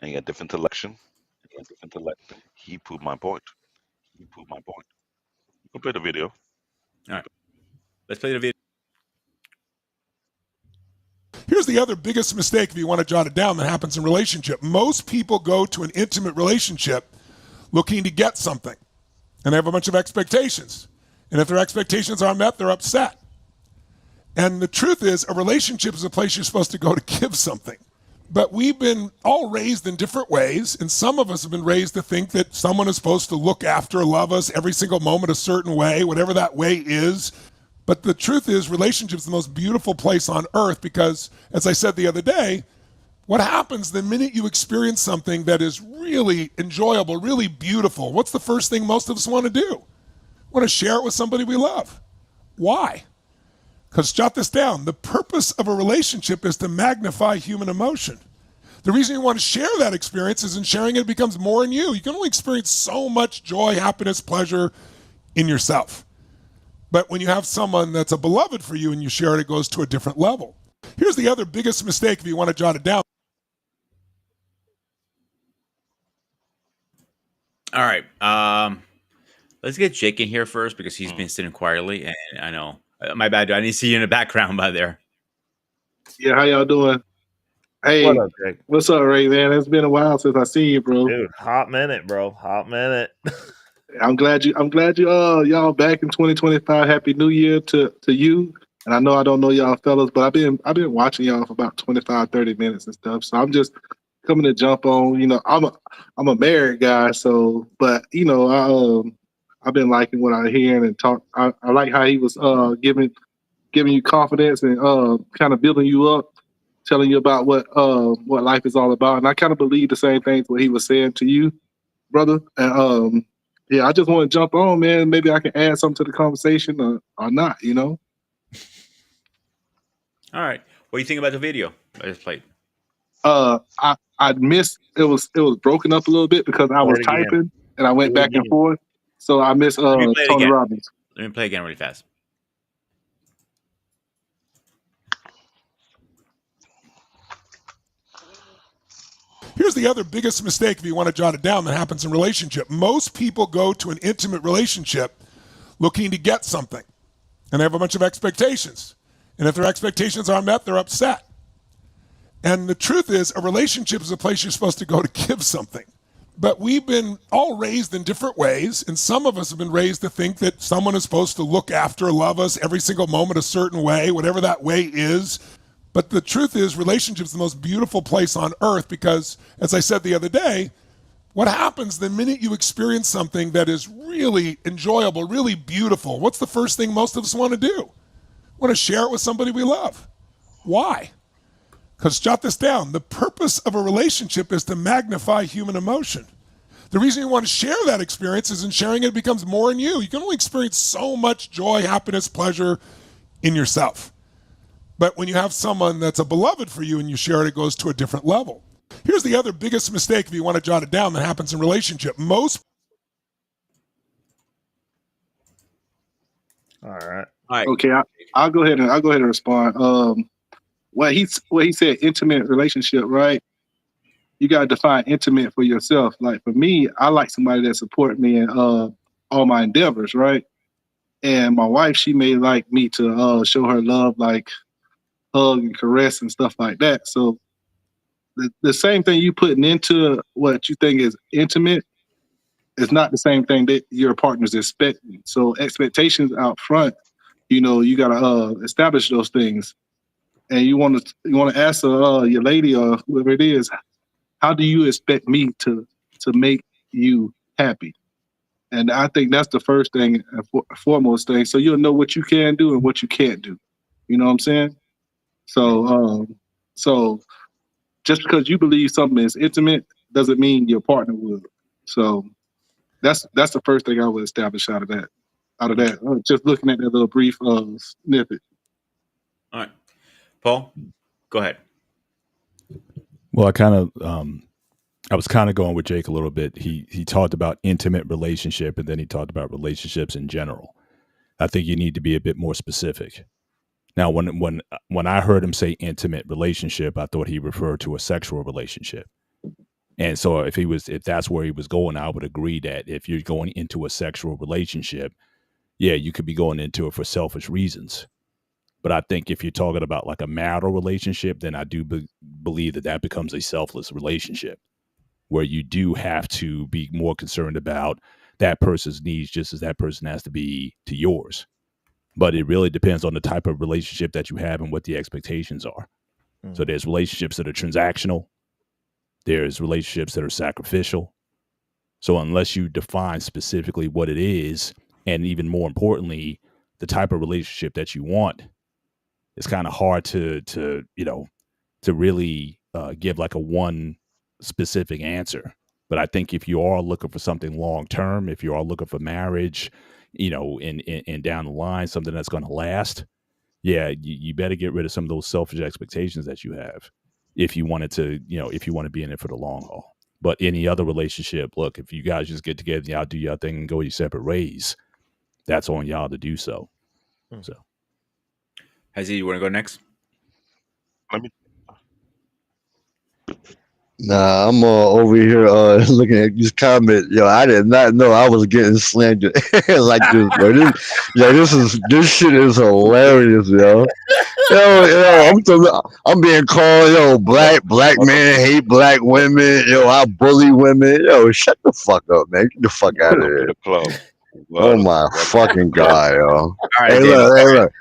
and you get different selection, he proved my point. You can play the video. All right, let's play the video. Here's the other biggest mistake, if you want to jot it down, that happens in relationship. Most people go to an intimate relationship looking to get something, and they have a bunch of expectations. And if their expectations aren't met, they're upset. And the truth is, a relationship is a place you're supposed to go to give something. But we've been all raised in different ways, and some of us have been raised to think that someone is supposed to look after, love us every single moment a certain way, whatever that way is. But the truth is, relationships are the most beautiful place on earth because, as I said the other day, what happens the minute you experience something that is really enjoyable, really beautiful? What's the first thing most of us want to do? We want to share it with somebody we love. Why? Because jot this down, the purpose of a relationship is to magnify human emotion. The reason you want to share that experience is in sharing it becomes more in you. You can only experience so much joy, happiness, pleasure in yourself. But when you have someone that's a beloved for you and you share it, it goes to a different level. Here's the other biggest mistake if you want to jot it down. All right. Let's get Jake in here first because he's been sitting quietly, and I know. My bad. I need to see you in the background by there. Yeah, how y'all doing? Hey, What up, Jake? what's up, Ray, man? It's been a while since I seen you, bro. Dude, hot minute, bro. Hot minute. I'm glad you y'all back in 2025. Happy New Year to you. And I know I don't know y'all fellas, but I've been watching y'all for about 25, 30 minutes and stuff. So I'm just coming to jump on. You know, I'm a married guy, so but you know, I've been liking what I hear and talk. I like how he was giving you confidence and kind of building you up, telling you about what life is all about. And I kind of believe the same things what he was saying to you, brother. And yeah, I just want to jump on, man. Maybe I can add something to the conversation or not, you know. All right. What do you think about the video I just played? I missed it was broken up a little bit because I was Play it again. typing and I went Play it back and again. forth. So I missed Let me play it Tony again. Robbins. Let me play again really fast. Here's the other biggest mistake if you want to jot it down that happens in relationship. Most people go to an intimate relationship looking to get something, and they have a bunch of expectations. And if their expectations aren't met, they're upset. And the truth is, a relationship is a place you're supposed to go to give something. But we've been all raised in different ways, and some of us have been raised to think that someone is supposed to look after, love us every single moment a certain way, whatever that way is. But the truth is, relationships are the most beautiful place on earth because, as I said the other day, what happens the minute you experience something that is really enjoyable, really beautiful? What's the first thing most of us want to do? We want to share it with somebody we love. Why? Because jot this down, the purpose of a relationship is to magnify human emotion. The reason you want to share that experience is in sharing it becomes more in you. You can only experience so much joy, happiness, pleasure in yourself. But when you have someone that's a beloved for you and you share it, it goes to a different level. Here's the other biggest mistake if you want to jot it down that happens in relationship. Most All right. Okay, I'll go ahead and respond. What he said, intimate relationship, right? You gotta define intimate for yourself. Like for me, I like somebody that support me in all my endeavors, right? And my wife, she may like me to show her love, like hug and caress and stuff like that. So the same thing you putting into what you think is intimate is not the same thing that your partner's expecting. So expectations out front, you know, you gotta establish those things. And you want to ask your lady or whoever it is, how do you expect me to make you happy? And I think that's the first thing and foremost thing. So you'll know what you can do and what you can't do. You know what I'm saying? So so just because you believe something is intimate doesn't mean your partner will. So that's the first thing I would establish out of that. Just looking at that little brief snippet. All right. Paul, go ahead. Well, I was kind of going with Jake a little bit. He talked about intimate relationship, and then he talked about relationships in general. I think you need to be a bit more specific. Now, when I heard him say intimate relationship, I thought he referred to a sexual relationship. And so if that's where he was going, I would agree that if you're going into a sexual relationship, yeah, you could be going into it for selfish reasons. But I think if you're talking about like a marital relationship, then I do believe that becomes a selfless relationship where you do have to be more concerned about that person's needs just as that person has to be to yours. but it really depends on the type of relationship that you have and what the expectations are. So there's relationships that are transactional. There's relationships that are sacrificial. So unless you define specifically what it is, and even more importantly, the type of relationship that you want, it's kind of hard to really give like a one specific answer. But I think if you are looking for something long term, if you are looking for marriage, and down the line, something that's going to last, yeah, you better get rid of some of those selfish expectations that you have if you wanted to, if you want to be in it for the long haul. But any other relationship, look, if you guys just get together, y'all do your thing and go your separate ways, that's on y'all to do so. So, Hazy, you want to go next? Let me. Nah, I'm over here looking at this comment. Yo, I did not know I was getting slandered like this, bro. This shit is hilarious, yo. I'm being called, black men hate black women. Yo, I bully women. Yo, shut the fuck up, man. Get the fuck out of here. Oh my fucking god, yo. All right, Hey, David. look.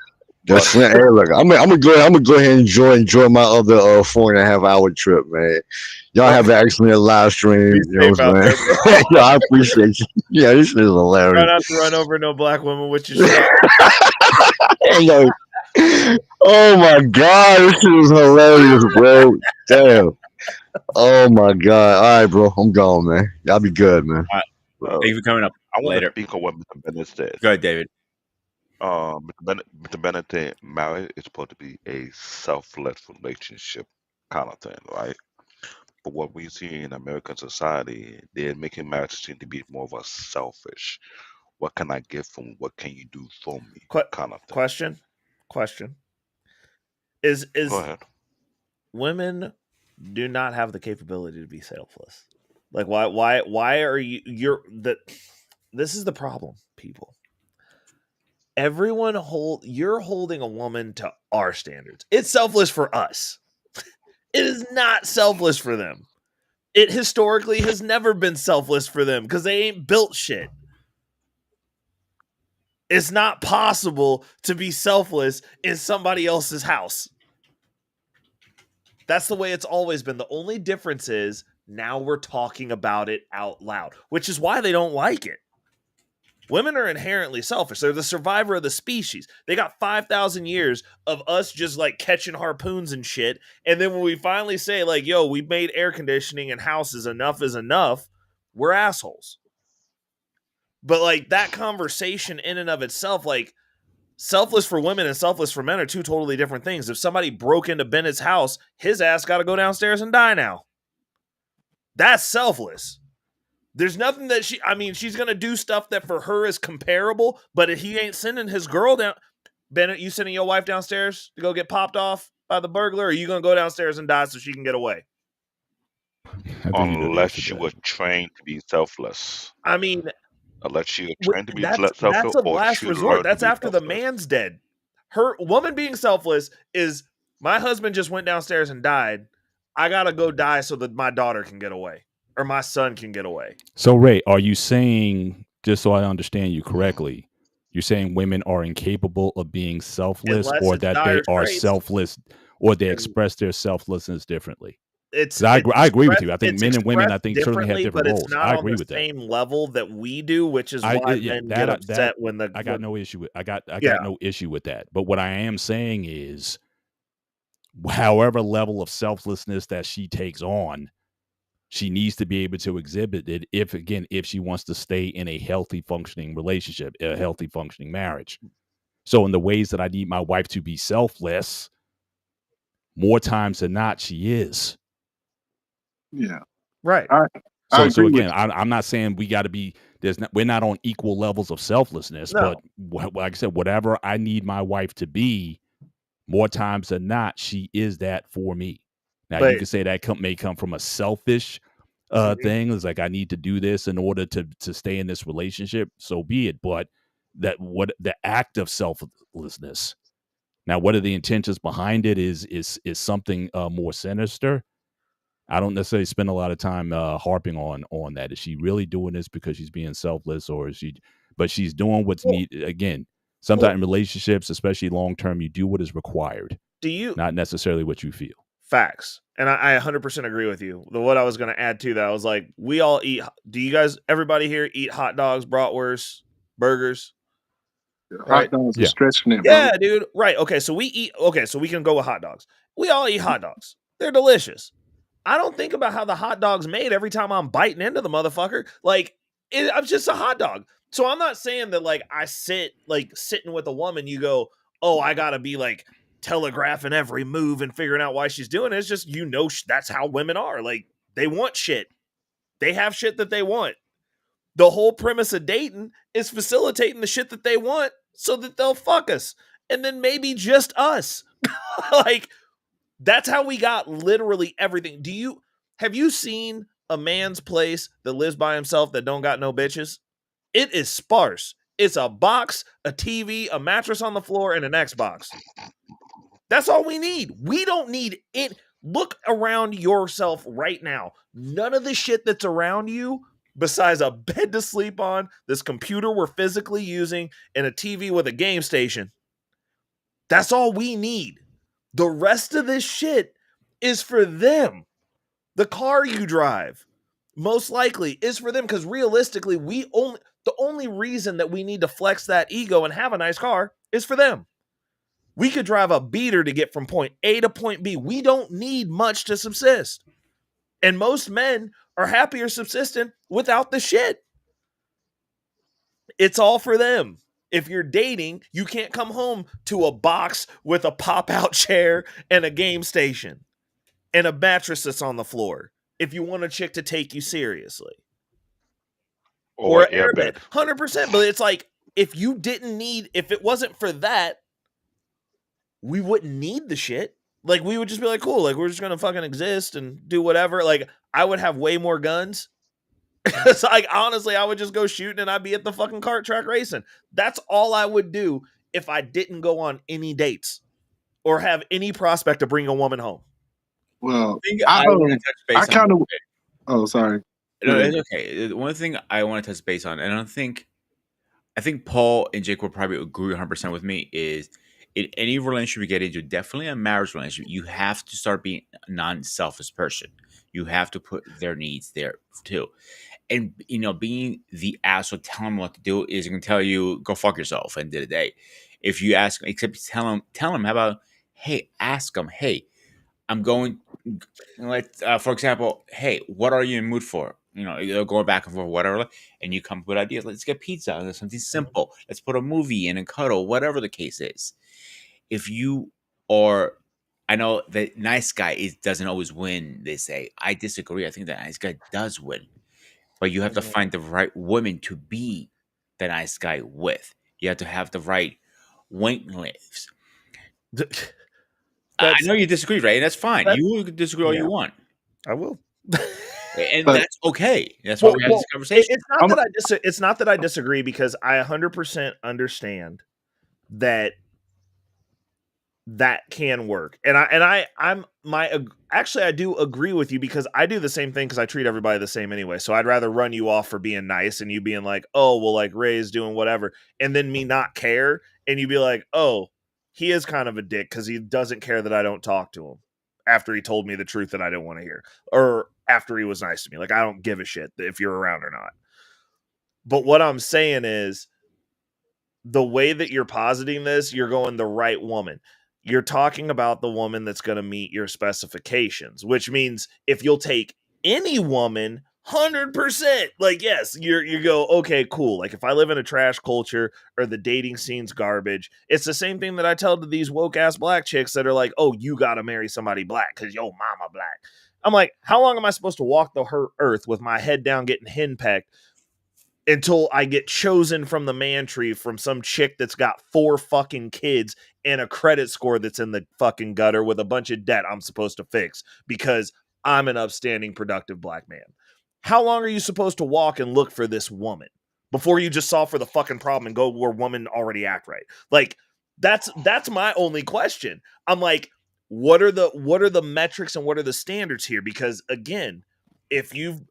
Hey, look, I'm gonna go ahead and enjoy my other 4.5 hour trip, man. Y'all have an excellent live stream. You know what I'm saying? Yo, I appreciate you. Yeah, this is hilarious. Try not to run over no black women with your shit. Yo, oh my god, this shit is hilarious, bro. Damn. Oh my god. All right, bro. I'm gone, man. Y'all be good, man. Thank you for coming up. I want later. to speak on what Mr. Bennett said. Go ahead, David. Mr. Bennett said marriage is supposed to be a selfless relationship kind of thing, right? But what we see in American society, they're making marriage seem to be more of a selfish. What can I give from? What can you do for me? Kind of thing. Question. Is Go ahead. Women do not have the capability to be selfless. Like why are this is the problem, people. You're holding a woman to our standards. It's selfless for us. It is not selfless for them. It historically has never been selfless for them because they ain't built shit. It's not possible to be selfless in somebody else's house. That's the way it's always been. The only difference is now we're talking about it out loud, which is why they don't like it. Women are inherently selfish. They're the survivor of the species. They got 5,000 years of us just like catching harpoons and shit. And then when we finally say like, yo, we've made air conditioning and houses, enough is enough, we're assholes. But like that conversation in and of itself, like selfless for women and selfless for men are two totally different things. If somebody broke into Bennett's house, his ass got to go downstairs and die now. That's selfless. There's nothing that she's going to do stuff that for her is comparable, but if he ain't sending his girl down, Bennett, you sending your wife downstairs to go get popped off by the burglar, or are you going to go downstairs and die so she can get away? Unless you were trained to be selfless. I mean, unless you were trained to be selfless, that's a last resort. That's after the man's dead. Her woman being selfless is my husband just went downstairs and died. I got to go die so that my daughter can get away. Or my son can get away. So, Ray, are you saying, just so I understand you correctly, you're saying women are incapable of being selfless, or that they are selfless, or they express their selflessness differently? I agree with you. I think men and women, certainly have different roles. I agree with that. Same level that we do, which is why men get upset when I got no issue with. I got no issue with that. But what I am saying is, however level of selflessness that she takes on, she needs to be able to exhibit it if she wants to stay in a healthy functioning relationship, a healthy functioning marriage. So in the ways that I need my wife to be selfless, more times than not, she is. Yeah. Right. So again, I'm not saying we got to be, we're not on equal levels of selflessness, but like I said, whatever I need my wife to be, more times than not, she is that for me. Now, you can say that may come from a selfish thing. It's like, I need to do this in order to stay in this relationship. So be it. But the act of selflessness. Now, what are the intentions behind it is something more sinister. I don't necessarily spend a lot of time harping on that. Is she really doing this because she's being selfless, or is she? But she's doing what's needed. Again, Sometimes in relationships, especially long term, you do what is required, Do you not necessarily what you feel. facts? And I 100% agree with you. What I was going to add to that, I was like, we all eat. Do you guys, everybody here, eat hot dogs, bratwursts, burgers? Hot dogs are Yeah. stretching it, bro. Yeah, dude. Right. Okay. So we eat. Okay. So we can go with hot dogs. We all eat hot dogs. They're delicious. I don't think about how the hot dog's made every time I'm biting into the motherfucker. Like, I'm just a hot dog. So I'm not saying that like I sitting with a woman, you go, oh, I gotta be like telegraphing every move and figuring out why she's doing it. It's just, that's how women are. Like, they want shit. They have shit that they want. The whole premise of dating is facilitating the shit that they want so that they'll fuck us. And then maybe just us. Like, that's how we got literally everything. Have you seen a man's place that lives by himself that don't got no bitches? It is sparse. It's a box, a TV, a mattress on the floor, and an Xbox. That's all we need. We don't need it. Look around yourself right now. None of the shit that's around you, besides a bed to sleep on, this computer we're physically using, and a TV with a game station. That's all we need. The rest of this shit is for them. The car you drive, most likely, is for them, because realistically, the only reason that we need to flex that ego and have a nice car is for them. We could drive a beater to get from point A to point B. We don't need much to subsist. And most men are happier subsisting without the shit. It's all for them. If you're dating, you can't come home to a box with a pop-out chair and a game station and a mattress that's on the floor if you want a chick to take you seriously. Or an airbed. 100%. But it's like, if it wasn't for that, we wouldn't need the shit. Like, we would just be like, cool, like, we're just gonna fucking exist and do whatever. Like, I would have way more guns. It's like, honestly, I would just go shooting and I'd be at the fucking kart track racing. That's all I would do if I didn't go on any dates or have any prospect to bring a woman home. Well, I want to touch base I on kind of. Oh, sorry. No, it's okay. One thing I want to touch base on, and I think Paul and Jake will probably agree 100% with me, is in any relationship you get into, definitely a marriage relationship, you have to start being a non-selfish person. You have to put their needs there too. And, being the asshole telling them what to do is going to tell you, go fuck yourself at the end of the day. If you ask, except tell them, how about, hey, ask them, hey, I'm going, for example, hey, what are you in the mood for? They'll go back and forth, whatever, and you come up with ideas. Let's get pizza. Let's something simple. Let's put a movie in and cuddle, whatever the case is. If you are, I know the nice guy doesn't always win, they say. I disagree. I think the nice guy does win. But you have to find the right woman to be the nice guy with. You have to have the right wing lives. I know you disagree, right? And that's fine. You can disagree all you want. I will. And that's okay. That's why we have this conversation. It's not that I disagree, because I 100% understand that can work. And I do agree with you, because I do the same thing, because I treat everybody the same anyway. So I'd rather run you off for being nice and you being like, oh, well, like, Ray's doing whatever, and then me not care, and you be like, oh, he is kind of a dick because he doesn't care that I don't talk to him after he told me the truth that I didn't want to hear, or after he was nice to me. Like, I don't give a shit if you're around or not. But what I'm saying is, the way that you're positing this, you're going the right woman. You're talking about the woman that's going to meet your specifications, which means if you'll take any woman, 100%, like, yes, you go, okay, cool. Like, if I live in a trash culture or the dating scene's garbage, it's the same thing that I tell to these woke ass black chicks that are like, oh, you got to marry somebody black because your mama black. I'm like, how long am I supposed to walk the earth with my head down getting henpecked until I get chosen from the man tree from some chick that's got 4 fucking kids and a credit score that's in the fucking gutter with a bunch of debt I'm supposed to fix because I'm an upstanding, productive black man? How long are you supposed to walk and look for this woman before you just solve for the fucking problem and go where women already act right? Like, that's my only question. I'm like, what are the metrics and what are the standards here? Because again, if you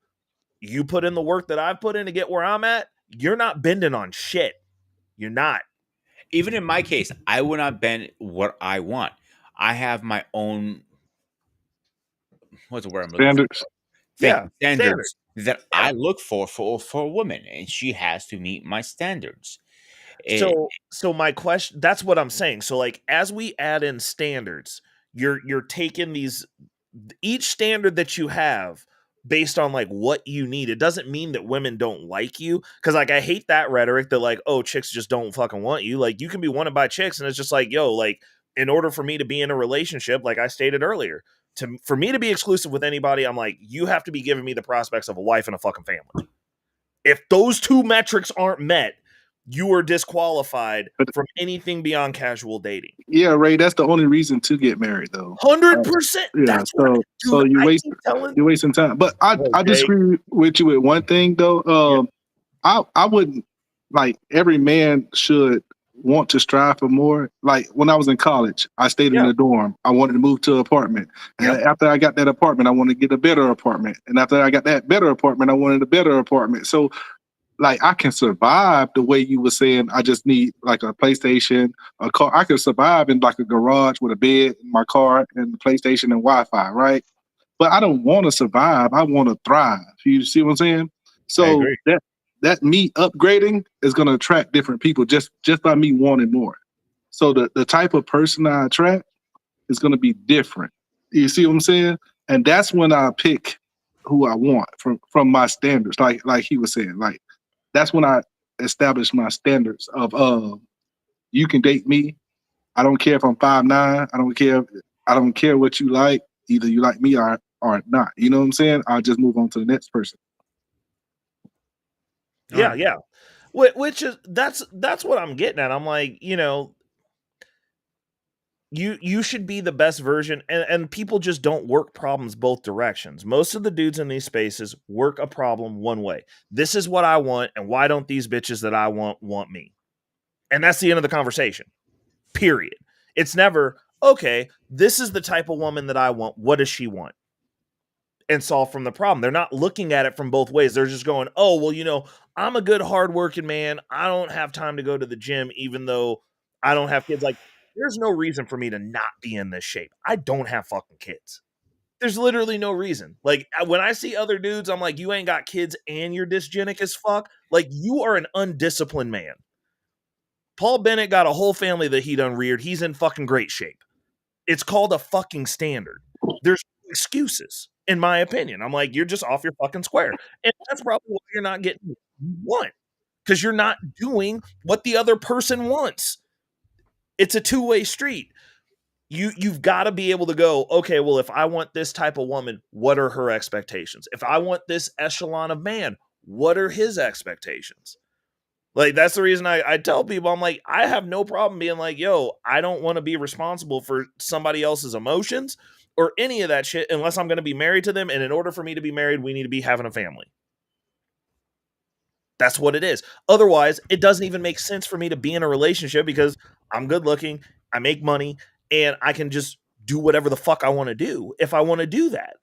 put in the work that I've put in to get where I'm at, you're not bending on shit. You're not. even in my case, I would not bend what I want. I have my own, what's the word I'm looking for? Standards. Yeah, Standards that Yeah. I look for a woman, and she has to meet my standards. So my question, that's what I'm saying. So like as we add in standards, you're taking these, each standard that you have based on like what you need. It doesn't mean that women don't like you, because like I hate that rhetoric that like, oh, chicks just don't fucking want you. Like you can be wanted by chicks, and it's just like, yo, like in order for me to be in a relationship, like I stated earlier, for me to be exclusive with anybody, I'm like, you have to be giving me the prospects of a wife and a fucking family. If those two metrics aren't met, you are disqualified from anything beyond casual dating. Yeah, Ray, that's the only reason to get married, though. 100%. Yeah, That's what so you you're wasting time. But I disagree with you with one thing though. I wouldn't, like, every man should want to strive for more. Like when I was in college, I stayed in a dorm. I wanted to move to an apartment. And after I got that apartment, I wanted to get a better apartment. And after I got that better apartment, I wanted a better apartment. So like I can survive the way you were saying. I just need like a PlayStation, a car. I could survive in like a garage with a bed, my car, and the PlayStation and Wi-Fi, right? But I don't want to survive. I want to thrive. You see what I'm saying? So that me upgrading is going to attract different people just by me wanting more. So the type of person I attract is going to be different. You see what I'm saying? And that's when I pick who I want from my standards. Like he was saying, like. That's when I established my standards of you can date me. I don't care if I'm 5'9". I don't care what you like. Either you like me or not. You know what I'm saying? I'll just move on to the next person. Yeah. Which is that's what I'm getting at. I'm like, you know, you should be the best version, and people just don't work problems both directions. Most of the dudes in these spaces work a problem one way. This is what I want, and why don't these bitches that I want me? And that's the end of the conversation. Period. It's never, okay, this is the type of woman that I want. What does she want? And solve from the problem. They're not looking at it from both ways. They're just going, oh, well, you know, I'm a good hardworking man. I don't have time to go to the gym, even though I don't have kids. Like, there's no reason for me to not be in this shape. I don't have fucking kids. There's literally no reason. Like, when I see other dudes, I'm like, you ain't got kids and you're dysgenic as fuck. Like, you are an undisciplined man. Paul Bennett got a whole family that he done reared. He's in fucking great shape. It's called a fucking standard. There's excuses, in my opinion. I'm like, you're just off your fucking square. And that's probably why you're not getting what you want. Because you're not doing what the other person wants. It's a two-way street. You've got to be able to go, okay, well, if I want this type of woman, what are her expectations? If I want this echelon of man, what are his expectations? Like, that's the reason I tell people, I'm like, I have no problem being like, yo, I don't want to be responsible for somebody else's emotions or any of that shit unless I'm going to be married to them. And in order for me to be married, we need to be having a family. That's what it is. Otherwise, it doesn't even make sense for me to be in a relationship because I'm good looking, I make money, and I can just do whatever the fuck I want to do if I want to do that.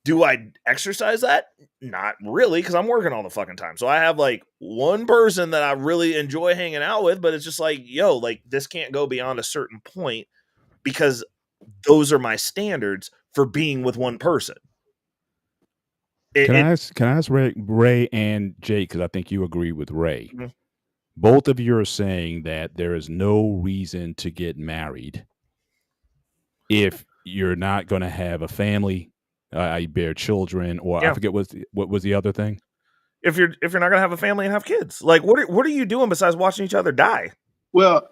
Do I exercise that? Not really, because I'm working all the fucking time. So I have like one person that I really enjoy hanging out with, but it's just like, yo, like this can't go beyond a certain point because those are my standards for being with one person. Can I ask Ray and Jake, because I think you agree with Ray. Mm-hmm. Both of you are saying that there is no reason to get married if you're not going to have a family, bear children, or I forget what was the other thing. If you're not going to have a family and have kids, like what are you doing besides watching each other die? Well,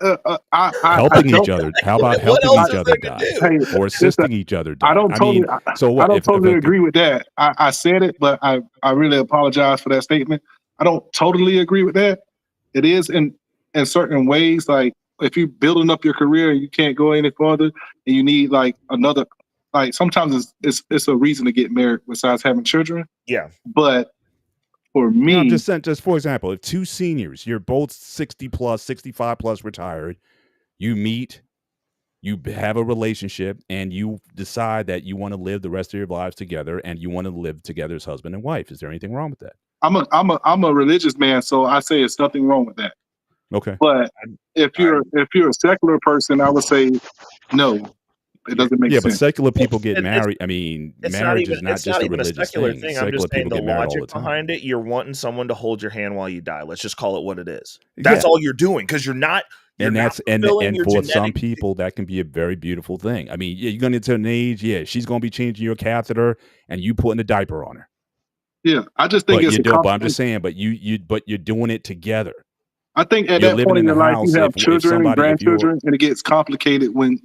helping each other. How about helping each other die or assisting each other die? I don't totally agree with that. I said it, but I really apologize for that statement. I don't totally agree with that. It is in certain ways, like if you're building up your career and you can't go any further, and you need like another, like sometimes it's a reason to get married besides having children. Yeah, but. For me, just for example, if two seniors, you're both 60 plus, 65 plus retired, you meet, you have a relationship, and you decide that you want to live the rest of your lives together, and you want to live together as husband and wife. Is there anything wrong with that? I'm a religious man, so I say it's nothing wrong with that. Okay. But if you're a secular person, I would say no. It doesn't make Yeah, but sense. secular people get It's- married. I mean, It's not marriage even is not it's just not a even a religious secular thing. thing. I'm Secular just saying people the get married all logic the time. behind it. You're wanting someone to hold your hand while you die. Let's just call it what it is. That's Yeah. all you're doing because you're not. And that's and fulfilling your for some genetic- people that can be a very beautiful thing. I mean, yeah, you're gonna get to an age, yeah, she's gonna be changing your catheter and you putting a diaper on her. Yeah, I just think But it's you a do, but I'm compli- just saying, but you're doing it together. I think at You're that living point in in your the life, house. you have If children and somebody, if you're grandchildren, and it gets complicated when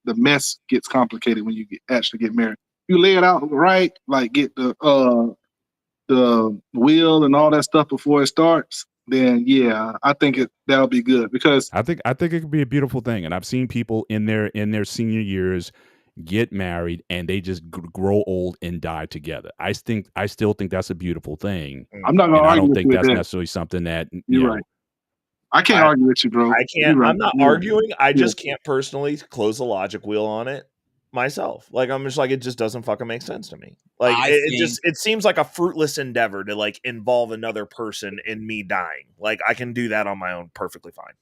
the mess gets complicated when you actually get married. You lay it out right, like get the will and all that stuff before it starts. Then yeah, I think that'll be good because I think it could be a beautiful thing, and I've seen people in their senior years get married and they just grow old and die together. I still think that's a beautiful thing, I'm not gonna and I argue don't with think you with that's that. necessarily something that You're right. I can't argue with you, bro. I You're can't. right. I'm not You're right. arguing. I Yeah. just can't personally close the logic wheel on it myself. Like I'm just like it just doesn't fucking make sense to me. Like I it seems like a fruitless endeavor to like involve another person in me dying. Like I can do that on my own perfectly fine.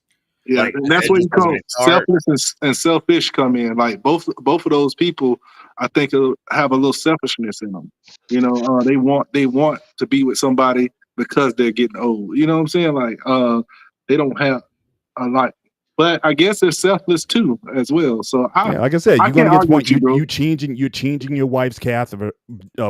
Yeah, Like, and that's it where you just doesn't call make sense. selfless and selfish come in. Like both of those people, I think have a little selfishness in them. You know, they want to be with somebody because they're getting old. You know what I'm saying? Like, they don't have a lot, but I guess they're selfless too as well. So yeah, like I said, I you're gonna can't get to argue point with you, bro. you changing your wife's catheter,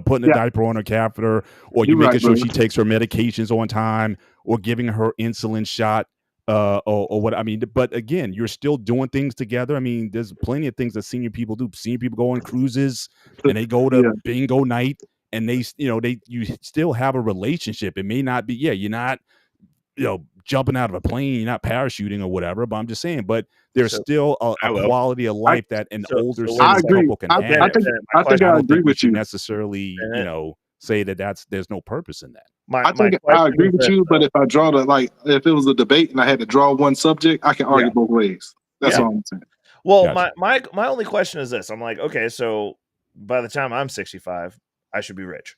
putting a Yeah. diaper on her catheter, or you You're making right, sure bro. she takes her medications on time, or giving her insulin shot, or what. I mean, but again, you're still doing things together. I mean, there's plenty of things that senior people do. Senior people go on cruises and they go to Yeah. bingo night, and you still have a relationship. It may not be, you're not, jumping out of a plane, you're not parachuting or whatever, but I'm just saying, but there's still a quality of life that an older so single agree. couple can I have. think I I don't agree think we with should you. necessarily, say there's no purpose in that. I think I agree with you, but if I draw if it was a debate and I had to draw one subject, I can argue both ways. That's Yeah. all I'm saying. Well, Gotcha. my only question is this. I'm like, okay, so by the time I'm 65, I should be rich.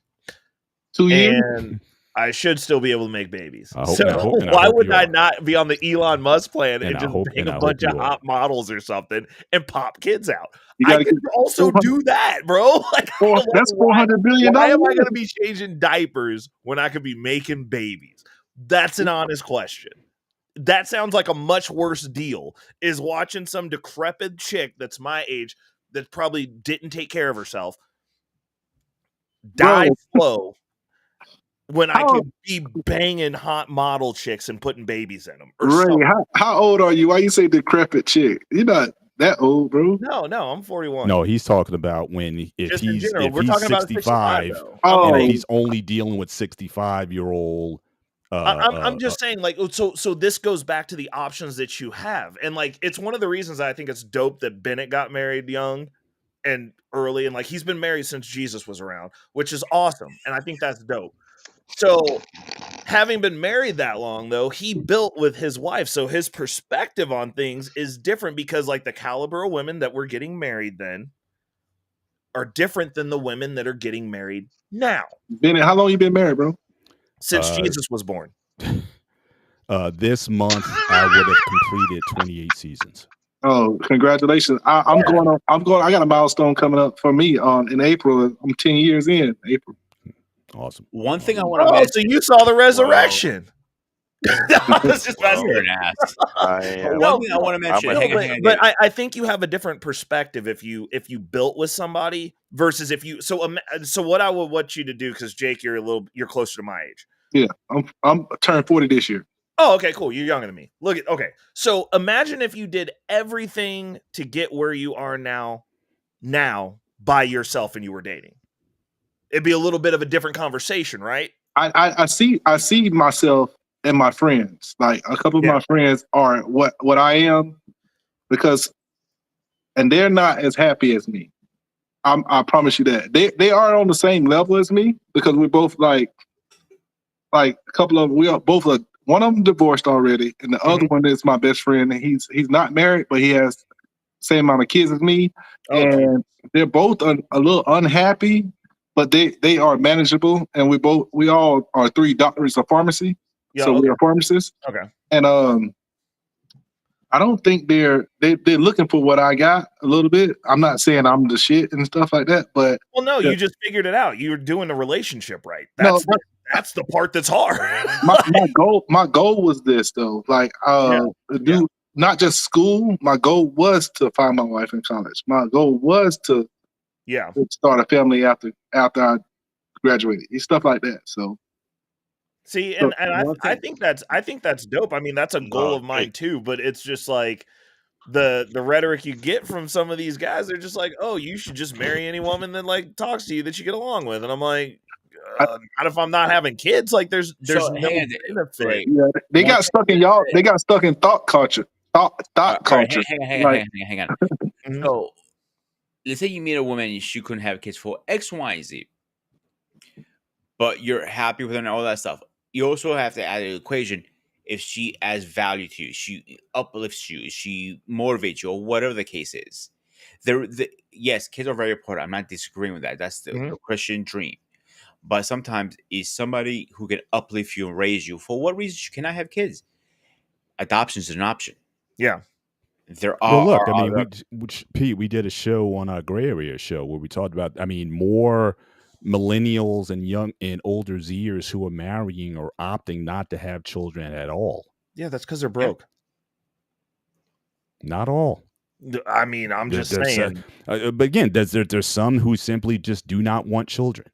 2 years? And I should still be able to make babies. I hope- So and I hope- and I why hope would you I are. not be on the Elon Musk plan and I just hope- bang and I a hope bunch of you are. hot models or something and pop kids out? You I gotta could get also 400 do that, bro. Like, That's $400 billion. why am I going to be changing diapers when I could be making babies? That's an honest question. That sounds like a much worse deal, is watching some decrepit chick that's my age that probably didn't take care of herself die Bro. slow when I How- could be banging hot model chicks and putting babies in them. Or Ray, something. how old are you? Why you say decrepit chick? You're not that old, bro. No, I'm 41. No, he's talking about if Just in he's general, if we're he's talking about 65, 65 though. Oh. and if he's only dealing with 65-year-old. I'm just saying, like, so this goes back to the options that you have, and like, it's one of the reasons I think it's dope that Bennett got married young and early, and like he's been married since Jesus was around, which is awesome, and I think that's dope. So, having been married that long, though, he built with his wife, so his perspective on things is different because, like, the caliber of women that were getting married then are different than the women that are getting married now. Bennett, how long you been married, bro? Since Jesus was born. This month I would have completed 28 seasons. Oh, congratulations! I'm going on. I got a milestone coming up for me in April. I'm 10 years in April. Awesome. One thing I want to Oh, mention. so you saw the resurrection. I was just messing You're with an you. ass. I am. One thing I want to mention. No, hang on, but Gabe. I think you have a different perspective if you built with somebody versus if you so what I would want you to do, because Jake, you're closer to my age. Yeah, I'm turned 40 this year. Oh, okay, cool. You're younger than me. Okay. So imagine if you did everything to get where you are now by yourself and you were dating. It'd be a little bit of a different conversation, right? I see myself and my friends. Like a couple of my friends are what I am, and they're not as happy as me. I promise you that they are on the same level as me because we're both like a couple of one of them divorced already, and the other one is my best friend, and he's not married, but he has the same amount of kids as me, and they're both a little unhappy, but they are manageable, and we all are 3 doctors of pharmacy, so we are pharmacists. Okay. And I don't think they're looking for what I got a little bit. I'm not saying I'm the shit and stuff like that, but Well, no, you just figured it out. You were doing the relationship right. no, That's the part that's hard. my goal was this though. Like do not just school. My goal was to find my wife in college. My goal was to start a family after I graduated. Stuff like that. So see, and I think that's dope. I mean, that's a goal of mine too, but it's just like the rhetoric you get from some of these guys, they're just like, oh, you should just marry any woman that like talks to you that you get along with. And I'm like, not if I'm not having kids. Like there's no benefit. Yeah, they got stuck in y'all. They got stuck in thought culture. Thought culture. Hang on. So let's say you meet a woman and she couldn't have kids for X, Y, and Z, but you're happy with her and all that stuff. You also have to add an equation. If she adds value to you, she uplifts you, she motivates you, or whatever the case is. Yes, kids are very important. I'm not disagreeing with that. That's the Christian dream. But sometimes is somebody who can uplift you and raise you. For what reason you cannot have kids? Adoption is an option. Yeah. There are. Well, look, I mean, Pete, we did a show on our Gray Area show where we talked about, I mean, more millennials and young and older Zers who are marrying or opting not to have children at all. Yeah, that's because they're broke. Not all. I mean, I'm just saying. But again, there's some who simply just do not want children.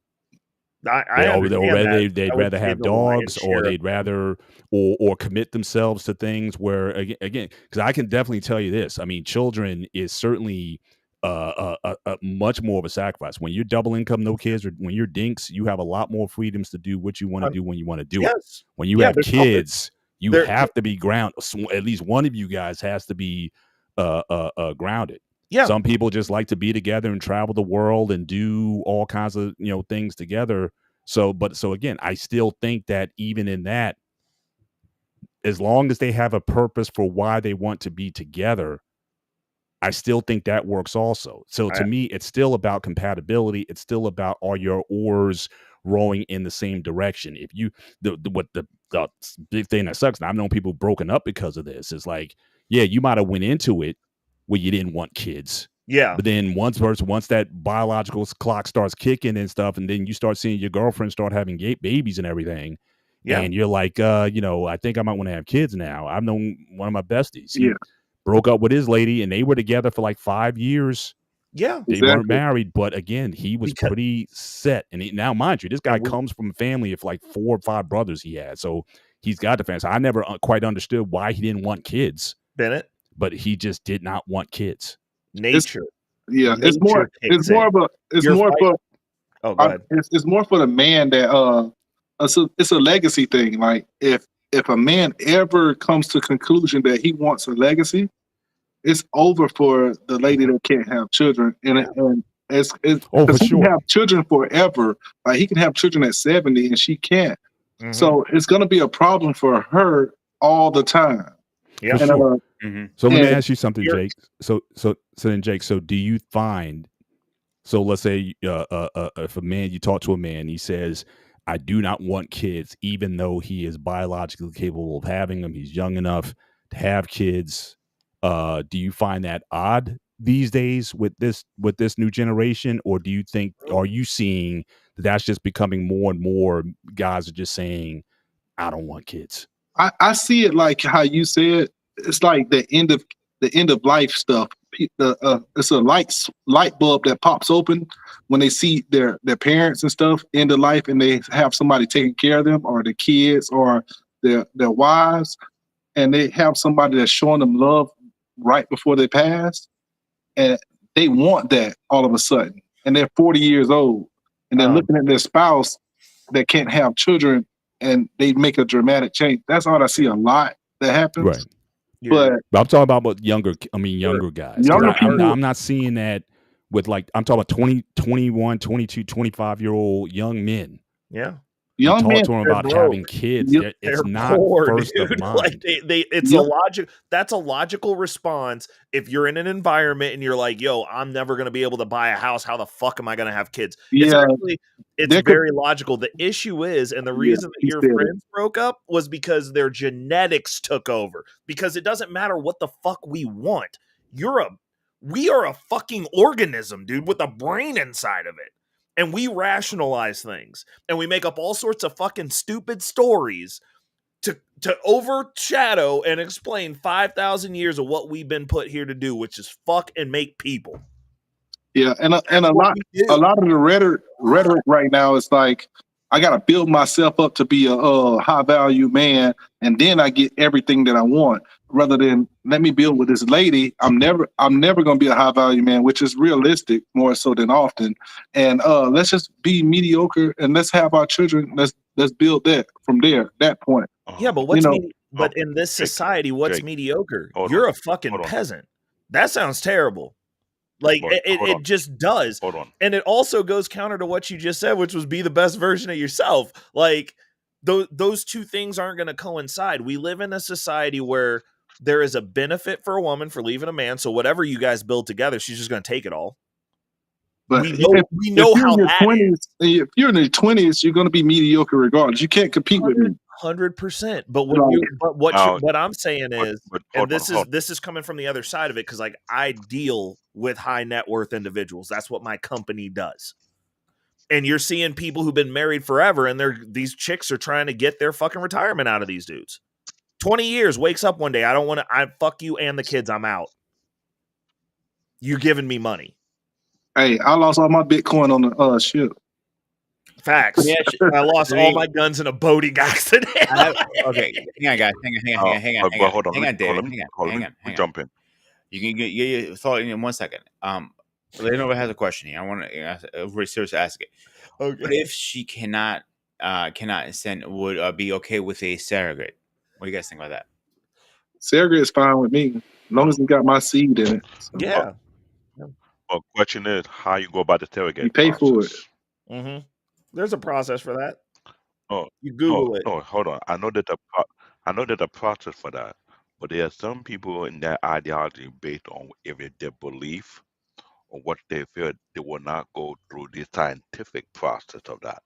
They'd rather have dogs, or they'd rather or commit themselves to things where again, because I can definitely tell you this. I mean, children is certainly a much more of a sacrifice. When you're double income, no kids, or when you're dinks, you have a lot more freedons to do what you want to do when you want to do it. When you have kids, you have to be grounded. At least one of you guys has to be grounded. Yeah. Some people just like to be together and travel the world and do all kinds of things together. So again, I still think that even in that, as long as they have a purpose for why they want to be together, I still think that works also. So to me, it's still about compatibility. It's still about, are your oars rowing in the same direction? If you the big thing that sucks, and I've known people broken up because of this, is like, yeah, you might have went into it where you didn't want kids. Yeah. But then once that biological clock starts kicking and stuff, and then you start seeing your girlfriend start having babies and everything. Yeah. And you're like, I think I might want to have kids now. I've known one of my besties. He broke up with his lady and they were together for like 5 years. Yeah. They weren't married, but again, he was pretty set. And now, mind you, this guy comes from a family of like 4 or 5 brothers he had. So he's got the family. So I never quite understood why he didn't want kids. Bennett. But he just did not want kids. Nature. It's more for the man that it's a legacy thing. Like if a man ever comes to conclusion that he wants a legacy, it's over for the lady that can't have children. And it's he can have children forever. Like he can have children at 70 and she can't. Mm-hmm. So it's gonna be a problem for her all the time. Yeah. So let me ask you something, Jake. So then, Jake, so do you find, so let's say if a man, you talk to a man, he says, I do not want kids, even though he is biologically capable of having them. He's young enough to have kids. Do you find that odd these days with this new generation, or do you think, are you seeing that that's just becoming more and more guys are just saying, I don't want kids? I see it like how you said. It's like the end of life stuff. It's a light bulb that pops open when they see their parents and stuff end of life, and they have somebody taking care of them, or the kids, or their wives, and they have somebody that's showing them love right before they pass, and they want that all of a sudden, and they're 40 years old, and they're looking at their spouse that can't have children, and they make a dramatic change. That's all I see a lot that happens. Right. But I'm talking about younger guys. I'm not seeing that with, like, I'm talking about 20, 21, 22, 25-year-old young men. Yeah. You Young talk men, to them They're about broke. having kids. you- It's They're not poor, first of dude. mind. Like it's Yep. a logic. That's a logical response. If you're in an environment and you're like, "Yo, I'm never going to be able to buy a house. How the fuck am I going to have kids?" It's yeah, actually, it's there could, very logical. The issue is, and the yeah, reason that he your said it. friends broke up was because their genetics took over. Because it doesn't matter what the fuck we want. We are a fucking organism, dude, with a brain inside of it. And we rationalize things and we make up all sorts of fucking stupid stories to overshadow and explain 5,000 years of what we've been put here to do, which is fuck and make people. Yeah, and a What lot we do. a lot of the rhetoric right now is like, I gotta build myself up to be a high value man, and then I get everything that I want. Rather than let me build with this lady, I'm never gonna be a high value man, which is realistic more so than often. And let's just be mediocre and let's have our children. Let's build that from there. That point, Yeah, but you what's know. but in this Jake, society, what's Jake, mediocre? hold You're on, a fucking hold on, peasant. That sounds terrible. Like hold it on, just does. hold on. And it also goes counter to what you just said, which was be the best version of yourself. Like those two things aren't going to coincide. We live in a society where there is a benefit for a woman for leaving a man. So whatever you guys build together, she's just going to take it all. But We if know you're how in your that is. 20s, if you're in your 20s, you're gonna be mediocre regardless. You can't compete with me. 100%. But when Like, you, but Now, what I'm saying but is, but and hold on, this is coming from the other side of it, because like I deal with high net worth individuals. That's what my company does. And you're seeing people who've been married forever, and these chicks are trying to get their fucking retirement out of these dudes. 20 years, wakes up one day, I fuck you and the kids, I'm out. You're giving me money. hey, I lost all my Bitcoin on the ship. Facts. Yeah, I lost all my guns in a boating accident. Okay, hang on, guys. Hang on, but hold on, David. let me jump in. You can get your thought in 1 second. Leonova has a question here. I want to very seriously ask it. Okay. What if she cannot send? Would be okay with a surrogate? What do you guys think about that? Surrogate is fine with me, as long as it got my seed in it. So Yeah. Well, question is how you go about the surrogate you pay for it. process. Mm-hmm. There's a process for that. Oh, You Google it. no, hold on. I know that the process for that, but there are some people in that ideology based on either their belief or what they feel they will not go through the scientific process of that.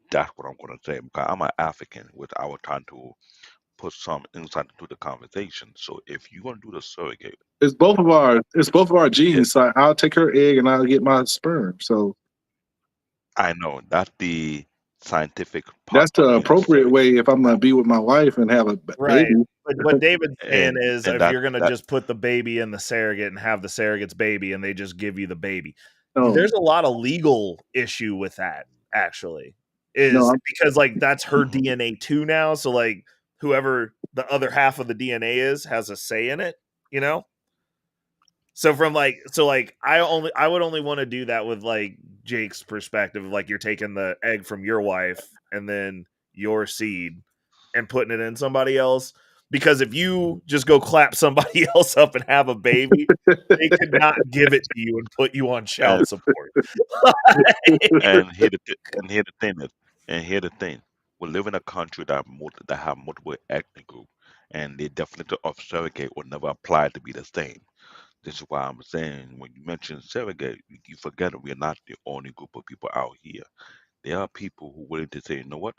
That's what I'm going to say because I'm an African, which I was trying to put some insight into the conversation. So if you're going to do the surrogate, It's both of our genes. So I'll take her egg and I'll get my sperm. So I know that's the scientific part that's the of being a appropriate surrogate. way if I'm gonna be with my wife and have a Right. baby. But what David's saying And is and if that you're gonna that just put the baby in the surrogate and have the surrogate's baby and they just give you the baby. No, There's a lot of legal issue with that, actually. no, Because like that's her DNA too now. So like whoever the other half of the DNA is has a say in it, you know? So I would only want to do that with like Jake's perspective, like you're taking the egg from your wife and then your seed and putting it in somebody else. Because if you just go clap somebody else up and have a baby, they could not give it to you and put you on child support. and here the thing. We live in a country that have multiple ethnic groups, and the definition of surrogate will never apply to be the same. This is why I'm saying when you mention surrogate, you forget that we're not the only group of people out here. There are people who willing to say, you know what,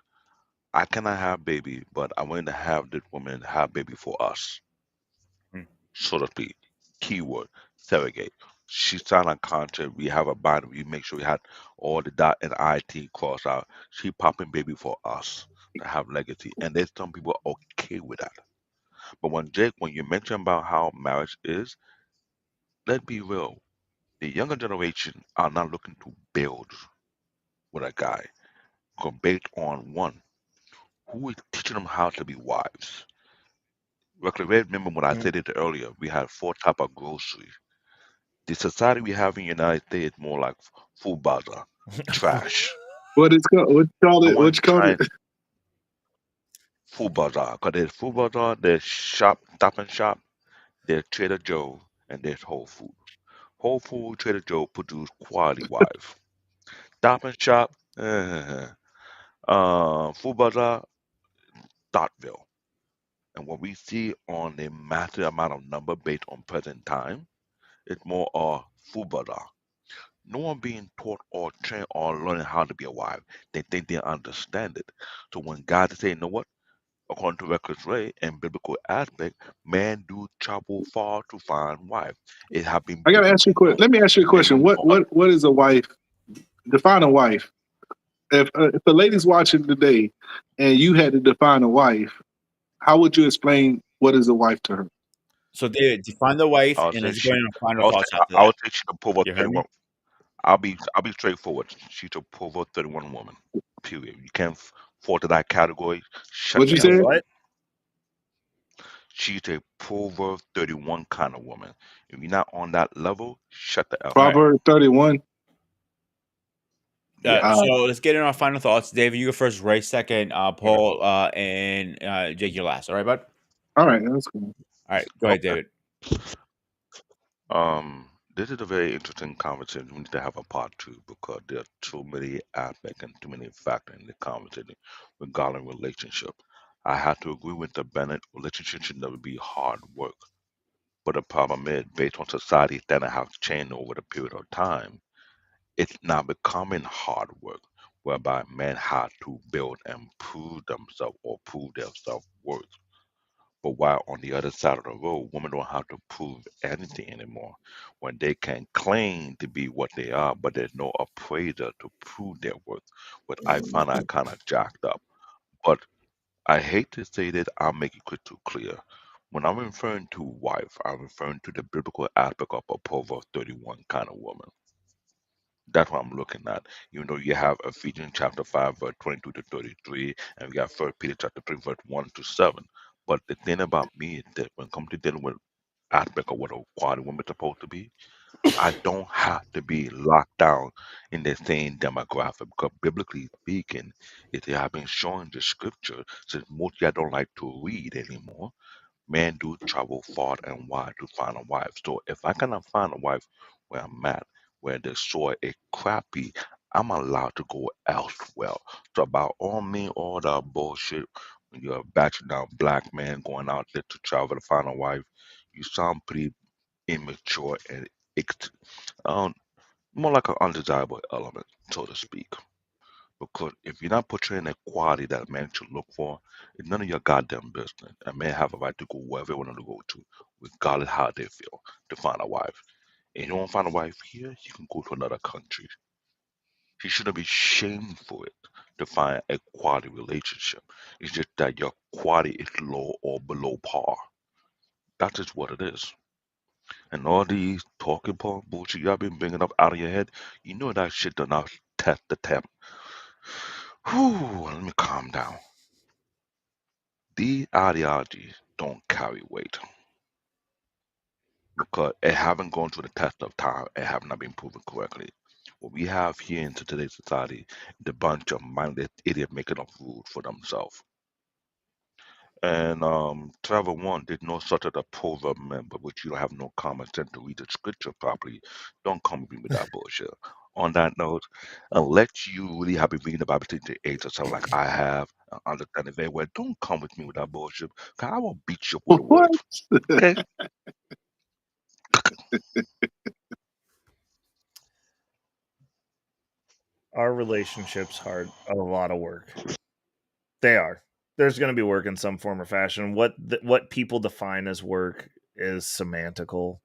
I cannot have baby, but I'm willing to have this woman have baby for us, Hmm. so to speak. Keyword surrogate. She signed a contract. We have a binder. We make sure we had all the dot and IT crossed out. She popping baby for us to have legacy, and there's some people okay with that. But when you mention about how marriage is, let's be real. The younger generation are not looking to build with a guy. Based on one who is teaching them how to be wives. Remember when I said it earlier, we had 4 type of groceries. The society we have in the United States is more like food bazaar, trash. what it's called? What you call No it? one What you call trying it? food bazaar. Because there's food bazaar, there's Stop and Shop, there's Trader Joe, and there's Whole Food. Whole Food, Trader Joe produce quality wife. Stop and Shop, Full Bazaar, Thoughtville. And what we see on the massive amount of number based on present time, it's more Full Bazaar. No one being taught or trained or learning how to be a wife. They think they understand it. So when God say, you know what? According to Reckless Ray and biblical aspect, man do travel far to find wife. It have been I gotta ask you a question. Let me ask you a question. What is a wife? Define a wife. If a lady's watching today, and you had to define a wife, how would you explain what is a wife to her? So, David, define the wife, I'll and say let's she. go in on final I'll say, thoughts after I'll that. say she's a pervert You heard me? 31. I'll be straightforward. She's a pervert 31 woman. Period. You can't fall to that category. Shut What'd the you hell say? up. What? She's a Proverb 31 kind of woman. If you're not on that level, shut the F All right. up. Proverb 31. Yeah. So let's get in our final thoughts. David, you go first. Ray second. Paul and Jake, you last. All right, bud. All right, that's cool. All right, go ahead, Okay. David. This is a very interesting conversation. We need to have a part two because there are too many aspects and too many factors in the conversation regarding relationship. I have to agree with the Bennett. Relationship should never be hard work. But the problem is, based on society that have changed over the period of time, it's now becoming hard work, whereby men have to build and prove themselves or prove their self worth. But while on the other side of the road, women don't have to prove anything anymore. When they can claim to be what they are, but there's no appraiser to prove their worth. What I find I kind of jacked up. But I hate to say that, I'll make it crystal clear. When I'm referring to wife, I'm referring to the biblical aspect of a Proverbs 31 kind of woman. That's what I'm looking at. Even though you have Ephesians chapter 5, verse 22 to 33, and we got 1 Peter chapter 3, verse 1 to 7. But the thing about me is that when it comes to dealing with aspect of what a quality woman is supposed to be, I don't have to be locked down in the same demographic because biblically speaking, it have been shown in the scripture since most of y'all don't like to read anymore. Men do travel far and wide to find a wife. So if I cannot find a wife where I'm at, where the soil is crappy, I'm allowed to go elsewhere. So about all me, all that bullshit, when you're a bachelor down black man going out there to travel to find a wife, you sound pretty immature and um, more like an undesirable element, so to speak. Because if you're not portraying the quality that a man should look for, it's none of your goddamn business. A man have a right to go wherever they want to go to, regardless how they feel, to find a wife. If you don't find a wife here, you can go to another country. You shouldn't be shamed for it to find a quality relationship. It's just that your quality is low or below par. That's just what it is. And all these talking point bullshit y'all been bringing up out of your head, you know that shit does not test the temp. Whew, let me calm down. These ideologies don't carry weight because it haven't gone through the test of time and have not been proven correctly. What we have here in today's society is a bunch of mindless idiots making up rules for themselves. And Trevor One did no such as a proverb member, which you don't have no common sense to read the scripture properly. Don't come with me with that bullshit. On that note, unless you really have been reading the Bible since the age of something like I have, understand it very well, don't come with me with that bullshit, because I will beat you up with the What? words. Okay? Our relationships are a lot of work. They are. There's going to be work in some form or fashion. What people define as work is semantical.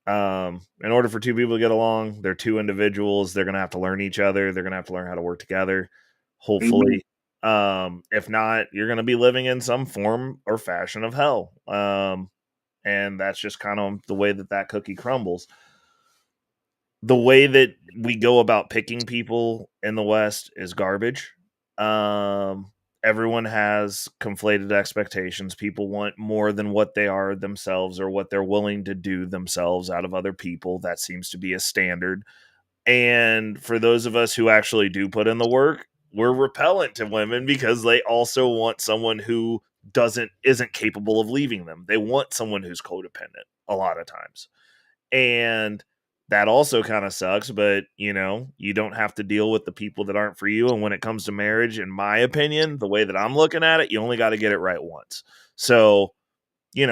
In order for two people to get along, they're two individuals. They're going to have to learn each other. They're going to have to learn how to work together. Hopefully, if not, you're going to be living in some form or fashion of hell. And that's just kind of the way that cookie crumbles. The way that we go about picking people in the West is garbage. Everyone has conflated expectations. People want more than what they are themselves or what they're willing to do themselves out of other people. That seems to be a standard. And for those of us who actually do put in the work, we're repellent to women because they also want someone who isn't capable of leaving them. They want someone who's codependent a lot of times. And that also kind of sucks, but you don't have to deal with the people that aren't for you. And when it comes to marriage, in my opinion, the way that I'm looking at it, you only got to get it right once. So, you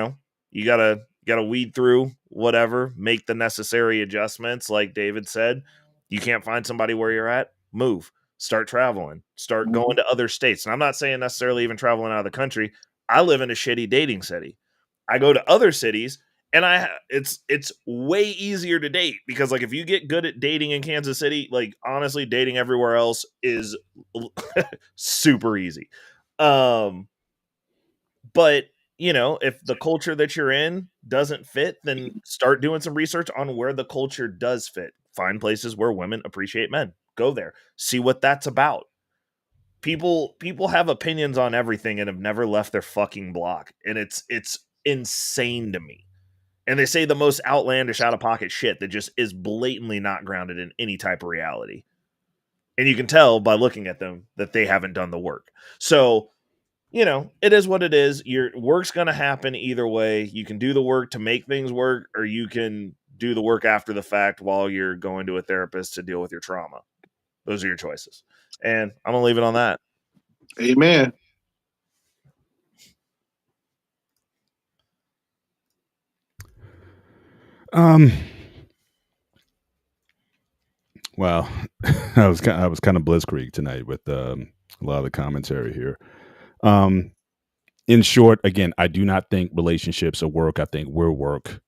gotta weed through whatever, make the necessary adjustments. Like David said, you can't find somebody where you're at, move, start traveling, start going to other states. And I'm not saying necessarily even traveling out of the country. I live in a shitty dating city. I go to other cities, and it's way easier to date because, like, if you get good at dating in Kansas City, like, honestly, dating everywhere else is super easy. But if the culture that you're in doesn't fit, then start doing some research on where the culture does fit. Find places where women appreciate men. Go there. See what that's about. People have opinions on everything and have never left their fucking block. And it's insane to me. And they say the most outlandish, out-of-pocket shit that just is blatantly not grounded in any type of reality. And you can tell by looking at them that they haven't done the work. So, it is what it is. Your work's going to happen either way. You can do the work to make things work, or you can do the work after the fact while you're going to a therapist to deal with your trauma. Those are your choices. And I'm going to leave it on that. Amen. Well, I was kind of blitzkrieg tonight with a lot of the commentary here. In short, again, I do not think relationships are work. I think we're work.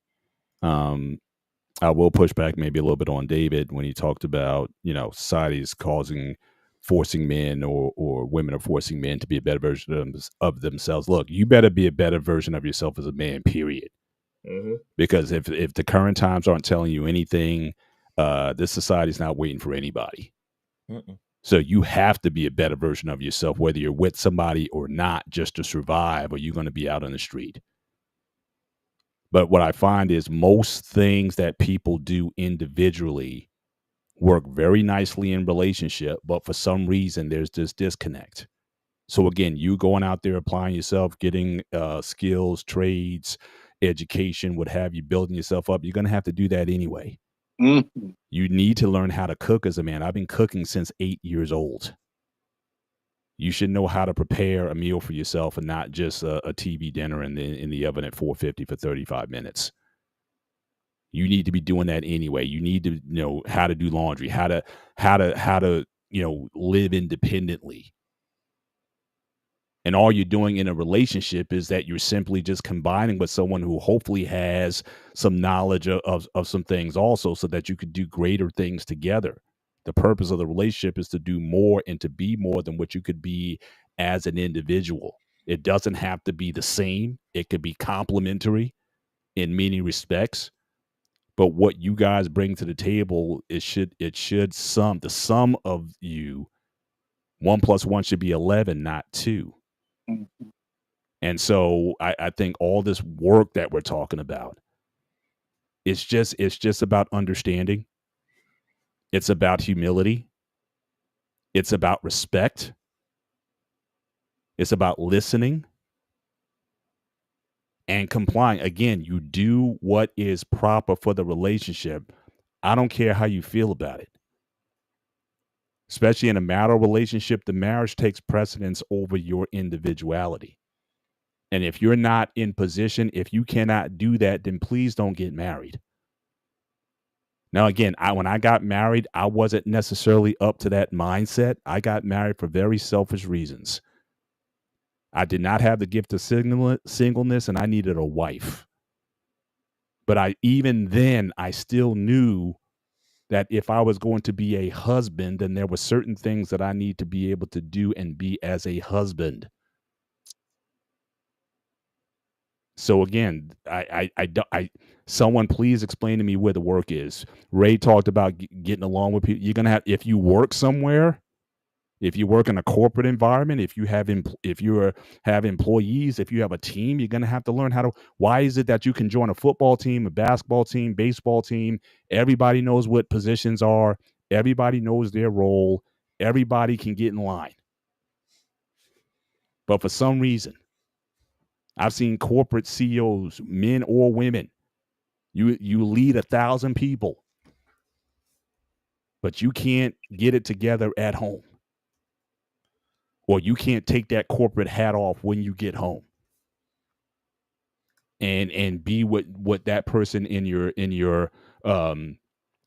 I will push back maybe a little bit on David when he talked about, society is forcing men or women are forcing men to be a better version of themselves. Look, you better be a better version of yourself as a man, period. Mm-hmm. Because if the current times aren't telling you anything, this society is not waiting for anybody. Mm-mm. So you have to be a better version of yourself, whether you're with somebody or not, just to survive, or you're going to be out on the street. But what I find is most things that people do individually work very nicely in relationship, but for some reason there's this disconnect. So again, you going out there applying yourself, getting skills, trades, education, what have you, building yourself up, you're going to have to do that anyway. Mm-hmm. You need to learn how to cook as a man. I've been cooking since 8 years old. You should know how to prepare a meal for yourself and not just a TV dinner in the oven at 450 for 35 minutes. You need to be doing that anyway. You need to know how to do laundry, how to live independently. And all you're doing in a relationship is that you're simply just combining with someone who hopefully has some knowledge of some things also, so that you could do greater things together. The purpose of the relationship is to do more and to be more than what you could be as an individual. It doesn't have to be the same. It could be complementary in many respects. But what you guys bring to the table, the sum of you, 1 + 1 should be 11, not 2. And so I think all this work that we're talking about, it's just about understanding. It's about humility. It's about respect. It's about listening and complying. Again, you do what is proper for the relationship. I don't care how you feel about it. Especially in a marital relationship, the marriage takes precedence over your individuality. And if you're not in position, if you cannot do that, then please don't get married. Now, again, when I got married, I wasn't necessarily up to that mindset. I got married for very selfish reasons. I did not have the gift of singleness, and I needed a wife. But even then, I still knew that if I was going to be a husband, then there were certain things that I need to be able to do and be as a husband. So again, someone please explain to me where the work is. Ray talked about getting along with people. You're going to have, if you work somewhere, if you work in a corporate environment, if you have employees, if you have a team, you're going to have to learn how to, why is it that you can join a football team, a basketball team, baseball team? Everybody knows what positions are. Everybody knows their role. Everybody can get in line. But for some reason, I've seen corporate CEOs, men or women, you lead 1,000 people. but you can't get it together at home, or you can't take that corporate hat off when you get home and be what that person in your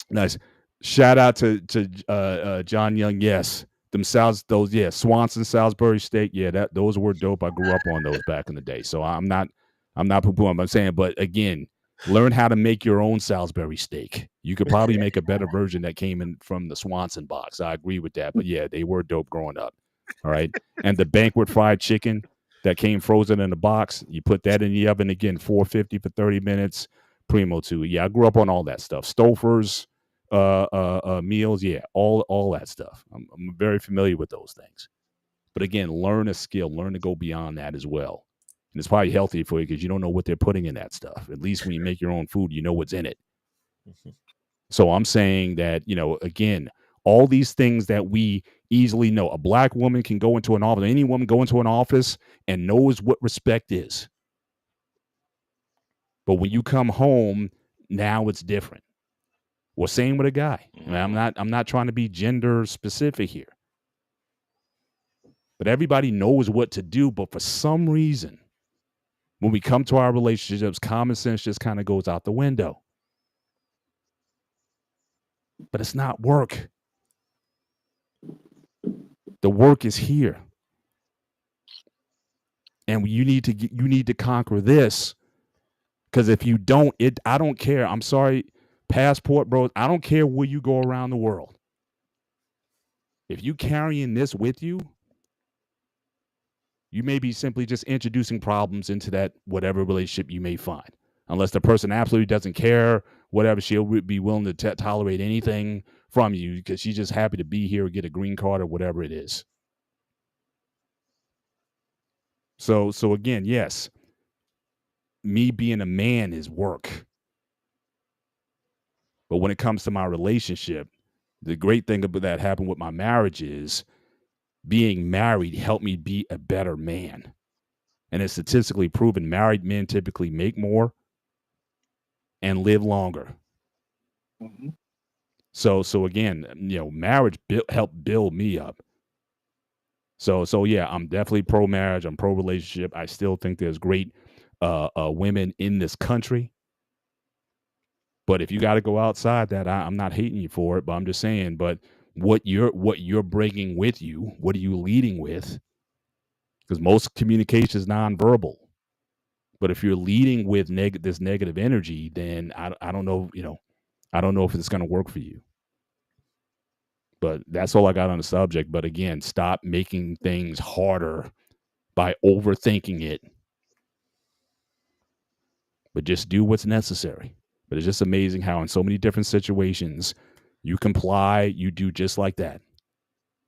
nice. Shout out to John Young. Yes, Swanson Salisbury steak. Yeah, those were dope. I grew up on those back in the day. So I'm not poo-pooing. I'm saying, but again, learn how to make your own Salisbury steak. You could probably make a better version that came in from the Swanson box. I agree with that. But yeah, they were dope growing up. All right. And the banquet fried chicken that came frozen in the box, you put that in the oven again, 450 for 30 minutes. Primo too. Yeah, I grew up on all that stuff. Stofers, meals, yeah, all that stuff. I'm very familiar with those things. But again, learn a skill, learn to go beyond that as well. And it's probably healthy for you because you don't know what they're putting in that stuff. At least when you make your own food, you know what's in it. So I'm saying that, again, all these things that we easily know. A black woman can go into an office, any woman go into an office and knows what respect is. But when you come home, now it's different. Well, same with a guy. I'm not trying to be gender specific here. But everybody knows what to do. But for some reason, when we come to our relationships, common sense just kind of goes out the window. But it's not work. The work is here. And you need to conquer this. Because if you don't, I don't care. I'm sorry, passport bros. I don't care where you go around the world. If you carrying this with you, you may be simply just introducing problems into that whatever relationship you may find. Unless the person absolutely doesn't care, whatever, she'll be willing to tolerate anything from you because she's just happy to be here or get a green card or whatever it is. So again, yes, me being a man is work. But when it comes to my relationship, the great thing about that happened with my marriage is being married helped me be a better man. And it's statistically proven married men typically make more and live longer. Mm-hmm. So again, marriage helped build me up. So yeah, I'm definitely pro marriage. I'm pro relationship. I still think there's great women in this country. But if you got to go outside that, I'm not hating you for it. But I'm just saying. But what you're bringing with you, what are you leading with? Because most communication is nonverbal. But if you're leading with this negative energy, then I don't know. I don't know if it's going to work for you. But that's all I got on the subject. But again, stop making things harder by overthinking it. But just do what's necessary. But it's just amazing how in so many different situations, you comply, you do just like that.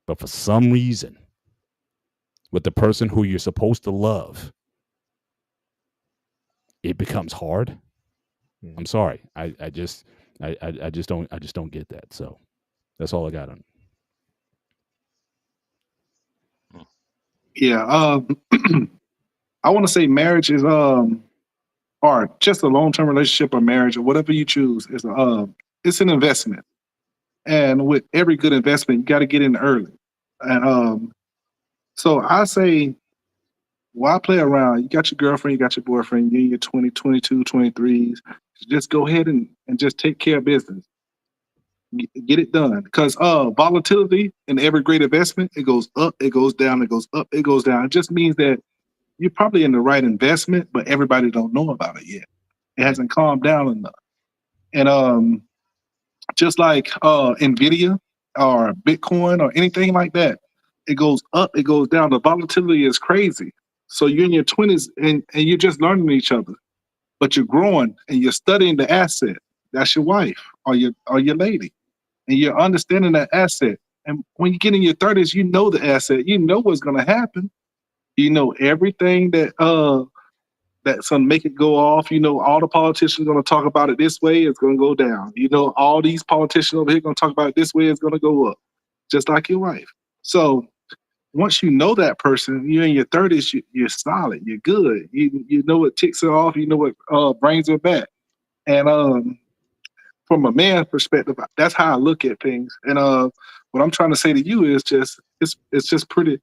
But for some reason, with the person who you're supposed to love, it becomes hard. I'm sorry. I just don't get that. So that's all I got on. Yeah. I want to say marriage is or just a long-term relationship or marriage or whatever you choose is it's an investment. And with every good investment, you got to get in early. And so I say, why play around? You got your girlfriend, you got your boyfriend, you're in your 20, 22, 23s. Just go ahead and just take care of business. Get it done. Because volatility in every great investment, it goes up, it goes down, it goes up, it goes down. It just means that you're probably in the right investment, but everybody don't know about it yet. It hasn't calmed down enough. And just like NVIDIA or Bitcoin or anything like that, it goes up, it goes down. The volatility is crazy. So you're in your 20s and you're just learning each other, but you're growing and you're studying the asset. That's your wife or your lady, and you're understanding that asset. And when you get in your 30s, you know the asset. You know what's going to happen. You know everything that's going to make it go off. You know all the politicians are going to talk about it this way. It's going to go down. You know all these politicians over here going to talk about it this way. It's going to go up, just like your wife. So once you know that person, you're in your 30s, you're solid. You're good. You know what ticks her off. You know what brings her back. And from a man's perspective, that's how I look at things. And what I'm trying to say to you is just it's just pretty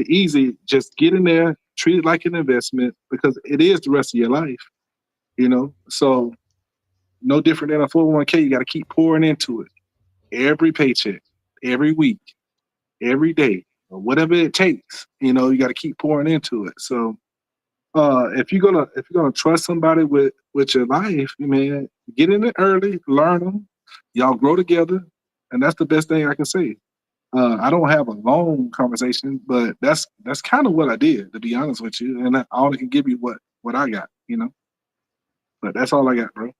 easy. Just get in there, treat it like an investment because it is the rest of your life. You know, so no different than a 401k. You got to keep pouring into it every paycheck, every week, every day, or whatever it takes. You know, you got to keep pouring into it. So if you're gonna trust somebody with your life, man, get in it early, learn them, y'all grow together, and that's the best thing I can say. I don't have a long conversation, but that's kind of what I did, to be honest with you, and I only can give you what I got, you know. But that's all I got, bro.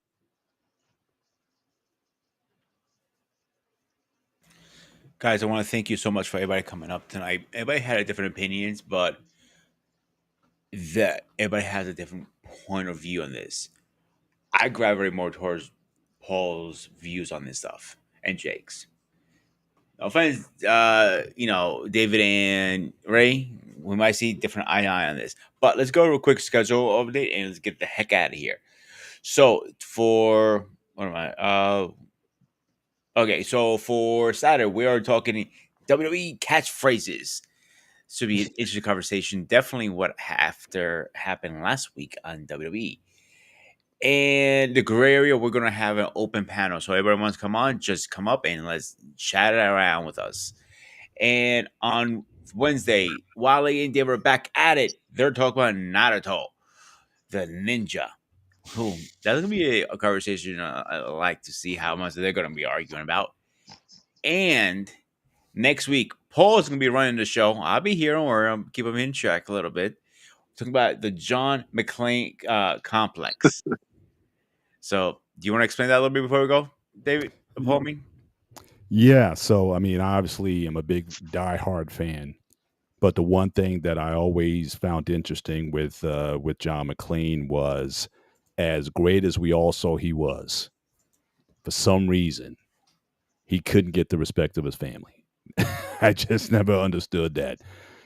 Guys, I want to thank you so much for everybody coming up tonight. Everybody had different opinions, but that everybody has a different point of view on this. I gravitate more towards Paul's views on this stuff and Jake's. No offense, David and Ray, we might see different eye on this. But let's go to a quick schedule update and let's get the heck out of here. So for so for Saturday, we are talking WWE catchphrases. This will be an interesting conversation. Definitely what happened last week on WWE. And the gray area, we're going to have an open panel. So everybody wants to come on, just come up and let's chat it around with us. And on Wednesday, Wally and Dave are back at it. They're talking about Naruto, the ninja. Boom. That's going to be a conversation I like to see how much they're going to be arguing about. And next week, Paul is going to be running the show. I'll be here, or I'll keep him in check a little bit. Talking about the John McClane complex. So, do you want to explain that a little bit before we go, David? Paul, me? Yeah. So, I mean, obviously, I'm a big diehard fan. But the one thing that I always found interesting with John McClane was, as great as we all saw he was, for some reason, he couldn't get the respect of his family. I just never understood that.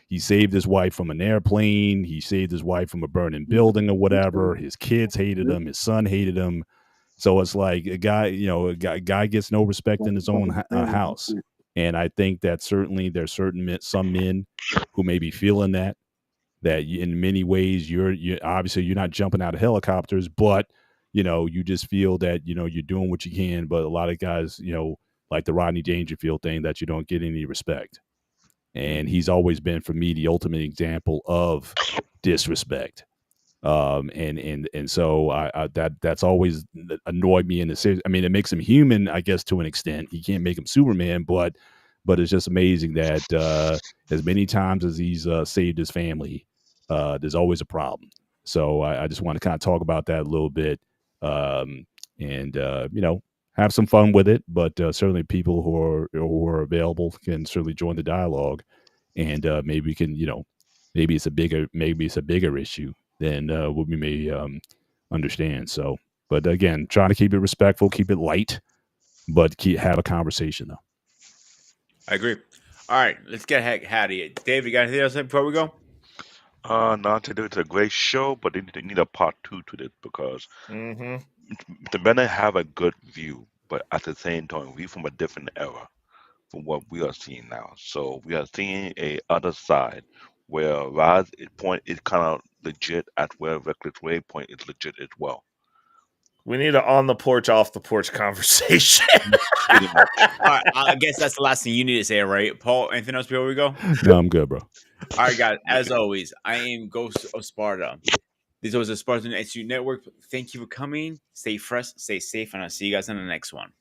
He saved his wife from an airplane. He saved his wife from a burning building or whatever. His kids hated him. His son hated him. So it's like a guy gets no respect in his own house. And I think that certainly there's some men who may be feeling that in many ways you're obviously you're not jumping out of helicopters, but you just feel that you're doing what you can. But a lot of guys, like the Rodney Dangerfield thing, that you don't get any respect. And he's always been, for me, the ultimate example of disrespect. And so that's always annoyed me in the series. I mean, it makes him human, I guess, to an extent. You can't make him Superman, but it's just amazing that as many times as he's saved his family, there's always a problem. So I just want to kind of talk about that a little bit, and have some fun with it. But certainly people who are available can certainly join the dialogue, and maybe we can, maybe it's a bigger issue than what we may understand. So, but again, trying to keep it respectful, keep it light, but have a conversation though. I agree. All right, let's get out of here. Dave, you got anything else before we go? Not to do. It's a great show, but they need a part 2 to this because the men have a good view, but at the same time, we from a different era from what we are seeing now. So we are seeing a other side where Rod's point is kind of legit, at where Reckless Ray point is legit as well. We need an on the porch, off the porch conversation. All right, I guess that's the last thing you need to say, right? Paul, anything else before we go? No, I'm good, bro. All right, guys. As always, I am Ghost of Sparta. This was the Spartan Institute Network. Thank you for coming. Stay fresh, stay safe, and I'll see you guys in the next one.